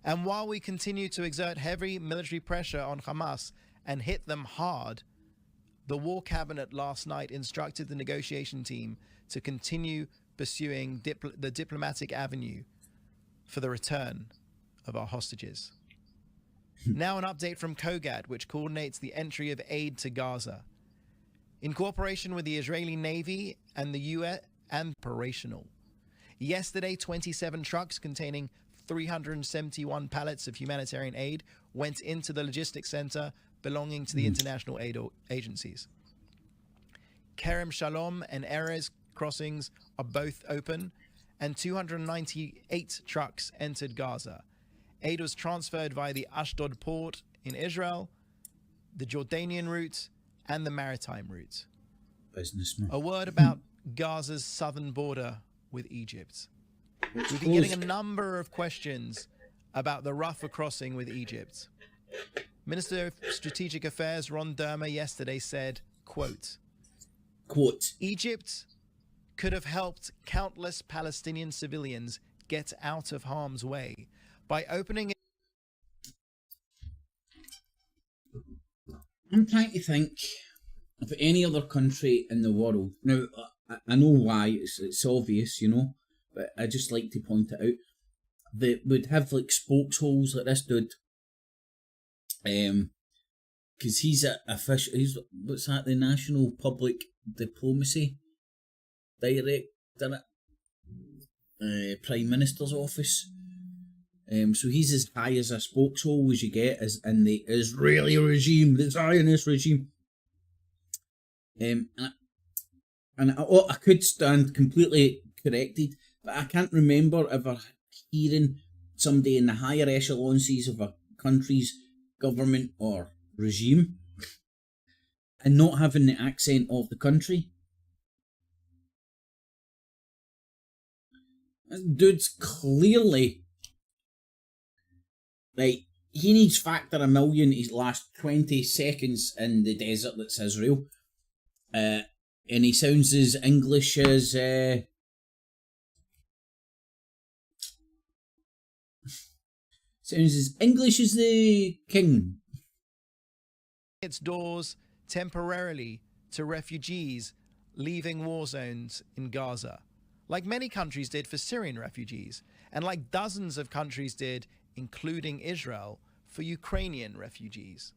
And while we continue to exert heavy military pressure on Hamas and hit them hard, the War Cabinet last night instructed the negotiation team to continue pursuing the diplomatic avenue for the return of our hostages. Now an update from COGAT, which coordinates the entry of aid to Gaza. In cooperation with the Israeli Navy and the US, and operational. Yesterday, 27 trucks containing 371 pallets of humanitarian aid went into the logistics center belonging to the international aid agencies. Kerem Shalom and Erez crossings are both open, and 298 trucks entered Gaza. Aid was transferred via the Ashdod port in Israel, the Jordanian route, and the maritime route. Businessman. A word about Gaza's southern border with Egypt. We've been getting a number of questions about the Rafah crossing with Egypt. Minister of Strategic Affairs Ron Dermer yesterday said, quote, Egypt could have helped countless Palestinian civilians get out of harm's way by opening it. I'm trying to think of any other country in the world. Now, I know why, it's obvious, you know, but I just like to point it out. They would have like spokesholes like this dude. Because he's a official, he's, what's that, the National Public Diplomacy Director at Prime Minister's office. So he's as high as a spokeshole as you get as in the Israeli regime, the Zionist regime. And I could stand completely corrected, but I can't remember ever hearing somebody in the higher echelons of a country's government or regime and not having the accent of the country. This dude's clearly, like, he needs factor a million his last 20 seconds in the desert that's Israel. And he sounds as English as Sounds as English as the king. Its doors temporarily to refugees leaving war zones in Gaza, like many countries did for Syrian refugees, and like dozens of countries did, including Israel, for Ukrainian refugees.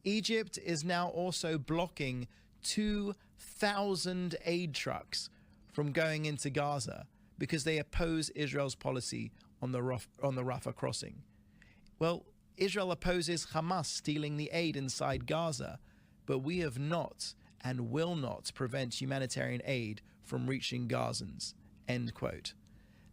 Egypt is now also blocking 2,000 aid trucks from going into Gaza because they oppose Israel's policy on the Rafah crossing. Well, Israel opposes Hamas stealing the aid inside Gaza, but we have not and will not prevent humanitarian aid from reaching Gazans. End quote.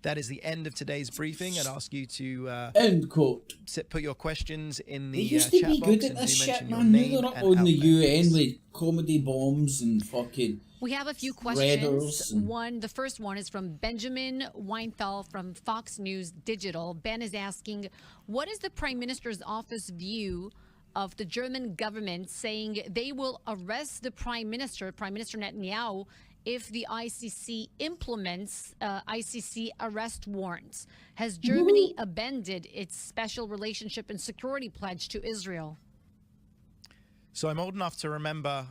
That is the end of today's briefing. I'd ask you to end quote. Put your questions in the they used to chat be box good at this shit, man. Now they're up on the UN with comedy bombs and fucking. We have a few questions. The first one is from Benjamin Weinthal from Fox News Digital. Ben is asking, what is the Prime Minister's office view of the German government saying they will arrest the Prime Minister Netanyahu, if the ICC implements ICC arrest warrants? Has Germany abandoned its special relationship and security pledge to Israel? So I'm old enough to remember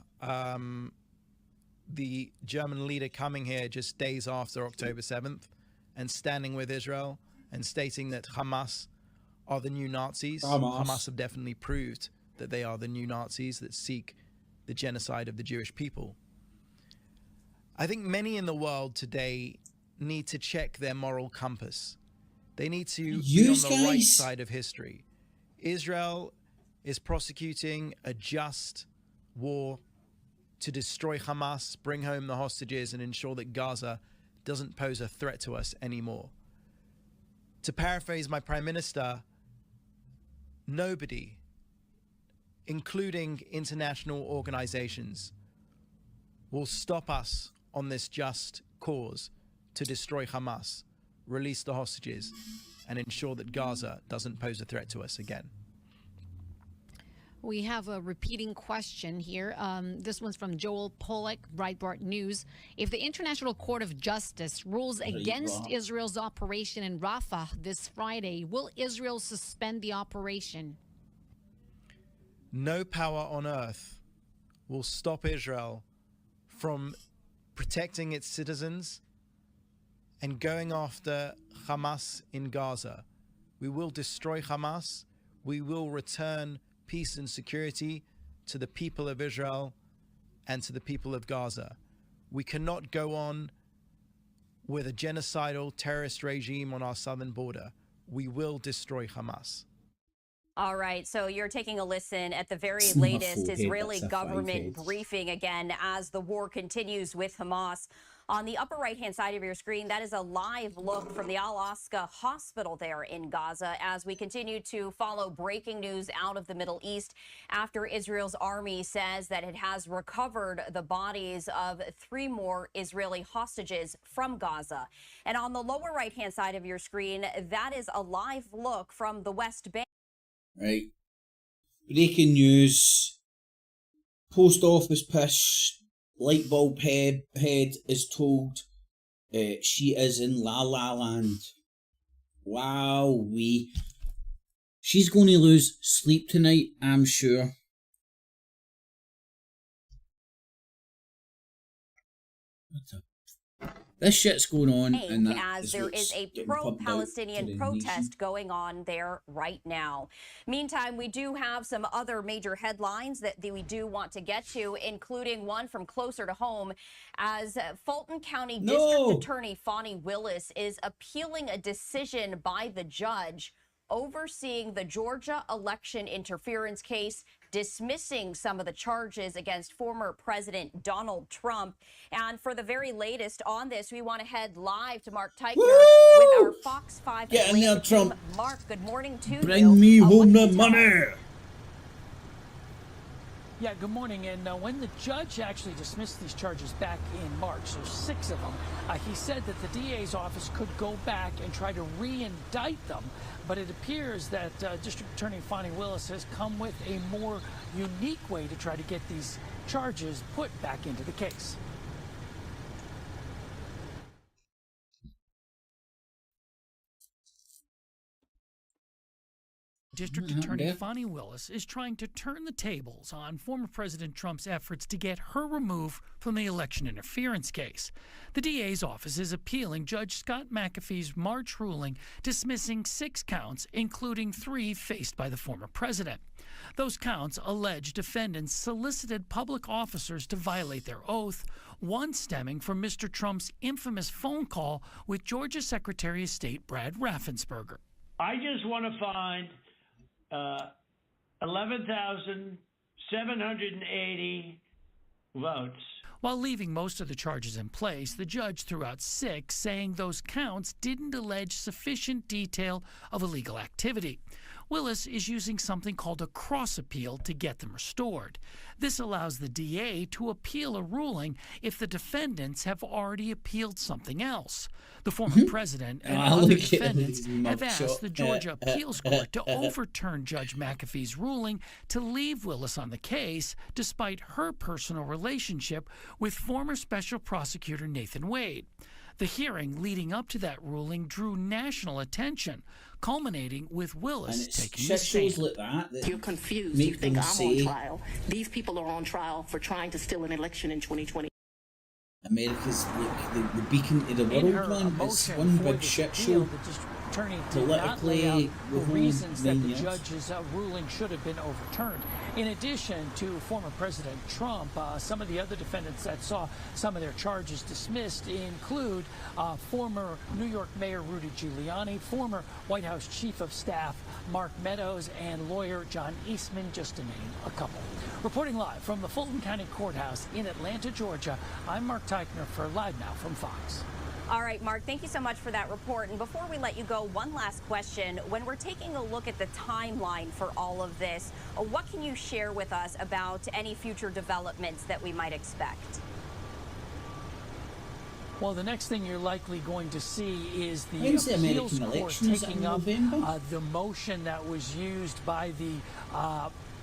the German leader coming here just days after October 7th and standing with Israel and stating that Hamas are the new Nazis. Hamas have definitely proved that they are the new Nazis that seek the genocide of the Jewish people. I think many in the world today need to check their moral compass. They need to be on the right side of history. Israel is prosecuting a just war to destroy Hamas, bring home the hostages, and ensure that Gaza doesn't pose a threat to us anymore. To paraphrase my Prime Minister, nobody, including international organizations, will stop us on this just cause to destroy Hamas, release the hostages, and ensure that Gaza doesn't pose a threat to us again. We have a repeating question here. This one's from Joel Pollack, Breitbart News. If the International Court of Justice rules against Israel's operation in Rafah this Friday, will Israel suspend the operation? No power on earth will stop Israel from protecting its citizens and going after Hamas in Gaza. We will destroy Hamas. We will return peace and security to the people of Israel and to the people of Gaza. We cannot go on with a genocidal terrorist regime on our southern border. We will destroy Hamas. All right, so you're taking a listen at the very latest Israeli government briefing again as the war continues with Hamas. On the upper right-hand side of your screen, that is a live look from the Al-Aqsa hospital there in Gaza as we continue to follow breaking news out of the Middle East after Israel's army says that it has recovered the bodies of 3 more Israeli hostages from Gaza. And on the lower right-hand side of your screen, that is a live look from the West Bank. Right. Breaking news. Post office push. Light bulb head is told she is in La La Land. Wowee. She's going to lose sleep tonight, I'm sure. This shit's going on, and as there is a pro-Palestinian protest going on there right now. Meantime, we do have some other major headlines that we do want to get to, including one from closer to home, as Fulton County District Attorney Fani Willis is appealing a decision by the judge overseeing the Georgia election interference case, dismissing some of the charges against former President Donald Trump. And for the very latest on this, we want to head live to Mark Teichner with our Fox 5 Get in there, Trump. Mark, good morning to you. Bring me home the money. Yeah, good morning. And when the judge actually dismissed these charges back in March, so 6 of them, he said that the DA's office could go back and try to re-indict them. But it appears that District Attorney Fani Willis has come with a more unique way to try to get these charges put back into the case. District Attorney Fani Willis is trying to turn the tables on former President Trump's efforts to get her removed from the election interference case. The DA's office is appealing Judge Scott McAfee's March ruling dismissing 6 counts, including 3 faced by the former president. Those counts allege defendants solicited public officers to violate their oath, one stemming from Mr. Trump's infamous phone call with Georgia Secretary of State Brad Raffensperger. I just want to find 11,780 votes. While leaving most of the charges in place, the judge threw out 6, saying those counts didn't allege sufficient detail of illegal activity. Willis is using something called a cross appeal to get them restored. This allows the DA to appeal a ruling if the defendants have already appealed something else. The former president and other defendants have asked the Georgia Appeals Court to overturn Judge McAfee's ruling to leave Willis on the case, despite her personal relationship with former Special Prosecutor Nathan Wade. The hearing leading up to that ruling drew national attention, culminating with Willis taking the stand. Like that you're confused. You think I'm on trial. These people are on trial for trying to steal an election in 2020. America's like the beacon to the world, man. It's one big shit show. Attorney did not lay out the reasons that the judge's ruling should have been overturned. In addition to former President Trump, some of the other defendants that saw some of their charges dismissed include former New York Mayor Rudy Giuliani, former White House Chief of Staff Mark Meadows, and lawyer John Eastman, just to name a couple. Reporting live from the Fulton County Courthouse in Atlanta, Georgia, I'm Mark Teichner for Live Now from Fox. All right, Mark, thank you so much for that report. And before we let you go, one last question. When we're taking a look at the timeline for all of this, what can you share with us about any future developments that we might expect? Well, the next thing you're likely going to see is the appeals court taking up the motion that was used by the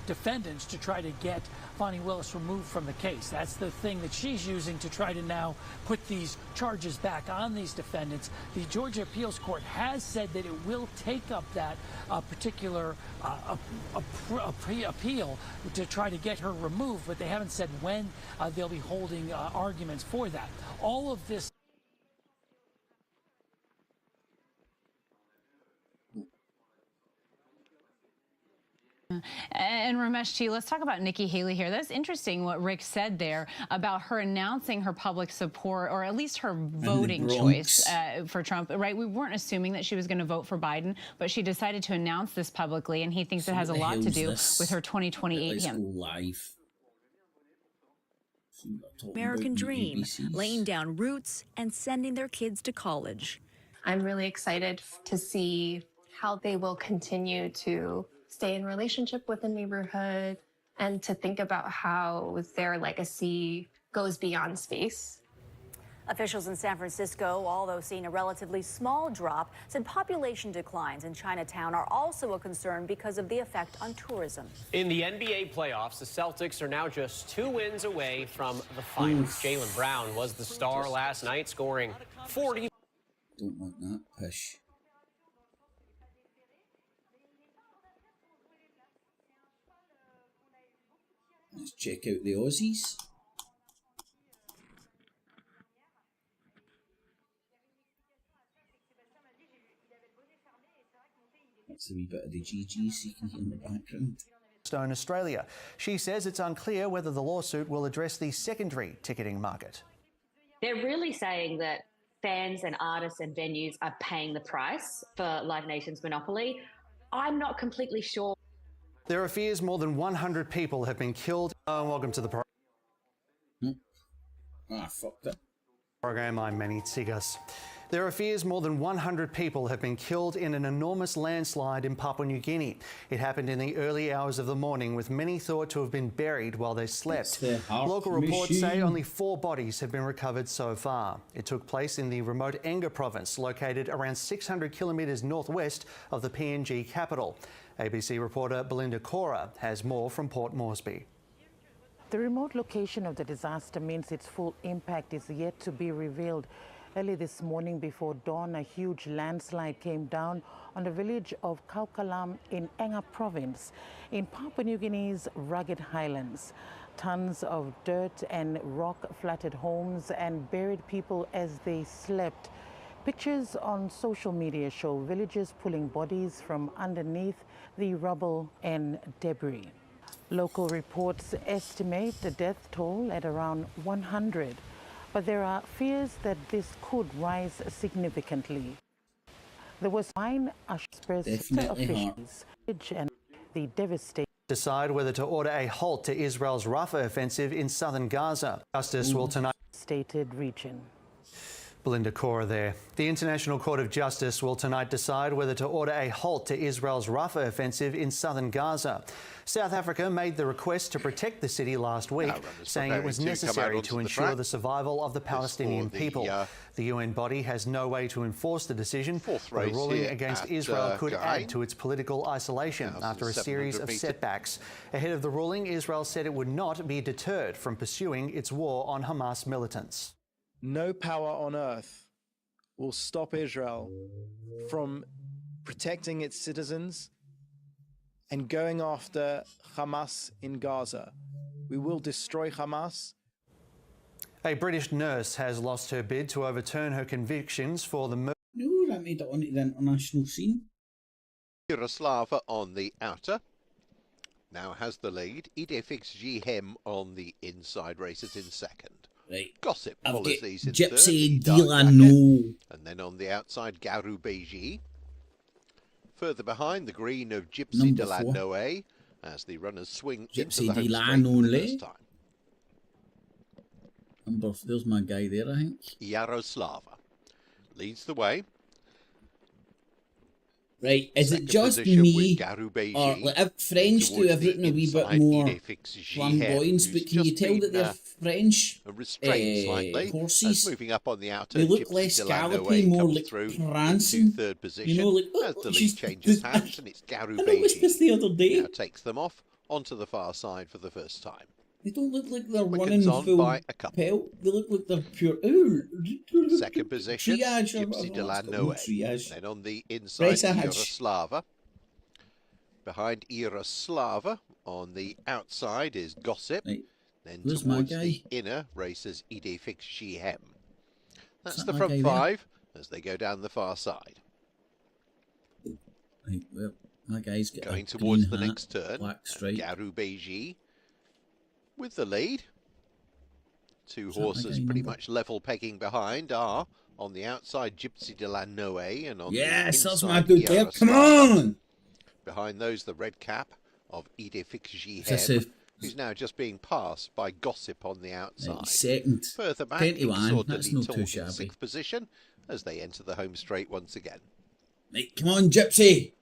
defendants to try to get Fani Willis removed from the case. That's the thing that she's using to try to now put these charges back on these defendants. The Georgia Appeals Court has said that it will take up that particular appeal to try to get her removed, but they haven't said when they'll be holding arguments for that. All of this And Ramesh G, let's talk about Nikki Haley here. That's interesting what Rick said there about her announcing her public support, or at least her voting choice for Trump, right? We weren't assuming that she was going to vote for Biden, but she decided to announce this publicly, and he thinks it has a lot to do with her 2028 campaign. American dream, laying down roots and sending their kids to college. I'm really excited to see how they will continue to stay in relationship with the neighborhood and to think about how their legacy goes beyond space. Officials in San Francisco, although seeing a relatively small drop, said population declines in Chinatown are also a concern because of the effect on tourism. In the NBA playoffs, the Celtics are now just 2 wins away from the finals. Jaylen Brown was the star last night, scoring 40. Don't want that push. Let's check out the Aussies. That's a wee bit of the GG so you can hear in the background. Stone Australia. She says it's unclear whether the lawsuit will address the secondary ticketing market. They're really saying that fans and artists and venues are paying the price for Live Nation's monopoly. I'm not completely sure. There are fears more than 100 people have been killed. Welcome to the program. I'm Manny Tsigas. There are fears more than 100 people have been killed in an enormous landslide in Papua New Guinea. It happened in the early hours of the morning, with many thought to have been buried while they slept. Local reports say only 4 bodies have been recovered so far. It took place in the remote Enga province, located around 600 kilometres northwest of the PNG capital. ABC reporter Belinda Cora has more from Port Moresby. The remote location of the disaster means its full impact is yet to be revealed. Early this morning before dawn, a huge landslide came down on the village of Kaukalam in Enga province in Papua New Guinea's rugged highlands. Tons of dirt and rock flattened homes and buried people as they slept. Pictures on social media show villagers pulling bodies from underneath the rubble and debris. Local reports estimate the death toll at around 100. But there are fears that this could rise significantly. There was fine officials and the devastating decide whether to order a halt to Israel's Rafah offensive in southern Gaza. Justice will tonight stated region. Belinda Cora there. The International Court of Justice will tonight decide whether to order a halt to Israel's Rafah offensive in southern Gaza. South Africa made the request to protect the city last week, saying it was necessary to ensure the survival of the Palestinian people. The UN body has no way to enforce the decision. The ruling against Israel could add to its political isolation after a series of setbacks. Ahead of the ruling, Israel said it would not be deterred from pursuing its war on Hamas militants. No power on earth will stop Israel from protecting its citizens and going after Hamas in Gaza. We will destroy Hamas. A British nurse has lost her bid to overturn her convictions for the murder. No, that made it onto the international scene. Yaroslava on the outer now has the lead. Idefix Jihem on the inside, races in second. Right. Gossip I've follows got these in Gypsy third. Delano. And then on the outside, Garu Beji. Further behind, the green of Gypsy Number Delanoe as the runners swing into Gypsy the home straight Delano. for the first time. There's my guy there, I think. Yaroslava leads the way. Right, is it just me, or like if French do everything a wee bit more flamboyance, but can you tell that they're French horses? Moving up on the outer, they look less gallopy, more like prancing. Third position, you know, like as the lead changes hands, and it's Garu Beji this the other day. Now takes them off onto the far side for the first time. They don't look like they're running full by a couple. pelt. They look like they're pure. Second position, Gypsy Delanoe. Then on the inside, Yaroslava. Behind Yaroslava on the outside is Gossip. Right. Then Where's towards my guy? the inner races Idefix Jihem. That's that the my front guy five as they go down the far side. Right, well, my guy's got Going a towards green the hat, next turn, black stripe. Garu Beji with the lead. Two Is that my horses guy pretty number? much level pegging behind are on the outside Gypsy Delanoe and on Yes, the that's inside my good there. Come Yaroslava. on! Behind those, the red cap of Idefix This is- Jihem, who's now just being passed by Gossip on the outside. Second. Further back, 21, Disorderly that's not too Talk in shabby. sixth position as they enter the home straight once again. Right, come on, Gypsy!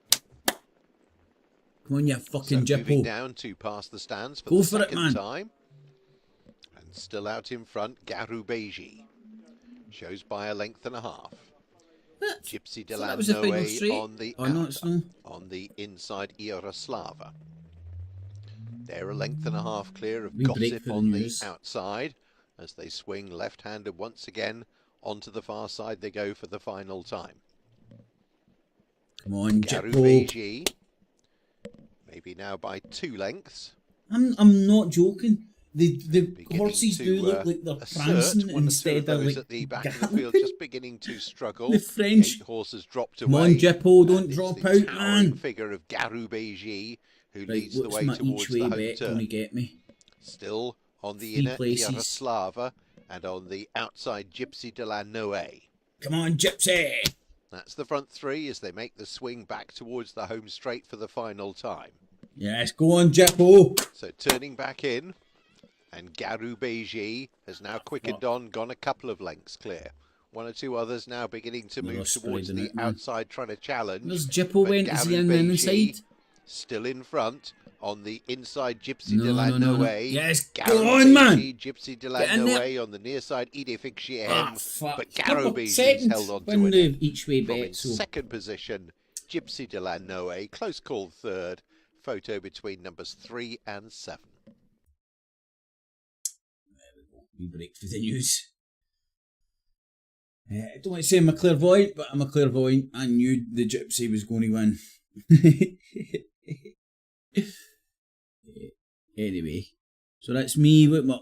Come on, you fucking So moving Gyppo. down to pass the stands for Go the for it, second man. time. And still out in front, Garu Beji. Shows by a length and a half. Gypsy So that was the final straight. Delanoe on the Oh, no, it's not. on the inside Yaroslava. They're a length and a half clear of We break Gossip for the on the news. outside as they swing left-handed once again onto the far side. They go for the final time. Come on, Garu Gyppo. Beji, maybe now by 2 lengths. I'm not joking. The Beginning horses to, do look like they're assert prancing one or two instead of those like at the back of the field galloping. just beginning to struggle. The French. 8 horses dropped Come away. on, Gyppo, don't And it's drop the out, towering man. figure of Garu Beji who Right, leads the what's way my towards each the way home bet turn. gonna get me? Still on the 3 inner places. Yaroslava and on the outside Gypsy Delanoe. Come on, Gypsy! That's the front 3 as they make the swing back towards the home straight for the final time. Yes, go on, Gyppo! So turning back in, and Garu Beji has now quickened on, gone a couple of lengths clear. 1 or 2 others now beginning to They're move all towards spreading the it, man. outside, trying to challenge. Where's Gyppo but went? Is he Garu in the Beji inside? still in front on the inside Gypsy No, Delanoe. no, no. Yes, Garu go on, man. Beji, Gypsy Get in there. Delanoe on the near side, Idefix Jihem. Ah, fuck. But Couple Garu of Beji's seconds held on to when it. the each way From in bet, so second position, Gypsy Delanoe, close call third. Photo between numbers 3 and 7. we break for the news. I don't want to say I'm a clairvoyant, but I'm a clairvoyant. I knew the gypsy was going to win. Anyway, so that's me with my...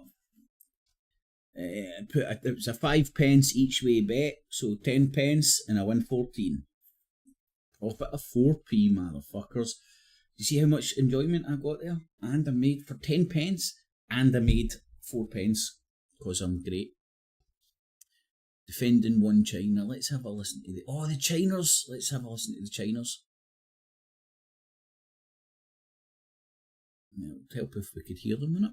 it was a 5 pence each way bet, so 10 pence, and I win 14. Profit of 4p, motherfuckers. You see how much enjoyment I got there? And I made for 10 pence, and I made 4 pence, because I'm great. Defending one China. Let's have a listen to the... Oh, the Chiners. Let's have a listen to the Chiners. It would help if we could hear them in it.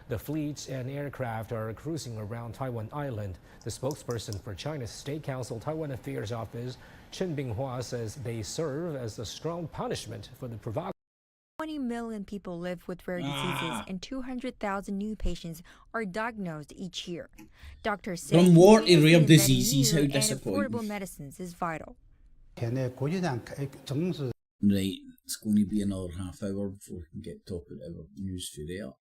The fleets and aircraft are cruising around Taiwan Island. The spokesperson for China's State Council Taiwan Affairs Office, Chen Binghua, says they serve as a strong punishment for the provocative. 20 million people live with rare diseases and 200,000 new patients are diagnosed each year. Doctors say from war to rare diseases, how disappointing. Affordable medicines is vital. Right, it's going to be another half hour before we can get top of our news for there.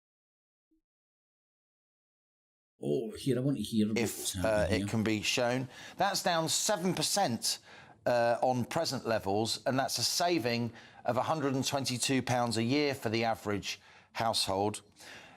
Oh, here, I want to hear if it can be shown. That's down 7% on present levels, and that's a saving of £122 a year for the average household.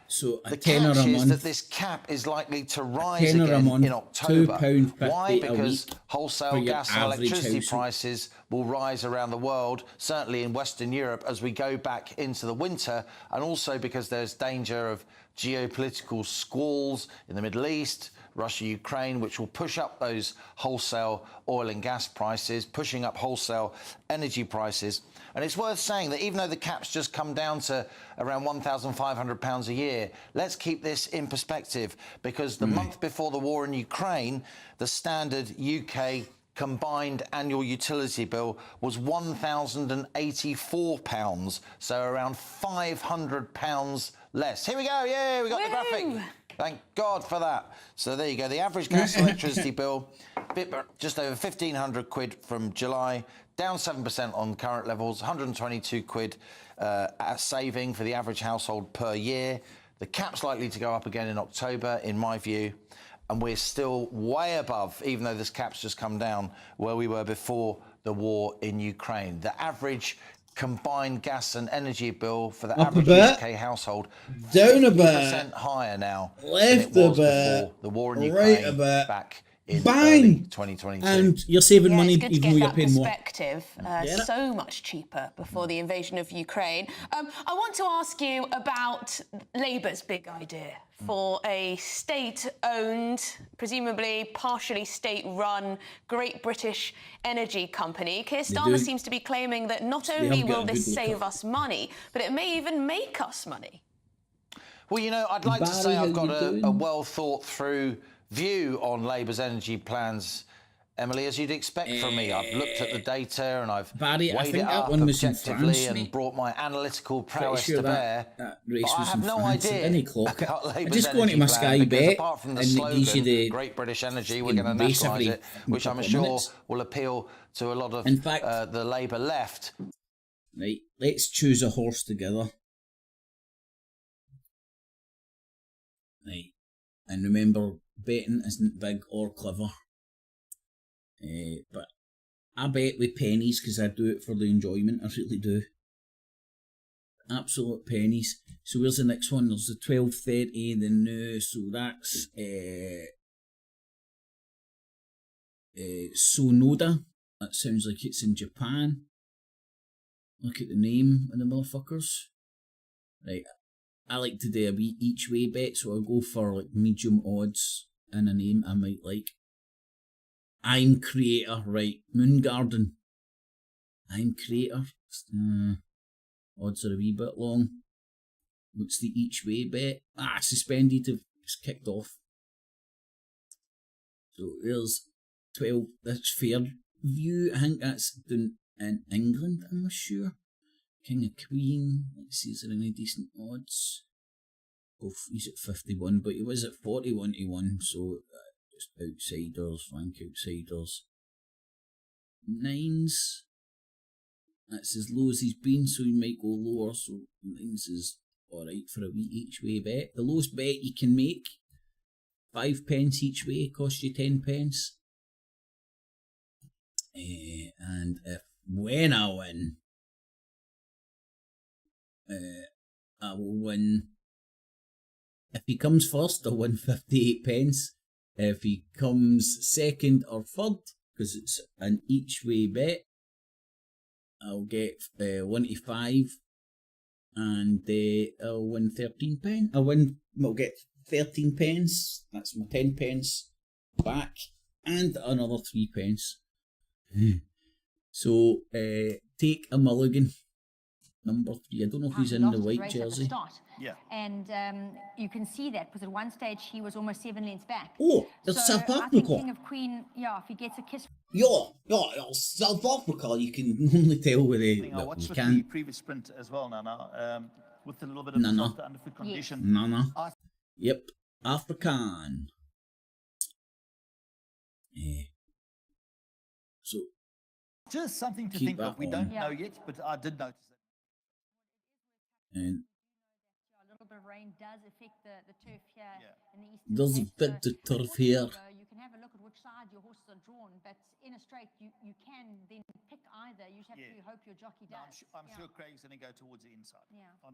So the tenner catch a is month. that this cap is likely to rise again in October. Why? Because wholesale gas and electricity prices will rise around the world, certainly in Western Europe, as we go back into the winter, and also because there's danger of geopolitical squalls in the Middle East, Russia, Ukraine, which will push up those wholesale oil and gas prices, pushing up wholesale energy prices. And it's worth saying that even though the cap's just come down to around £1,500 a year, let's keep this in perspective, because the month before the war in Ukraine, the standard UK combined annual utility bill was £1,084, so around £500 less. Here we go, yeah, we got the graphic. Thank God for that. So there you go, the average gas and electricity bill, just over 1,500 quid from July, down 7% on current levels, 122 quid saving for the average household per year. The cap's likely to go up again in October, in my view, and we're still way above, even though this cap's just come down, where we were before the war in Ukraine. The average combined gas and energy bill for the average UK household, down a bit, 50% higher now left than it a was bit, before the war in Ukraine, right a bit, back in bang, early 2022. and you're saving money it's good even to though get you're that paying more. perspective. So much cheaper before the invasion of Ukraine. I want to ask you about Labour's big idea for a state-owned, presumably partially state-run, Great British energy company. Keir Starmer seems to be claiming that not only will this save us money, but it may even make us money. Well, you know, I'd like to say I've got a well-thought-through view on Labour's energy plans, Emily, as you'd expect from me. I've looked at the data and I've weighed it up objectively and brought my analytical prowess to bear. That race but I was have in no France. idea Any clock about I Labour's just go into energy my plan, Sky because Bet apart from the and it gives you slogan, the Great British Energy, we're going to nationalise it, which I'm sure will appeal to a lot of the Labour left. Right, let's choose a horse together. Right, and remember, betting isn't big or clever. But I bet with pennies because I do it for the enjoyment. I really do. Absolute pennies. So where's the next one? There's the 12:30. The new. So that's Sonoda. That sounds like it's in Japan. Look at the name of the motherfuckers. Right. I like to do a wee each way bet, so I'll go for like medium odds and a name I might like. I'm Creator, right? Moon Garden. I'm Creator. Odds are a wee bit long. What's the each way bet? Suspended. It's kicked off. So there's 12. That's fair view. I think that's done in England, I'm not sure. King of Queen. Let's see, is there any decent odds? Oh, he's at 51, but he was at 41 to 1, so just outsiders, rank outsiders. Nines. That's as low as he's been, so he might go lower, so nines is alright for a wee each way bet. The lowest bet you can make, 5 pence each way, costs you 10 pence. And when I win, I will win. If he comes first, I'll win 58 pence. If he comes second or third, because it's an each way bet, I'll get 185, and I'll win 13 pence. I'll get 13 pence. That's my 10 pence back, and another 3 pence. So take a mulligan. Number 3. I don't know if he's in the white jersey. Yeah. And you can see that because at one stage he was almost 7 lengths back. Oh, that's so South Africa. I think King of Queen, if he gets a kiss. South Africa, you can only tell with the. I watched the previous sprint as well, Nana, with a little bit of softer underfoot condition. Nana. Yep. Afrikaan. So. Just something to think of. We don't know yet, but I did notice that. And a little bit of rain does affect the turf here in the eastern does affect the turf here. You can have a look at which side your horses are drawn, but in a straight you can then pick either. You just have to hope your jockey does. I'm sure Craig's going to go towards the inside.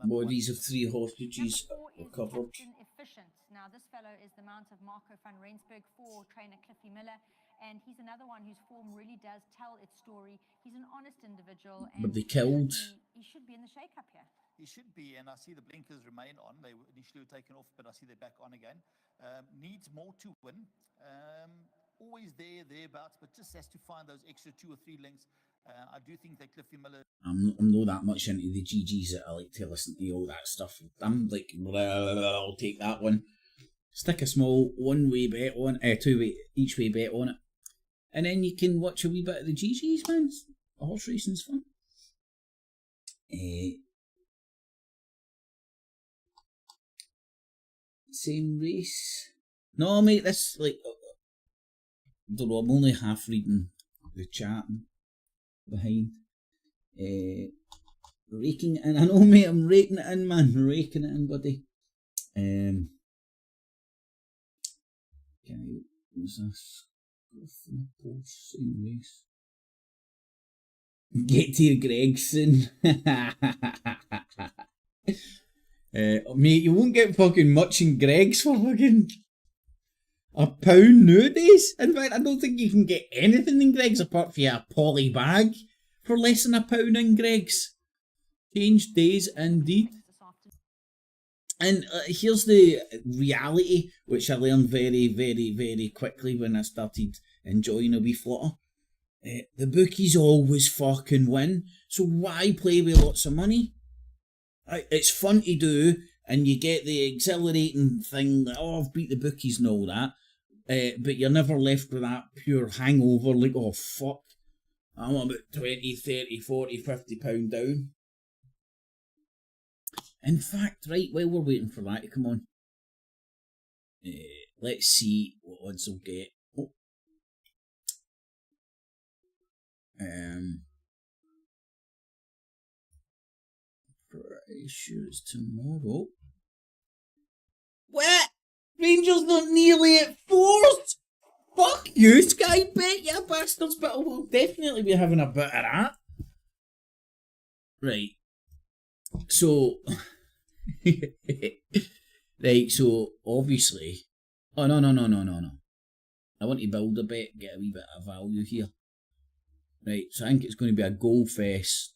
Bodies of 3 hostages were covered. Efficient. Now this fellow is the mount of Marco van Rensburg for trainer Cliffy Miller. And he's another one whose form really does tell its story. He's an honest individual. And but they killed. He should be in the shake-up here. He should be, and I see the blinkers remain on. They initially were taken off, but I see they're back on again. Needs more to win. Always thereabouts, but just has to find those extra 2 or 3 lengths. I do think that Cliffy Miller... I'm not that much into the GGs that I like to listen to all that stuff. I'm like, I'll take that one. Stick a small one-way bet on, two-way, each-way bet on it. And then you can watch a wee bit of the GGs, man. Horse racing's fun. Same race. No, mate, this, like, I don't know, I'm only half reading the chat behind. Raking it in. I know, mate, I'm raking it in, man. Raking it in, buddy. What's this? Same race. Get to Gregson. Mate, you won't get fucking much in Greg's for fucking £1 nowadays. In fact, I don't think you can get anything in Greg's apart from a poly bag for less than £1 in Greg's. Changed days indeed. And here's the reality, which I learned very, very, very quickly when I started enjoying a wee flutter. The bookies always fucking win, so why play with lots of money? It's fun to do, and you get the exhilarating thing that, I've beat the bookies and all that, but you're never left with that pure hangover, like, oh fuck, I'm about 20, 30, 40, £50 down. In fact, right, while we're waiting for that to come on, let's see what odds I'll get. Oh. Pretty sure it's tomorrow. What? Rangers not nearly at 4th? Fuck you, Sky Bet, you bastards, but we'll definitely be having a bit of that. Right. So... right, so obviously... Oh, no. I want to build a bet, get a wee bit of value here. Right, so I think it's going to be a goal fest.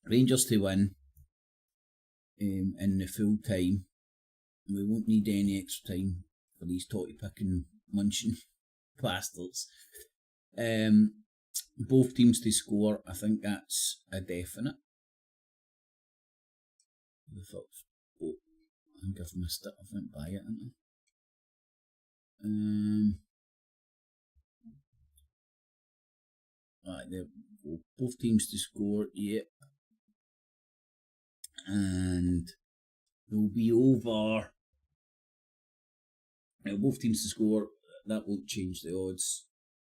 Rangers to win in the full time. We won't need any extra time for these totty picking munching bastards. Both teams to score, I think that's a definite. Oh, I think I've missed it. I went by it, haven't I? Right, both teams to score, yeah. And they'll be over. Both teams to score, that won't change the odds.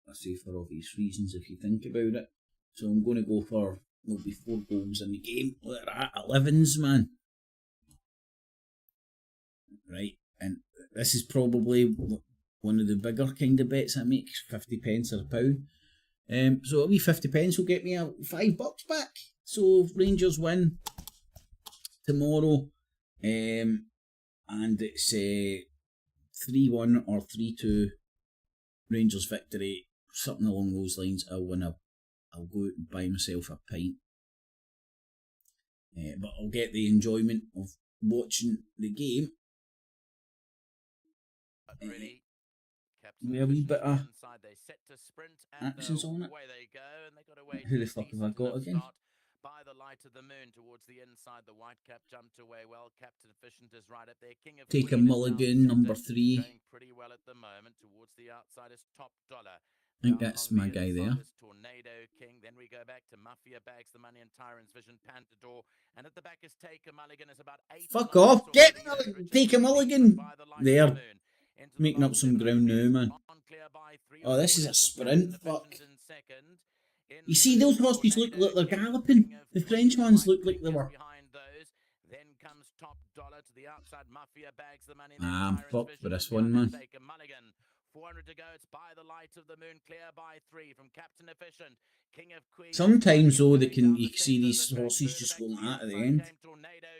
I say for obvious reasons if you think about it. So I'm going to go for, there'll be 4 goals in the game. Look at that, 11s, man. Right, and this is probably one of the bigger kind of bets I make, 50 pence or £1. So a wee 50 pence will get me a $5 back. So Rangers win tomorrow. And it's 3-1 or 3-2 Rangers victory, something along those lines. I'll go out and buy myself a pint. But I'll get the enjoyment of watching the game. With a wee bit of actions on it. Who the fuck have I got again? By the light of the moon towards the inside, the white cap jumped away well. Captain Efficient is right up there. King of Take a mulligan, number 3. Going pretty well at the moment towards the outside is Top Dollar. I think that's my guy there. Tornado King. Then we go back to Mafia Bags, the Money and Tyrant's Vision, Pantador, and at the back is Take a Mulligan. Is about 8. Fuck off! Get Take a mulligan. There, making up some ground now, man. Oh, this is a sprint. Fuck. You see, those horses look like they're galloping. The French ones look like they were. I'm fucked for this one, man. 400 to go. It's By the Light of the Moon, clear by 3 from Captain Efficient. King of Queens. Sometimes though, you can see these horses just going at the end.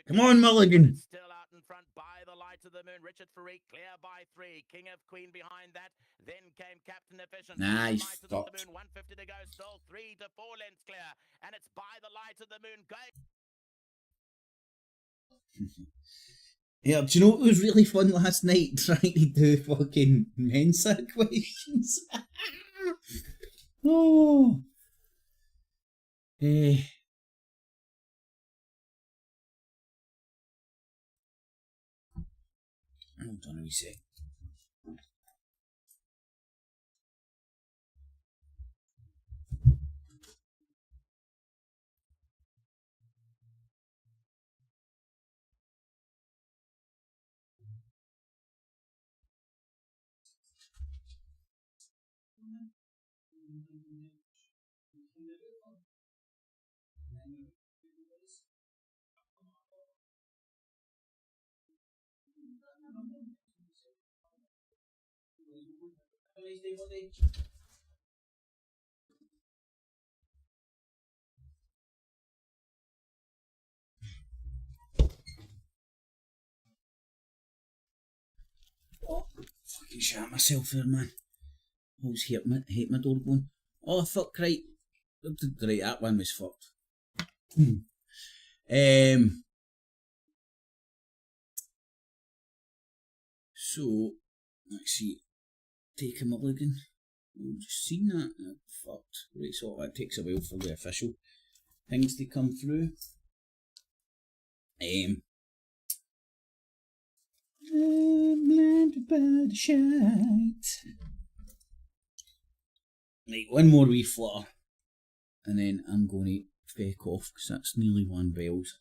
Come on, Mulligan. Still out in front. By the Light of the Moon, Richard Farik, clear by 3. King of Queen behind that. Then came Captain Efficient. Nice. 150 to go. Still 3 to 4 lengths clear, and it's By the Light of the Moon going. Yeah, do you know what was really fun last night? Trying to do fucking Mensa questions. Oh. Hold on a wee sec. Oh, fucking shot myself there, man. Always hate my door going. Oh, fuck, right. Right, that one was fucked. So, let's see. Take a mulligan. I've just seen that. Fucked. Right, so that takes a while for the official things to come through. I'm blinded by the shite. Right, one more wee flutter. And then I'm going to fake off because that's nearly 1 bells.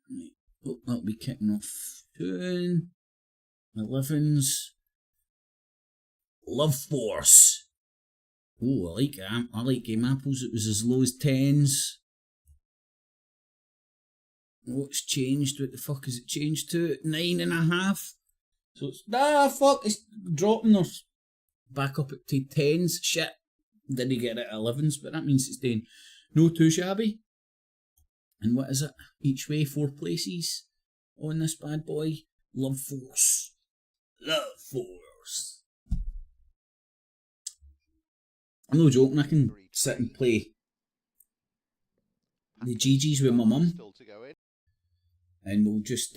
Right. Oh, that'll be kicking off soon. 11s. Love Force. Oh, I like that. I like game apples. It was as low as 10s. What's changed? What the fuck is it changed to? 9.5. So it's fuck. It's dropping us back up to 10s. Shit. Didn't get it at 11s, but that means it's doing no too shabby. And what is it? Each way 4 places on this bad boy. Love Force. Love Force. I'm no joking, I can sit and play the GGs with my mum. And we'll just,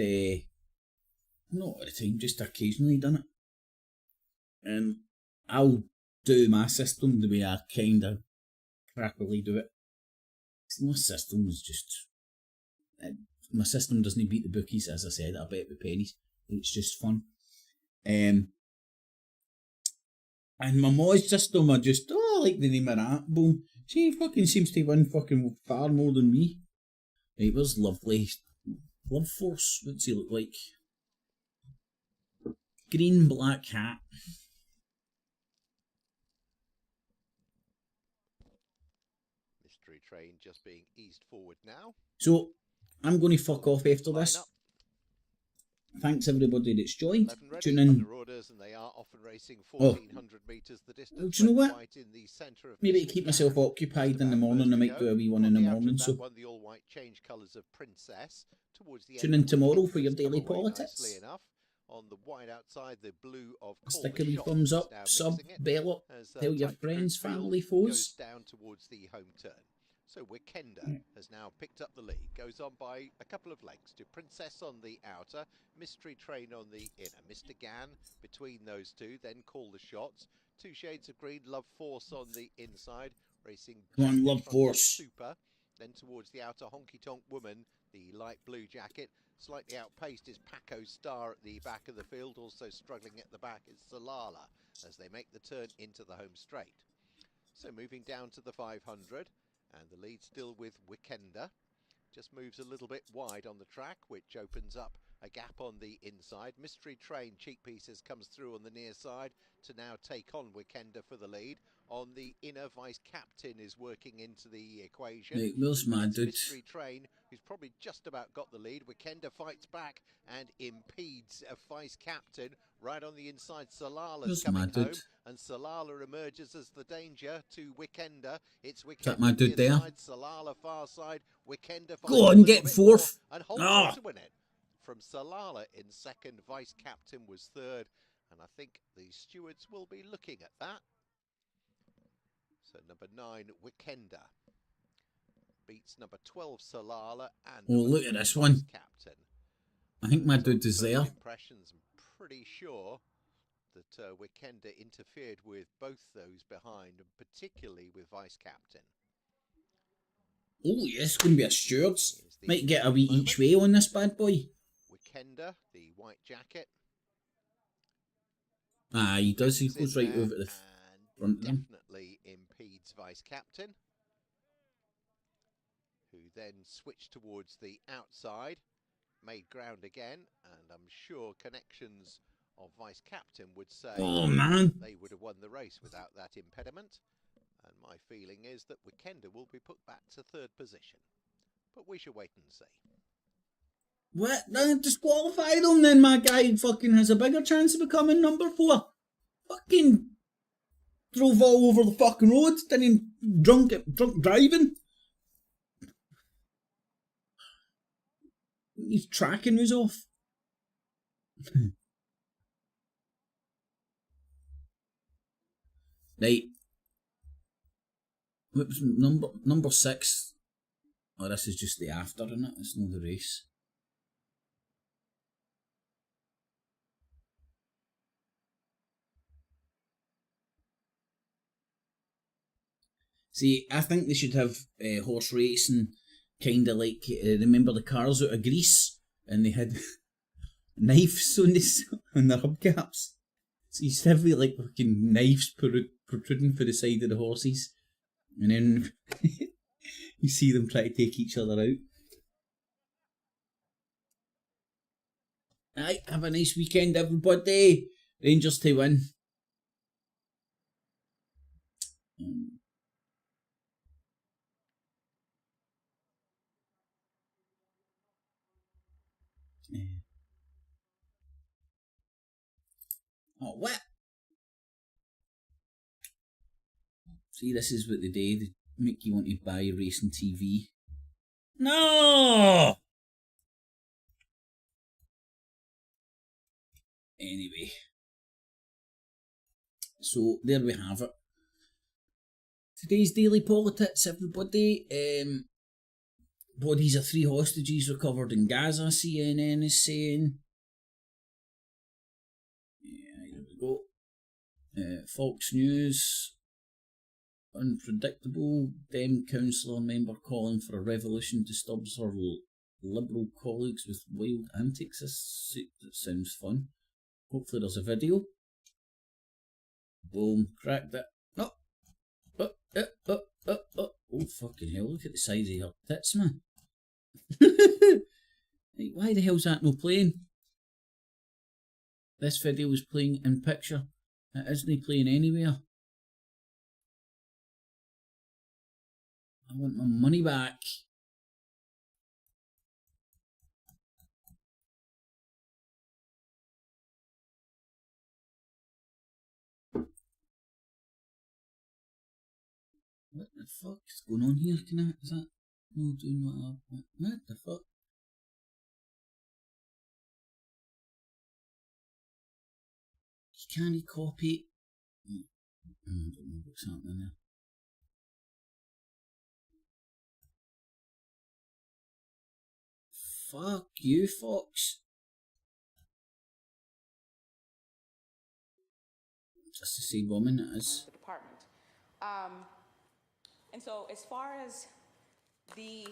not all the time, just occasionally done it. And I'll do my system the way I kind of crappily do it. My system is just... my system doesn't beat the bookies, as I said. I bet with pennies. It's just fun. And my mom's system, I just, I like the name of that. Boom. She fucking seems to win fucking far more than me. Right, where's Lovely? Love Force, what's he look like? Green black hat. Mystery train just being eased forward now. So, I'm going to fuck off after this. thanks everybody that's joined. Tune in. Orders, and they are often racing Oh, 1400 meters the distance. do you know what? Right in the center of Maybe to keep myself occupied in the morning, I might do a wee one in the morning. So one, the all-white change colours of Princess towards the tune in tomorrow for your daily politics. Enough. On the white outside, the blue of stick a wee thumbs up, sub, bell up, tell your friends, family, foes. Down towards the home turn. So Weekender has now picked up the lead, goes on by a couple of lengths to Princess on the outer, Mystery Train on the inner. Mr. Gann between those two, then Call the Shots. Two Shades of Green, Love Force on the inside, racing Come on, Love Force. Super. Then towards the outer, Honky Tonk Woman, the light blue jacket. Slightly outpaced is Paco Star at the back of the field, also struggling at the back is Salala as they make the turn into the home straight. So moving down to the 500. And the lead still with Weekender. Just moves a little bit wide on the track, which opens up a gap on the inside. Mystery Train, Cheek Pieces, comes through on the near side to now take on Weekender for the lead. On the inner, Vice Captain is working into the equation. Mate, Will's mad, dude. Mystery Train, who's probably just about got the lead. Weekender fights back and impedes a Vice Captain. Right on the inside, Salala's coming home, and Salala emerges as the danger to Weekender. It's Weekender my dude there. Side, Salala far side, Weekender. Go on, get fourth. And holds on to win it. From Salala in second, Vice Captain was third, and I think the stewards will be looking at that. So number 9, Weekender beats number 12, Salala, and look at this one. Captain. I think my dude is there. Impressions. I'm pretty sure that Weekender interfered with both those behind, and particularly with Vice Captain. Oh yes, it's going to be a stewards. Might get a wee each way on this bad boy. Weekender, the white jacket. Ah, he does. He goes right over the front of him. Definitely impedes Vice Captain, who then switched towards the outside, made ground again, and I'm sure connections of Vice Captain would say they would have won the race without that impediment. And my feeling is that Weekender will be put back to third position. But we shall wait and see. What? Then disqualify him then, my guy fucking has a bigger chance of becoming number 4. Fucking drove all over the fucking road, didn't drunk driving. His tracking was off. Right. What was number 6? Oh, this is just the after, isn't it? It's not the race. See, I think they should have horse racing kind of like, remember the cars out of Greece? And they had knives on their hubcaps. So you should have like fucking knives protruding for the side of the horses. And then you see them try to take each other out. Right, have a nice weekend everybody. Rangers to win. Oh, what? See, this is what they do. They make you want to buy a racing TV. No! Anyway. So, there we have it. Today's Daily PoliTITS, everybody. Bodies of 3 hostages recovered in Gaza, CNN is saying. Yeah, here we go. Fox News. Unpredictable. Dem councillor member calling for a revolution disturbs her Liberal colleagues with wild antics. That sounds fun. Hopefully there's a video. Boom. Cracked it. Oh, fucking hell. Look at the size of her tits, man. Like, why the hell's that no playing? This video was playing in picture. It isn't playing anywhere. I want my money back. What the fuck is going on here? Is that no doing what the fuck? Can he copy? I don't know what's happening there. Fuck you, Fox. Just the same woman it is. The department. And so as far as the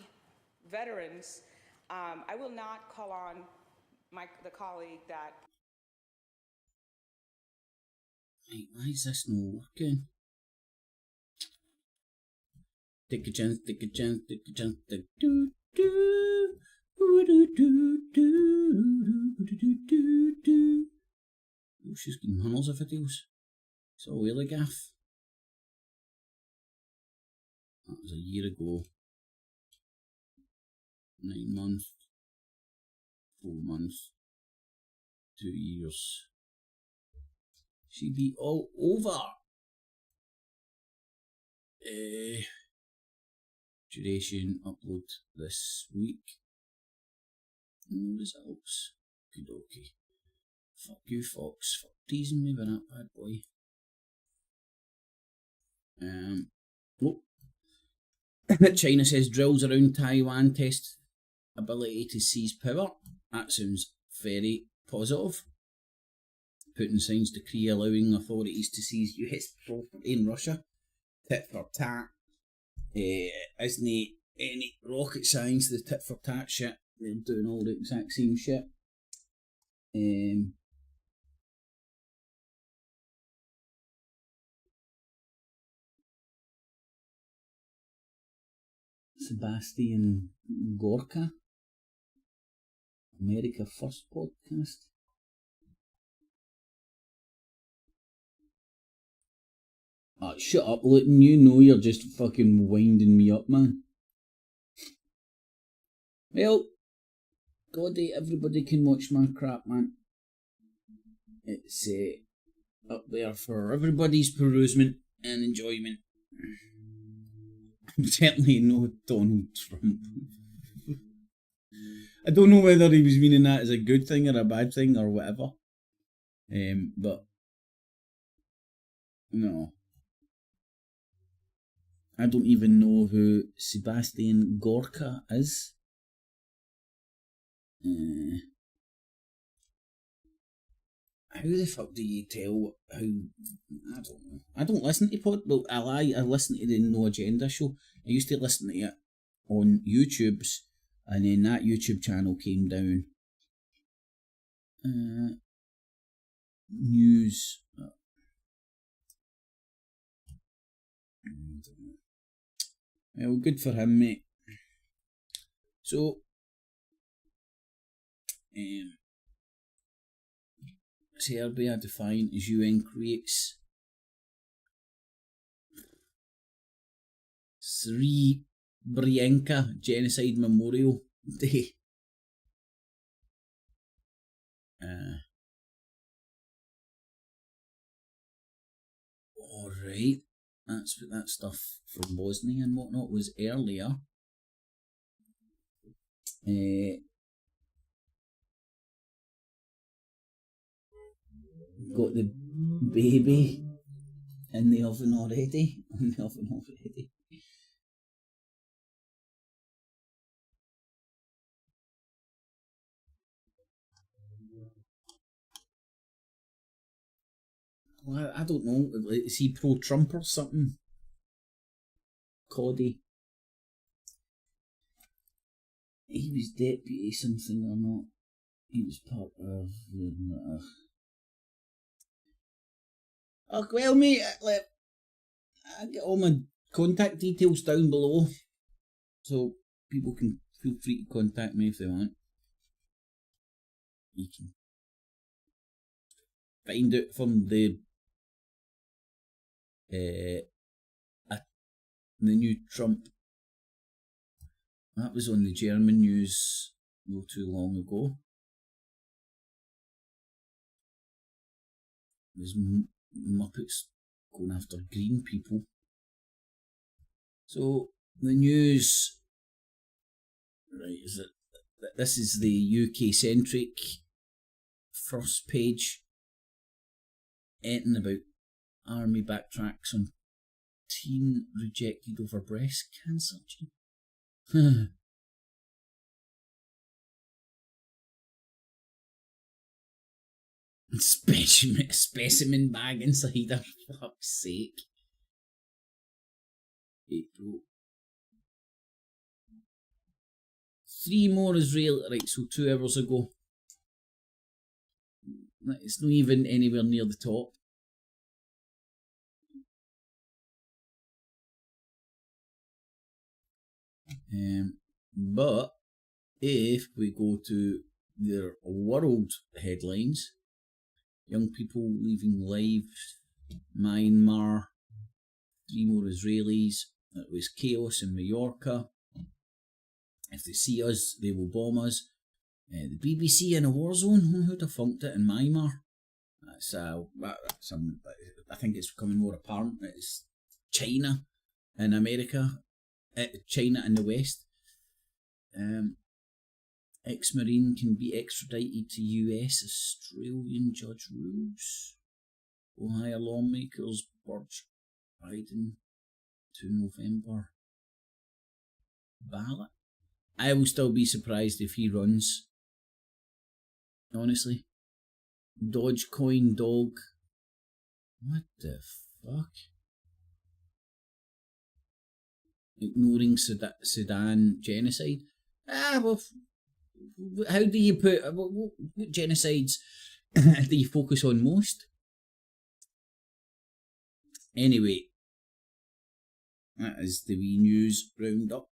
veterans, I will not call on the colleague that... Right, why is this not working? Take a chance, take a chance, take a chance, take do do do do do do do do. Oh, she's getting hundreds of videos. It's all really gaff. That was a year ago. 9 months. 4 months. 2 years. She'd be all over. Duration upload this week. No results. Good okay. Fuck you, Fox. Fuck teasing me with that bad boy. China says drills around Taiwan test ability to seize power. That sounds very positive. Putin signs decree allowing authorities to seize US property in Russia. Tit for tat. Isn't any rocket science, the tit for tat shit. They're doing all the exact same shit. Sebastian Gorka, America First podcast. Oh, shut up, Luton. You know you're just fucking winding me up, man. Well, Goddy, everybody can watch my crap, man. It's up there for everybody's perusement and enjoyment. I'm certainly no Donald Trump. I don't know whether he was meaning that as a good thing or a bad thing or whatever. But no. I don't even know who Sebastian Gorka is. How the fuck do you tell how... I don't know. I don't listen to well, I lie, I listen to the No Agenda show. I used to listen to it on YouTube's, and then that YouTube channel came down. News... I don't know. Well, good for him, mate. So... Serbia defined as UN creates Srebrenica Genocide Memorial Day. Alright, that's what that stuff from Bosnia and whatnot was earlier. Got the baby in the oven already. Well, I don't know. Is he pro-Trump or something? Coddy. He was deputy something or not. He was part of the... Oh, well, mate, I get all my contact details down below, so people can feel free to contact me if they want. You can find out from the new Trump. That was on the German news not too long ago. There's Muppets going after green people. So the news, right, is it? This is the UK-centric first page. Anything about army backtracks on teen rejected over breast cancer. Specimen bag inside her, for fuck's sake. April. 3 more Israeli, right, so 2 hours ago. It's not even anywhere near the top. But if we go to their world headlines, young people leaving lives, Myanmar, 3 more Israelis, it was chaos in Mallorca. If they see us, they will bomb us. The BBC in a war zone, who'd have funked it in Myanmar? I think it's becoming more apparent. It's China in America, China in the West. Ex-Marine can be extradited to US. Australian judge rules. Ohio lawmakers urge Biden to November ballot. I will still be surprised if he runs. Honestly. Dogecoin dog. What the fuck? Ignoring Sudan genocide. Well, how do you put... What genocides do you focus on most? Anyway. That is the wee news roundup.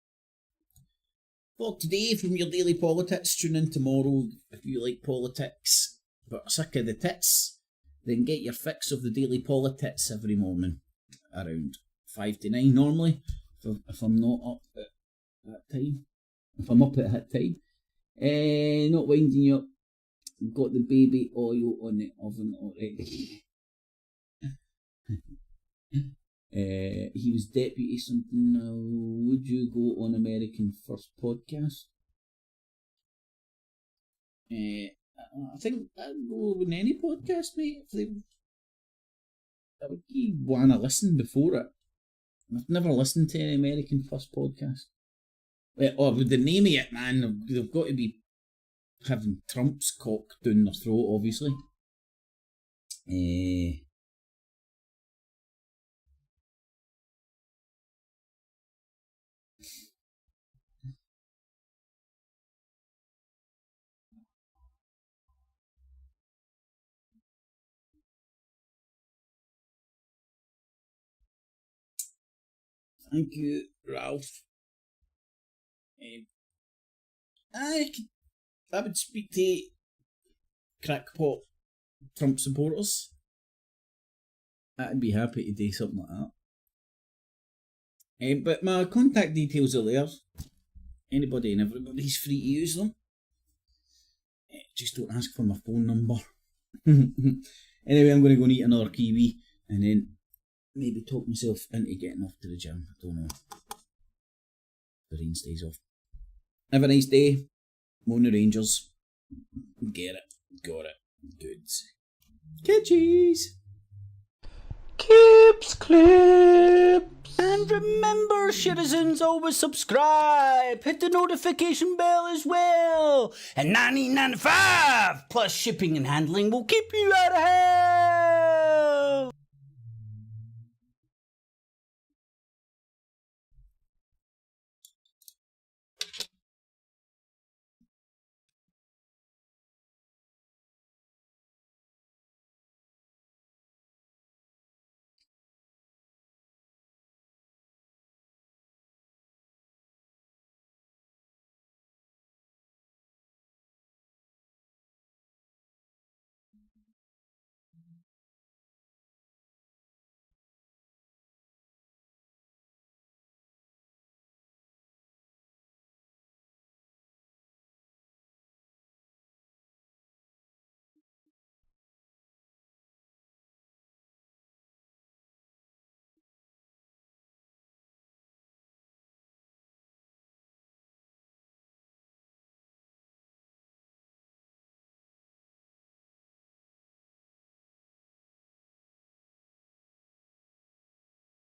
For today, from your Daily PoliTITS, tune in tomorrow if you like politics but are sick of the tits, then get your fix of the Daily PoliTITS every morning around 5 to 9 normally, if I'm not up at that time. If I'm up at that time. Not winding you up. Got the baby oil on the oven already. He was deputy something now. Would you go on American First Podcast? I think I'd go on any podcast, mate. I would want to listen before it. I've never listened to an American First Podcast. Or with the name of it, man, they've got to be having Trump's cock down their throat, obviously. Thank you, Ralph. I would speak to crackpot Trump supporters. I'd be happy to do something like that. But my contact details are there. Anybody and everybody's free to use them. Just don't ask for my phone number. Anyway, I'm going to go and eat another kiwi and then maybe talk myself into getting off to the gym. I don't know. The rain stays off. Have a nice day. Mona Rangers. Get it. Got it. Goods. Catchies. Clips. And remember, citizens, always subscribe. Hit the notification bell as well. And $19.95 plus shipping and handling will keep you out of hell.